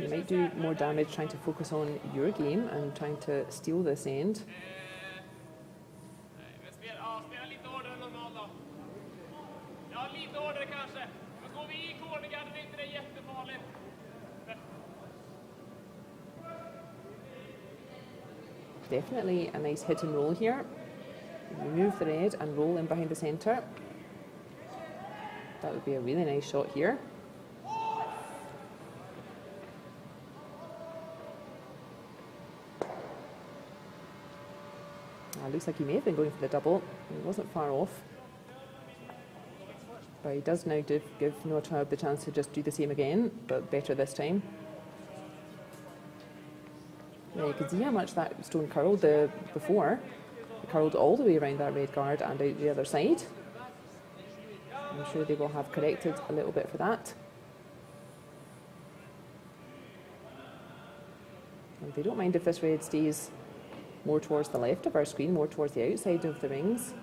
You might do more damage trying to focus on your game and trying to steal this end. Definitely a nice hit and roll here. Remove the red and roll in behind the centre. That would be a really nice shot here. Looks like he may have been going for the double. He wasn't far off. But he does now give Noah Traub the chance to just do the same again, but better this time. Yeah, you can see how much that stone curled before. It curled all the way around that red guard and out the other side. I'm sure they will have corrected a little bit for that. And they don't mind if this red stays more towards the left of our screen, more towards the outside of the rings.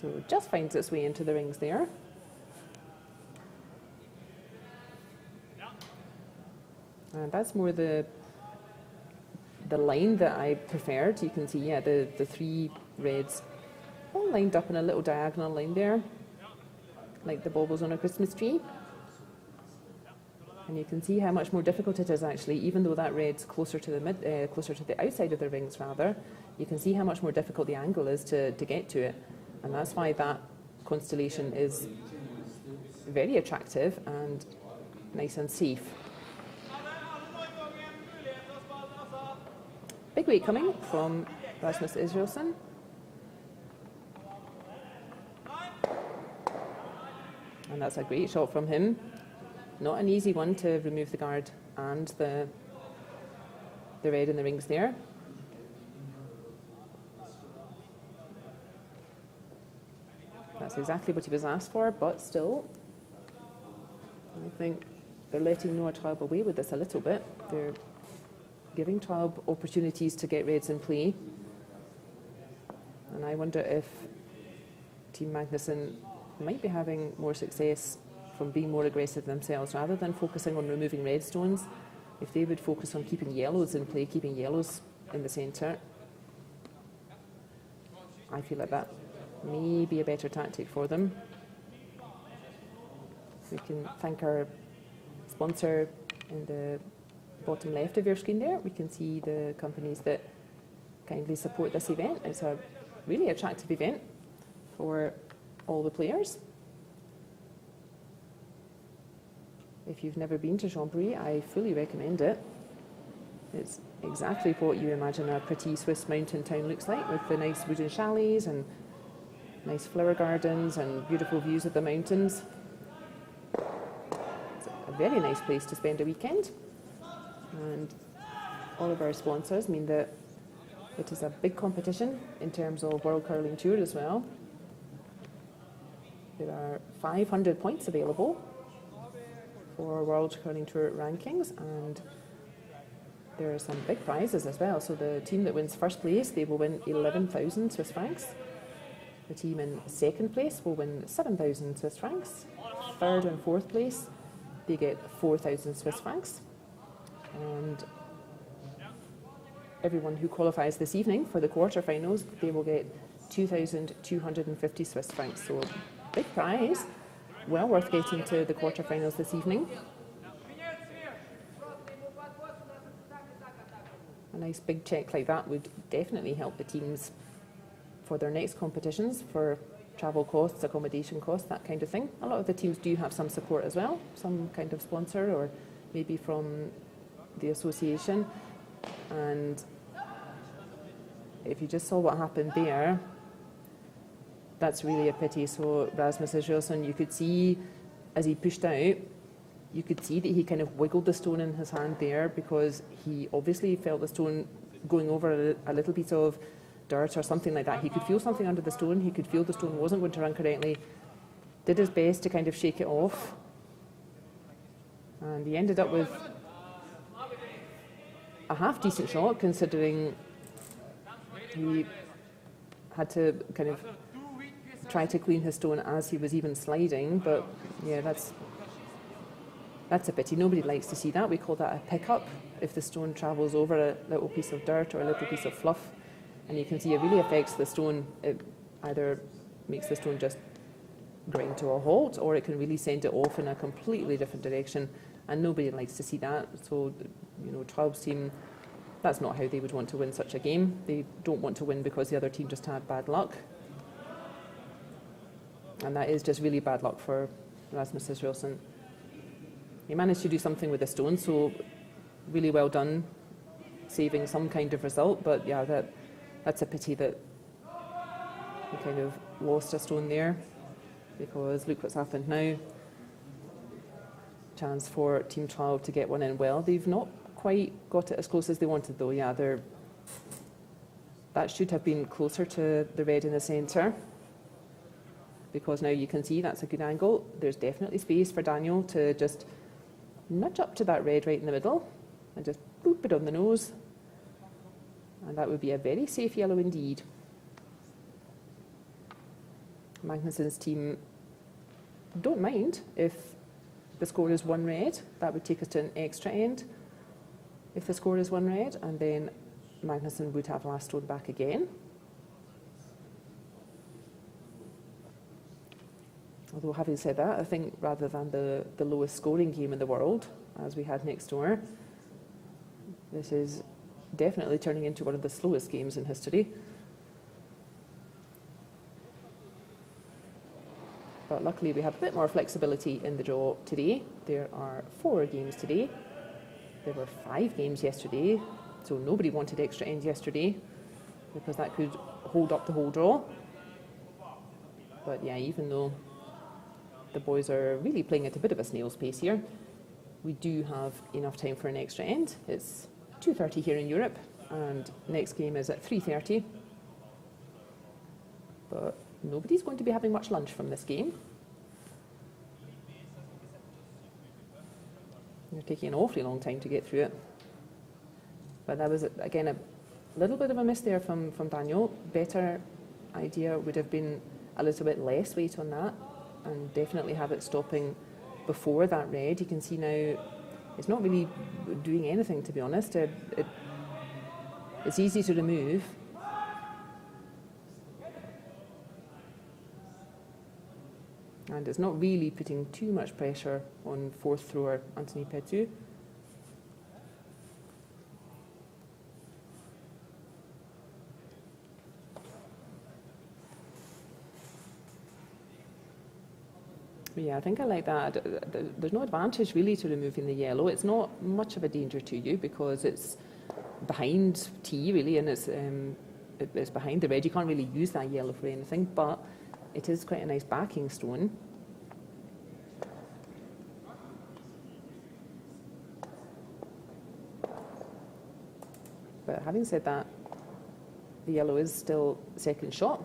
So it just finds its way into the rings there. And that's more the line that I preferred. You can see, yeah, the 3 reds all lined up in a little diagonal line there, like the baubles on a Christmas tree. And you can see how much more difficult it is actually, even though that red's closer to the outside of the rings rather. You can see how much more difficult the angle is to get to it. And that's why that constellation is very attractive and nice and safe. Big weight coming from Rasmus Israelsson. And that's a great shot from him. Not an easy one to remove the guard and the red in the rings there. That's exactly what he was asked for, but still, I think they're letting Noah Traub away with this a little bit. They're giving Traub opportunities to get reds in play. And I wonder if Team Magnusson might be having more success from being more aggressive themselves rather than focusing on removing red stones. If they would focus on keeping yellows in play, keeping yellows in the centre, I feel like that may be a better tactic for them. We can thank our sponsor in the bottom left of your screen there. We can see the companies that kindly support this event. It's a really attractive event for all the players. If you've never been to Champéry, I fully recommend it. It's exactly what you imagine a pretty Swiss mountain town looks like, with the nice wooden chalets and nice flower gardens and beautiful views of the mountains. It's a very nice place to spend a weekend. And all of our sponsors mean that it is a big competition in terms of World Curling Tour as well. There are 500 points available for World Curling Tour rankings, and there are some big prizes as well. So the team that wins first place, they will win 11,000 Swiss francs. The team in second place will win 7,000 Swiss francs. Third and fourth place, they get 4,000 Swiss francs. And everyone who qualifies this evening for the quarterfinals, they will get 2,250 Swiss francs. So big prize, well worth getting to the quarterfinals this evening. A nice big check like that would definitely help the teams for their next competitions, for travel costs, accommodation costs, that kind of thing. A lot of the teams do have some support as well, some kind of sponsor or maybe from the association. And if you just saw what happened there, that's really a pity. So Rasmus Israelsson, you could see as he pushed out, you could see that he kind of wiggled the stone in his hand there, because he obviously felt the stone going over a little piece of dirt or something like that. He could feel something under the stone. He could feel the stone wasn't going to run correctly. Did his best to kind of shake it off. And he ended up with a half-decent shot, considering he had to kind of try to clean his stone as he was even sliding. But yeah, that's a pity. Nobody likes to see that. We call that a pickup, if the stone travels over a little piece of dirt or a little piece of fluff. And you can see it really affects the stone. It either makes the stone just grind to a halt, or it can really send it off in a completely different direction. And nobody likes to see that. So, you know, Traub's team, that's not how they would want to win such a game. They don't want to win because the other team just had bad luck. And that is just really bad luck for Rasmus Israelsson. He managed to do something with the stone, so really well done, saving some kind of result. But yeah, that's a pity that he kind of lost a stone there, because look what's happened now. Chance for Team Traub to get one in. Well, they've not quite got it as close as they wanted, though. Yeah, that should have been closer to the red in the centre, because now you can see that's a good angle. There's definitely space for Daniel to just nudge up to that red right in the middle and just boop it on the nose. And that would be a very safe yellow indeed. Magnusson's team don't mind if the score is 1 red. That would take us to an extra end if the score is 1 red, and then Magnusson would have last stone back again. Although, having said that, I think rather than the lowest scoring game in the world, as we had next door, this is definitely turning into one of the slowest games in history. But luckily we have a bit more flexibility in the draw today. There are 4 games today. There were 5 games yesterday, so nobody wanted extra end yesterday, because that could hold up the whole draw. But yeah, even though the boys are really playing at a bit of a snail's pace here, we do have enough time for an extra end. It's 2:30 here in Europe, and next game is at 3:30. But nobody's going to be having much lunch from this game. They're taking an awfully long time to get through it. But that was, again, a little bit of a miss there from Daniel. Better idea would have been a little bit less weight on that and definitely have it stopping before that red. You can see now it's not really doing anything, to be honest. It's easy to remove. And it's not really putting too much pressure on fourth thrower Anthony Petu. Yeah, I think I like that. There's no advantage really to removing the yellow. It's not much of a danger to you because it's behind T really, and it's behind the red. You can't really use that yellow for anything, but it is quite a nice backing stone. But having said that, the yellow is still second shot.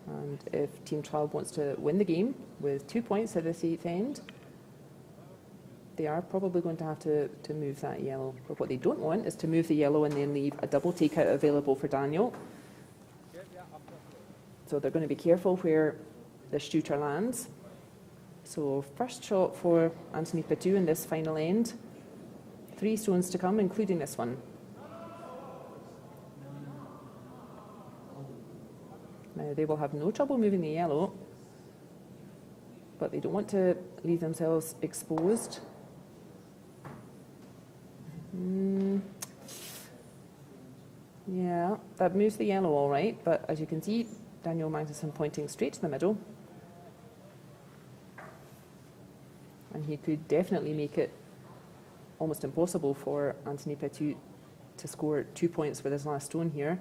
And if Team Traub wants to win the game with 2 points at this 8th end, they are probably going to have to move that yellow. But what they don't want is to move the yellow and then leave a double takeout available for Daniel. So they're going to be careful where the shooter lands. So first shot for Anthony Petu in this final end. 3 stones to come, including this one. Now they will have no trouble moving the yellow, but they don't want to leave themselves exposed. Yeah, that moves the yellow all right, but as you can see, Daniel Magnusson pointing straight to the middle. And he could definitely make it almost impossible for Anthony Petu to score 2 points with his last stone here.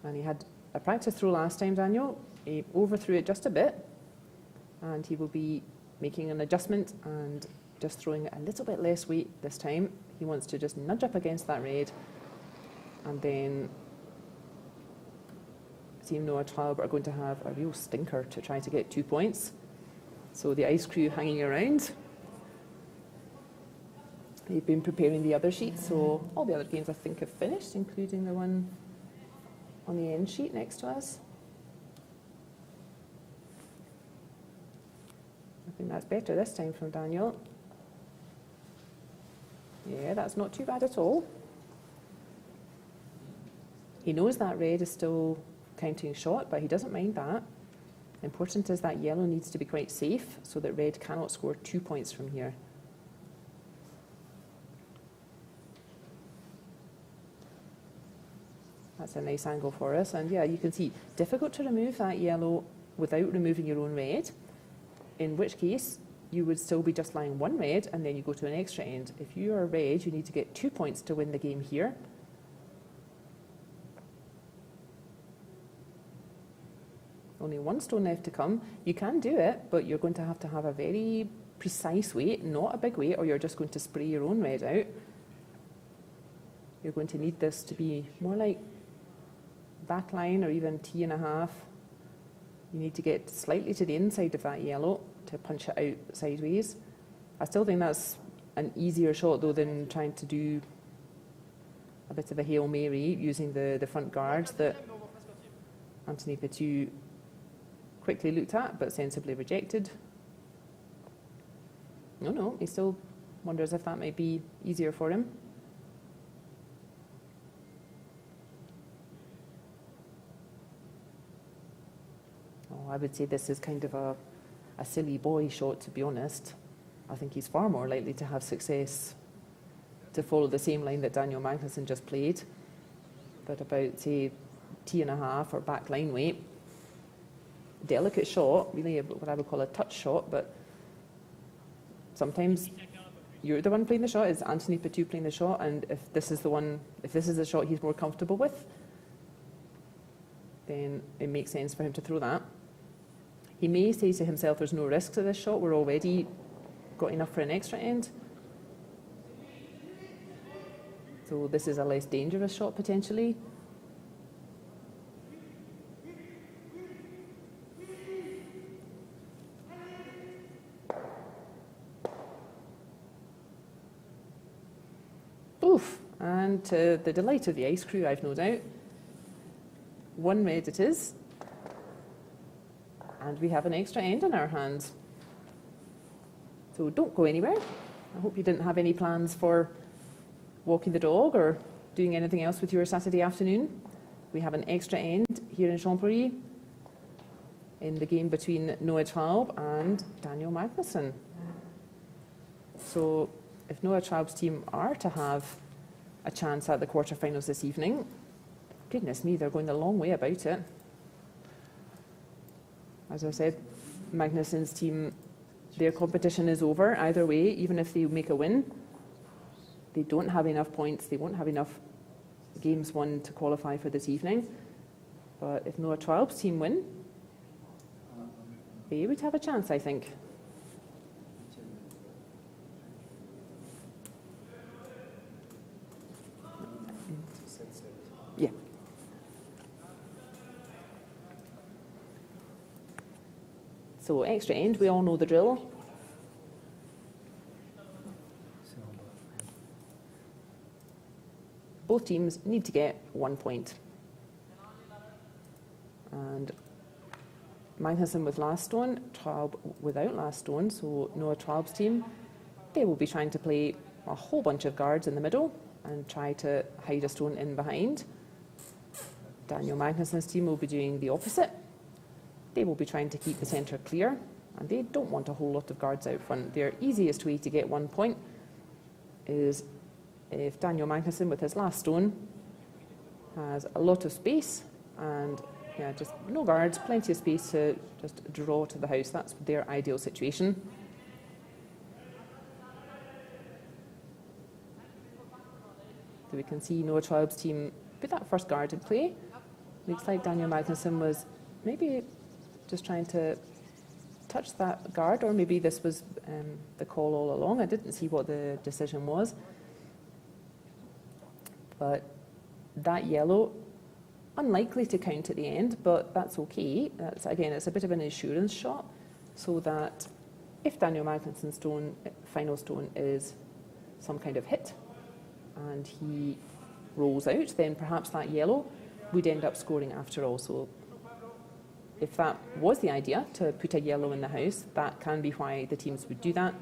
And he had a practice throw last time, Daniel. He overthrew it just a bit, and he will be making an adjustment and just throwing a little bit less weight this time. He wants to just nudge up against that red, and then Team Noah Traub are going to have a real stinker to try to get 2 points. So the ice crew hanging around. They've been preparing the other sheets, so all the other games I think have finished, including the one on the end sheet next to us. I think that's better this time from Daniel. Yeah, that's not too bad at all. He knows that red is still counting shot, but he doesn't mind that. Important is that yellow needs to be quite safe so that red cannot score 2 points from here. That's a nice angle for us, and yeah, you can see difficult to remove that yellow without removing your own red, in which case you would still be just lying 1 red and then you go to an extra end. If you are red, you need to get 2 points to win the game here. Only 1 stone left to come. You can do it, but you're going to have a very precise weight, not a big weight, or you're just going to spray your own red out. You're going to need this to be more like back line or even T1/2. You need to get slightly to the inside of that yellow to punch it out sideways. I still think that's an easier shot though than trying to do a bit of a Hail Mary using the front guards that Anthony Petu quickly looked at but sensibly rejected. No, he still wonders if that might be easier for him. I would say this is kind of a silly boy shot, to be honest. I think he's far more likely to have success to follow the same line that Daniel Magnusson just played, but about, say, T1/2 or back line weight. Delicate shot, really what I would call a touch shot, but sometimes you're the one playing the shot. It's Anthony Petu playing the shot, and if this is the shot he's more comfortable with, then it makes sense for him to throw that. He may say to himself, there's no risk to this shot, we're already got enough for an extra end. So this is a less dangerous shot potentially. and to the delight of the ice crew, I've no doubt. 1 red it is. And we have an extra end in our hands. So don't go anywhere. I hope you didn't have any plans for walking the dog or doing anything else with your Saturday afternoon. We have an extra end here in Champéry in the game between Noah Traub and Daniel Magnusson. So if Noah Traub's team are to have a chance at the quarterfinals this evening, goodness me, they're going a long way about it. As I said, Magnusson's team, their competition is over either way. Even if they make a win, they don't have enough points, they won't have enough games won to qualify for this evening. But if Noah Traub's team win, they would have a chance, I think. Yeah. So extra end, we all know the drill. Both teams need to get 1 point. And Magnusson with last stone, Traub without last stone, so Noah Traub's team, they will be trying to play a whole bunch of guards in the middle and try to hide a stone in behind. Daniel Magnusson's team will be doing the opposite. They will be trying to keep the centre clear, and they don't want a whole lot of guards out front. Their easiest way to get 1 point is if Daniel Magnusson with his last stone has a lot of space and just no guards, plenty of space to just draw to the house. That's their ideal situation. So we can see Noah Traub's team put that first guard in play. Looks like Daniel Magnusson was maybe just trying to touch that guard, or maybe this was the call all along. I didn't see what the decision was. But that yellow, unlikely to count at the end, but that's okay. Again, it's a bit of an insurance shot, so that if Daniel Magnusson's final stone is some kind of hit and he rolls out, then perhaps that yellow would end up scoring after all. So if that was the idea, to put a yellow in the house, that can be why the teams would do that,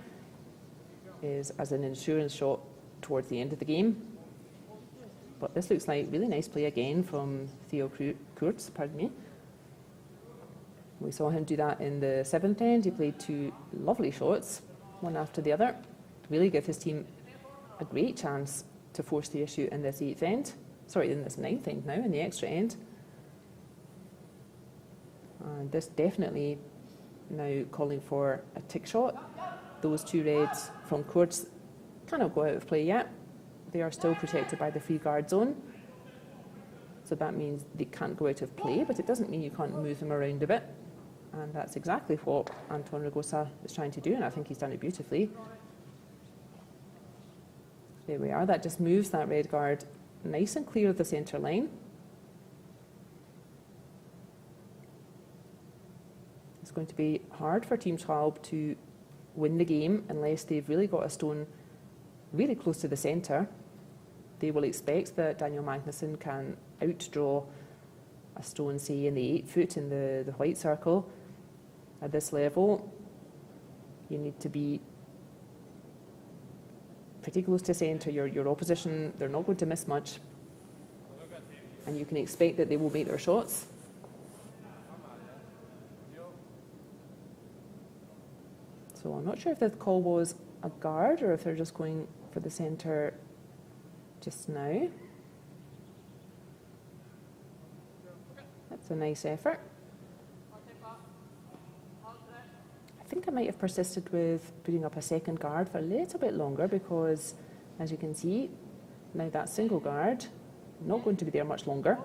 is as an insurance shot towards the end of the game. But this looks like really nice play again from Theo Kurtz, pardon me. We saw him do that in the 7th end. He played 2 lovely shots, one after the other, to really give his team a great chance to force the issue in this 8th end. Sorry, in this 9th end now, in the extra end. And this definitely now calling for a tick shot. Those 2 reds from Kurtz cannot go out of play yet. They are still protected by the free guard zone. So that means they can't go out of play, but it doesn't mean you can't move them around a bit. And that's exactly what Anton Ragosa is trying to do, and I think he's done it beautifully. There we are. That just moves that red guard nice and clear of the centre line. It's going to be hard for Team Traub to win the game unless they've really got a stone really close to the centre. They will expect that Daniel Magnusson can outdraw a stone, say, in the 8 foot in the white circle. At this level, you need to be pretty close to centre. Your opposition, they're not going to miss much. And you can expect that they will make their shots. So I'm not sure if the call was a guard or if they're just going for the centre just now. That's a nice effort. I think I might have persisted with putting up a second guard for a little bit longer because, as you can see, now that single guard not going to be there much longer,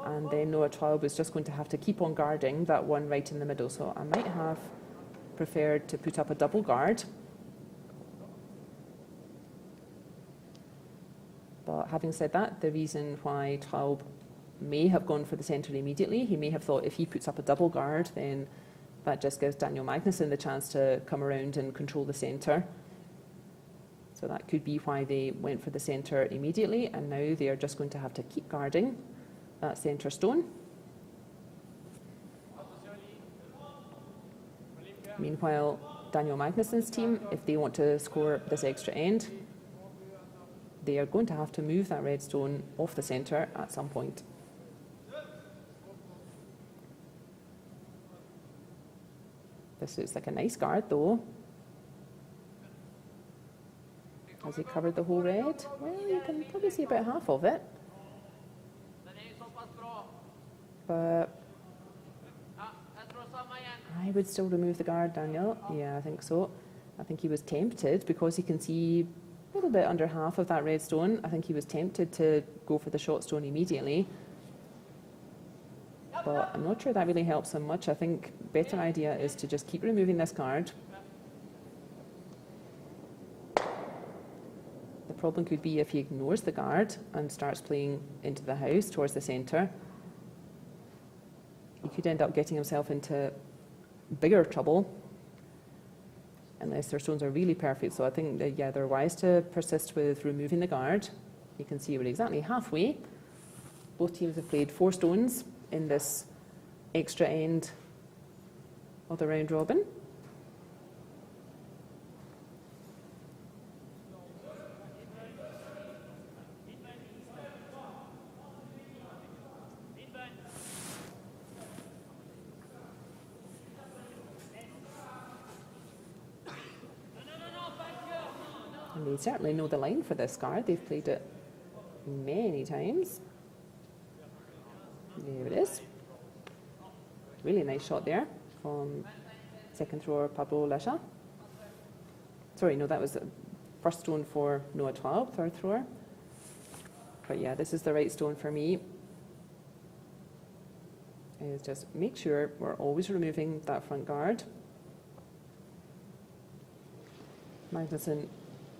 and then Noah Traub is just going to have to keep on guarding that one right in the middle. So I might have preferred to put up a double guard. But having said that, the reason why Traub may have gone for the centre immediately, he may have thought if he puts up a double guard, then that just gives Daniel Magnusson the chance to come around and control the centre. So that could be why they went for the centre immediately, and now they are just going to have to keep guarding that centre stone. Meanwhile, Daniel Magnusson's team, if they want to score this extra end, they are going to have to move that red stone off the centre at some point. This looks like a nice guard though. Has he covered the whole red? Well, you can probably see about half of it. But I would still remove the guard, Daniel. Yeah, I think so. I think he was tempted because he can see a little bit under half of that red stone. I think he was tempted to go for the short stone immediately. But I'm not sure that really helps him much. I think better idea is to just keep removing this guard. The problem could be if he ignores the guard and starts playing into the house towards the centre. He could end up getting himself into bigger trouble unless their stones are really perfect. So I think that, yeah, they're wise to persist with removing the guard. You can see we're exactly halfway. Both teams have played 4 stones in this extra end of the round robin. And they certainly know the line for this guard. They've played it many times. There it is. Really nice shot there from second thrower Pablo Lesha. Sorry, no, that was the first stone for Noah Traub, third thrower. But yeah, this is the right stone for me. Is just make sure we're always removing that front guard. Magnusson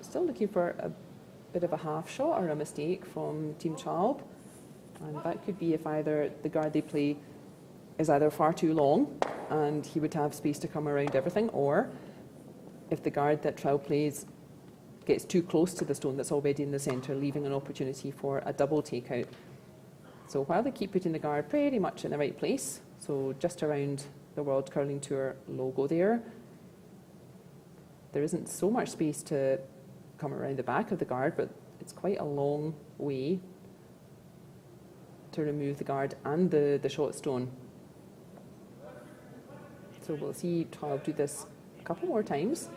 still looking for a bit of a half shot or a mistake from Team Traub. And that could be if either the guard they play is either far too long and he would have space to come around everything, or if the guard that Traub plays gets too close to the stone that's already in the centre, leaving an opportunity for a double takeout. So while they keep putting the guard pretty much in the right place, so just around the World Curling Tour logo there isn't so much space to come around the back of the guard, but it's quite a long way to remove the guard and the short stone. So we'll see Traub do this a couple more times.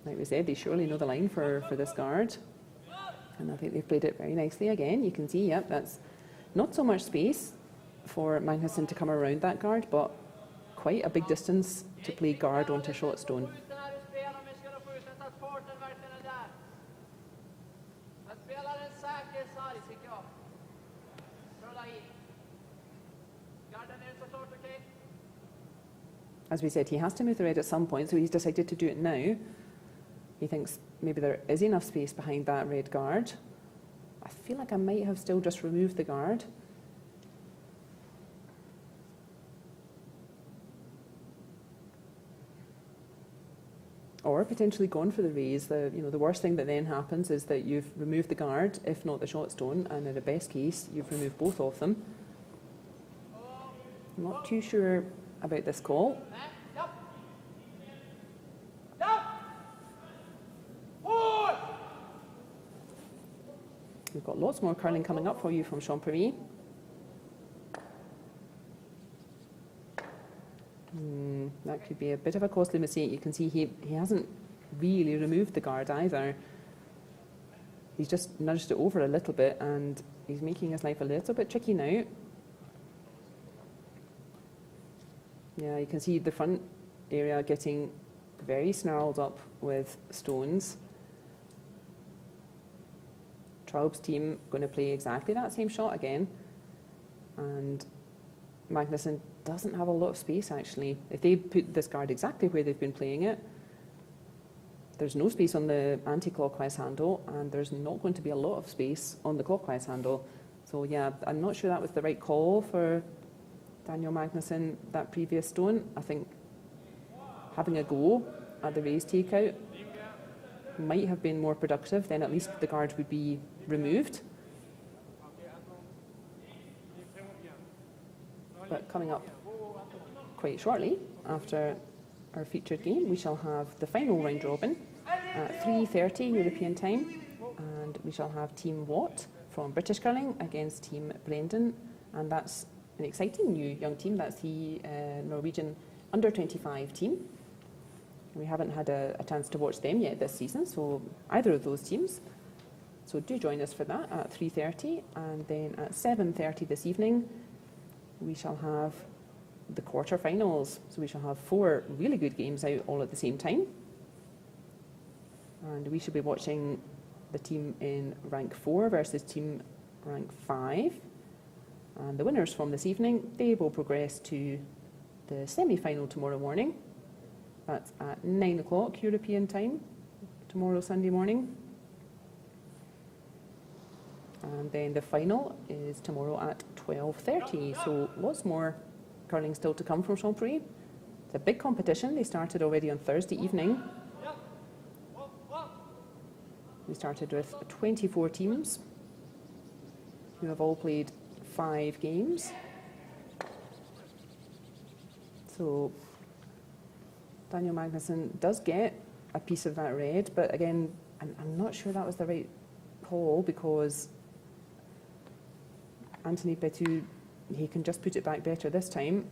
Like we said, they surely know the line for this guard. And I think they've played it very nicely again. You can see, yep, that's not so much space for Magnusson to come around that guard, but quite a big distance to play guard onto short stone. As we said, he has to move the red at some point, so he's decided to do it now. He thinks maybe there is enough space behind that red guard. I feel like I might have still just removed the guard. Or potentially gone for the raise. The worst thing that then happens is that you've removed the guard, if not the short stone, and in the best case, you've removed both of them. I'm not too sure about this call. We've got lots more curling coming up for you from Champéry. That could be a bit of a costly mistake. You can see he hasn't really removed the guard either. He's just nudged it over a little bit and he's making his life a little bit tricky now. Yeah, you can see the front area getting very snarled up with stones. Traub's team going to play exactly that same shot again, and Magnusson doesn't have a lot of space actually. If they put this guard exactly where they've been playing it, there's no space on the anti-clockwise handle, and there's not going to be a lot of space on the clockwise handle. So yeah, I'm not sure that was the right call for Daniel Magnusson, that previous stone. I think having a go at the raised takeout might have been more productive, then at least the guard would be removed. But coming up quite shortly after our featured game, we shall have the final round robin at 3:30 European time, and we shall have Team Watt from British Curling against Team Brendan, and that's an exciting new young team. That's the Norwegian under-25 team. We haven't had a chance to watch them yet this season, so either of those teams. So do join us for that at 3:30, and then at 7:30 this evening, we shall have the quarterfinals. So we shall have 4 really good games out all at the same time. And we should be watching the team in rank 4 versus team rank 5. And the winners from this evening, they will progress to the semi-final tomorrow morning. That's at 9 o'clock European time, tomorrow Sunday morning. And then the final is tomorrow at 12:30. So lots more curling still to come from Champéry. It's a big competition. They started already on Thursday evening. We started with 24 teams who have all played 5 games. So Daniel Magnusson does get a piece of that red, but again, I'm not sure that was the right call, because Anthony Petu, he can just put it back better this time.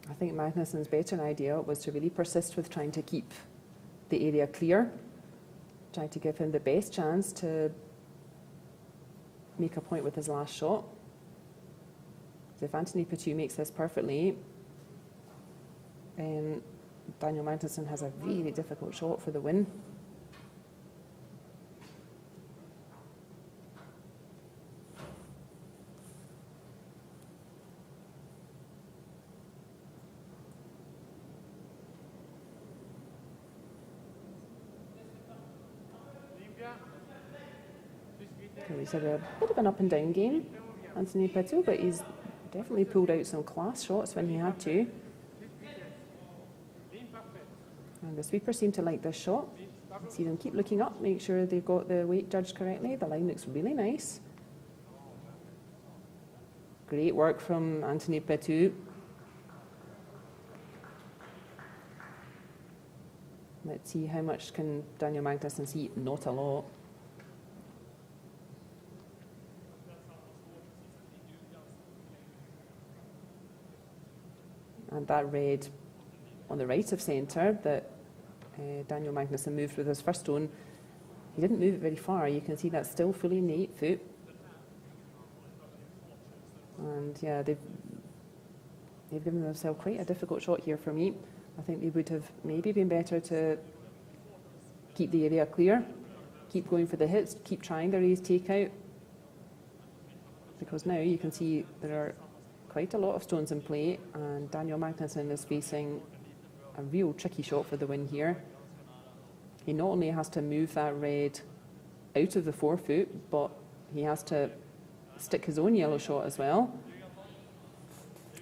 I think Magnusson's better idea was to really persist with trying to keep the area clear, try to give him the best chance to make a point with his last shot. If Anthony Petu makes this perfectly, then Daniel Magnusson has a really difficult shot for the win. He's had a bit of an up and down game, Anthony Petu, but he's definitely pulled out some class shots when he had to. And the sweepers seem to like this shot. See them keep looking up, make sure they've got the weight judged correctly. The line looks really nice. Great work from Anthony Petu. Let's see how much can Daniel Magnusson see. Not a lot. And that red on the right of centre that Daniel Magnusson moved with his first stone, he didn't move it very far. You can see that's still fully in the 8 foot. And yeah, they've given themselves quite a difficult shot here for me. I think they would have maybe been better to keep the area clear, keep going for the hits, keep trying the raised takeout. Because now you can see there are quite a lot of stones in play, and Daniel Magnusson is facing a real tricky shot for the win here. He not only has to move that red out of the 4 foot, but he has to stick his own yellow shot as well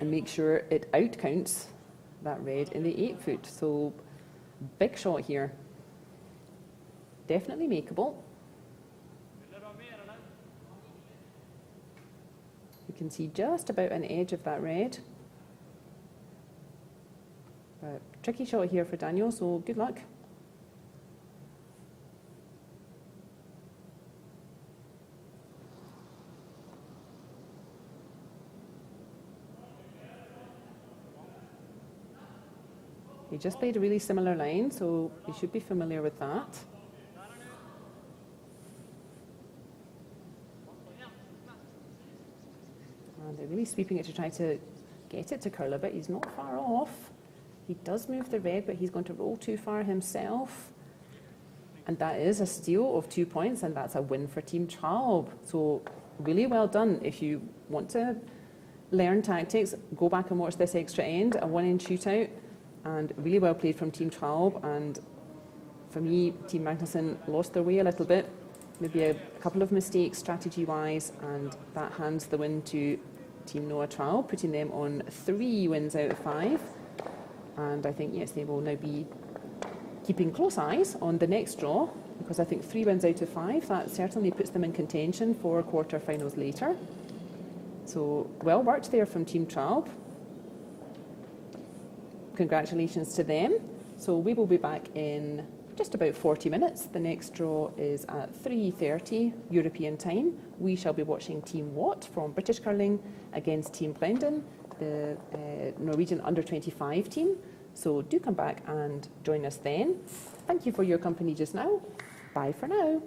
and make sure it outcounts that red in the 8 foot. So big shot here. Definitely makeable. You can see just about an edge of that red. But tricky shot here for Daniel, so good luck. He just played a really similar line, so you should be familiar with that. And they're really sweeping it to try to get it to curl a bit. He's not far off. He does move the red, but he's going to roll too far himself. And that is a steal of 2 points, and that's a win for Team Traub. So really well done. If you want to learn tactics, go back and watch this extra end, a one-end shootout, and really well played from Team Traub. And for me, Team Magnusson lost their way a little bit, maybe a couple of mistakes strategy-wise, and that hands the win to Team Noah Traub, putting them on 3 wins out of 5. And I think, yes, they will now be keeping close eyes on the next draw, because I think 3 wins out of 5, that certainly puts them in contention for quarter-finals later. So well worked there from Team Traub. Congratulations to them. So we will be back in just about 40 minutes. The next draw is at 3:30 European time. We shall be watching Team Watt from British Curling against Team Blendon, the Norwegian under-25 team. So do come back and join us then. Thank you for your company just now. Bye for now.